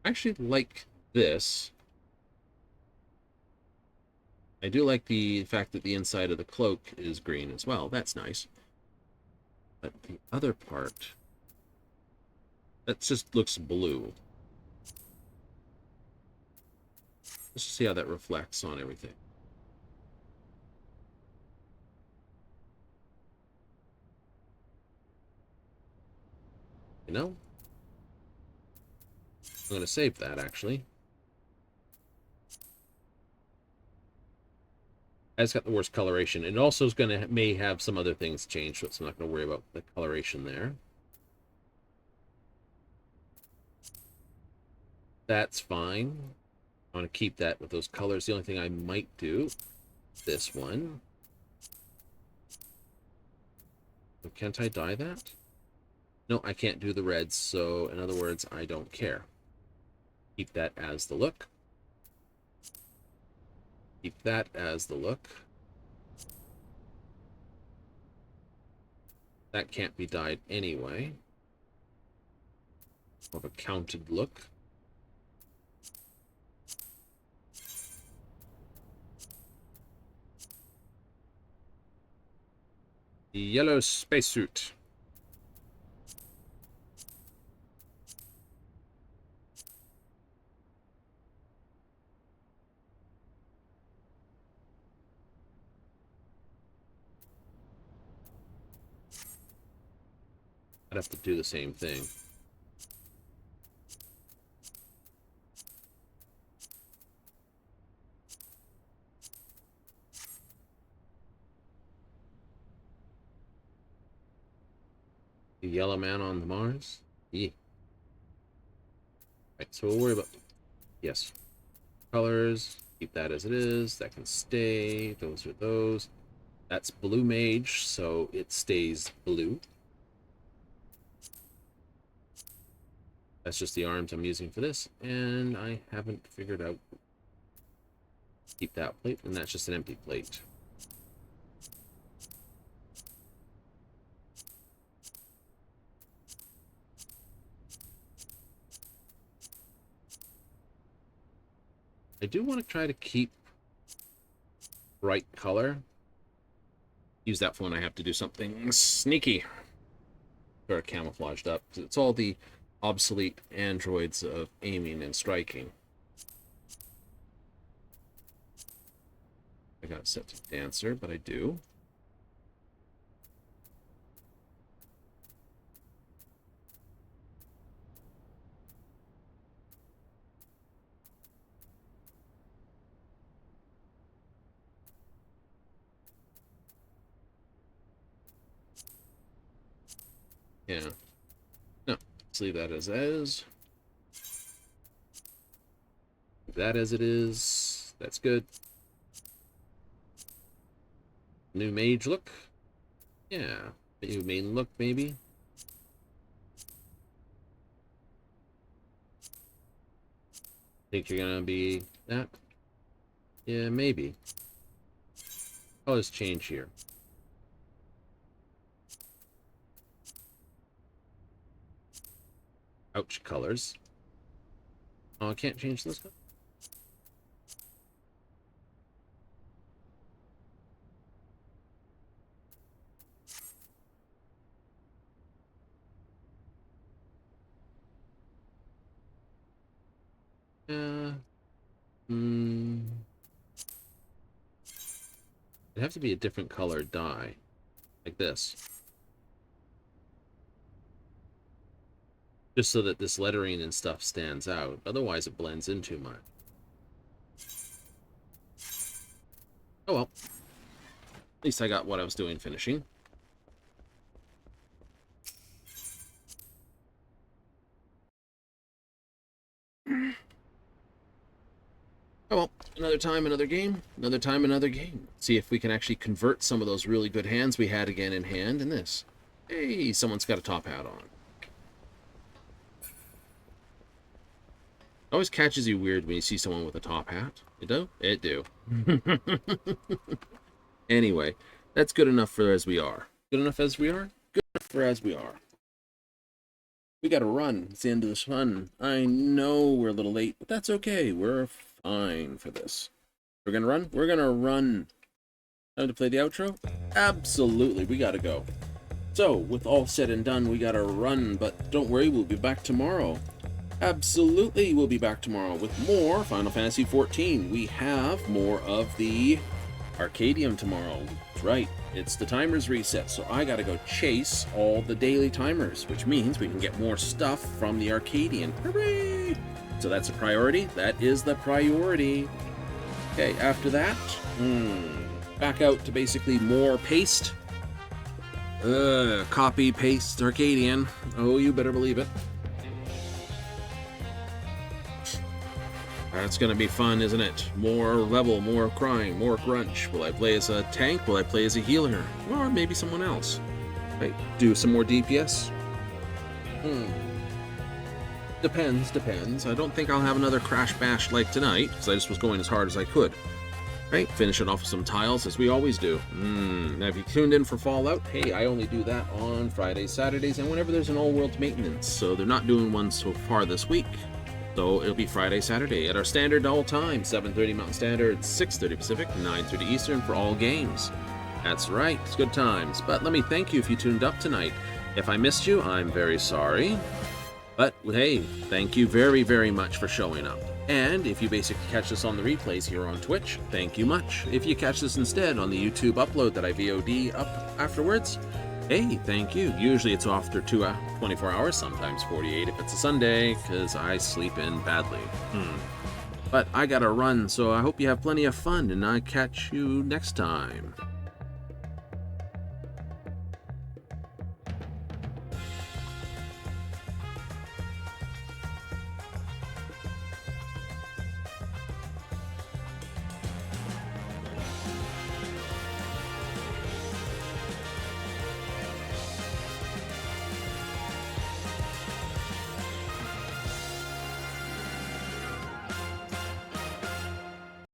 I actually like this. I do like the fact that the inside of the cloak is green as well. That's nice. But the other part, that just looks blue. Let's just see how that reflects on everything. You know? I'm going to save that, actually. It's got the worst coloration. It also is going to may have some other things change, so I'm not going to worry about the coloration there. That's fine. I want to keep that with those colors. The only thing I might do, this one. Can't I dye that? No, I can't do the reds, so in other words, I don't care. Keep that as the look. Keep that as the look. That can't be dyed anyway. More of a counted look. The yellow spacesuit. I'd have to do the same thing. The yellow man on the Mars? Yeah. Right, so we'll worry about... Yes. Colors. Keep that as it is. That can stay. Those are those. That's blue mage, so it stays blue. That's just the arms I'm using for this, and I haven't figured out... Keep that plate, and that's just an empty plate. I do want to try to keep bright color. Use that for when I have to do something sneaky. Or camouflaged up. It's all the obsolete androids of aiming and striking. I got it set to dancer, but I do. Yeah. No, let's leave that as is. Leave that as it is. That's good. New mage look. Yeah. New main look, maybe. Think you're gonna be that? Yeah, maybe. Colors change here. Ouch, colors. Oh, I can't change this one? It'd have to be a different colored die, like this. Just so that this lettering and stuff stands out. Otherwise, it blends in too much. Oh well. At least I got what I was doing finishing. Oh well, another time, another game. Another time, another game. See if we can actually convert some of those really good hands we had again in hand in this. Hey, someone's got a top hat on. Always catches you weird when you see someone with a top hat. You do? It do. Anyway, that's good enough for as we are. Good enough as we are? Good enough for as we are. We gotta run. It's the end of this fun. I know we're a little late, but that's okay. We're fine for this. We're gonna run? We're gonna run. Time to play the outro? Absolutely, we gotta go. So, with all said and done, we gotta run, but don't worry, we'll be back tomorrow. Absolutely, we'll be back tomorrow with more Final Fantasy XIV. We have more of the Arcadium tomorrow. That's right, it's the timers reset, so I gotta go chase all the daily timers, which means we can get more stuff from the Arcadian. Hooray! So that's a priority. That is the priority. Okay, after that, back out to basically more paste. Copy, paste, Arcadian. Oh, you better believe it. That's gonna be fun, isn't it? More level, more crying, more crunch. Will I play as a tank? Will I play as a healer? Or maybe someone else? Right, do some more DPS? Depends. I don't think I'll have another crash bash like tonight, because I just was going as hard as I could. Right, finish it off with some tiles, as we always do. Now if you tuned in for Fallout, hey, I only do that on Fridays, Saturdays, and whenever there's an all-world maintenance, so they're not doing one so far this week. So it'll be Friday, Saturday at our standard all time, 7:30 Mountain Standard, 6:30 Pacific, 9:30 Eastern for all games. That's right, it's good times. But let me thank you if you tuned up tonight. If I missed you, I'm very sorry. But hey, thank you very, very much for showing up. And if you basically catch this on the replays here on Twitch, thank you much. If you catch this instead on the YouTube upload that I VOD up afterwards, hey, thank you. Usually it's after 24 hours, sometimes 48 if it's a Sunday, because I sleep in badly. But I gotta run, so I hope you have plenty of fun, and I catch you next time.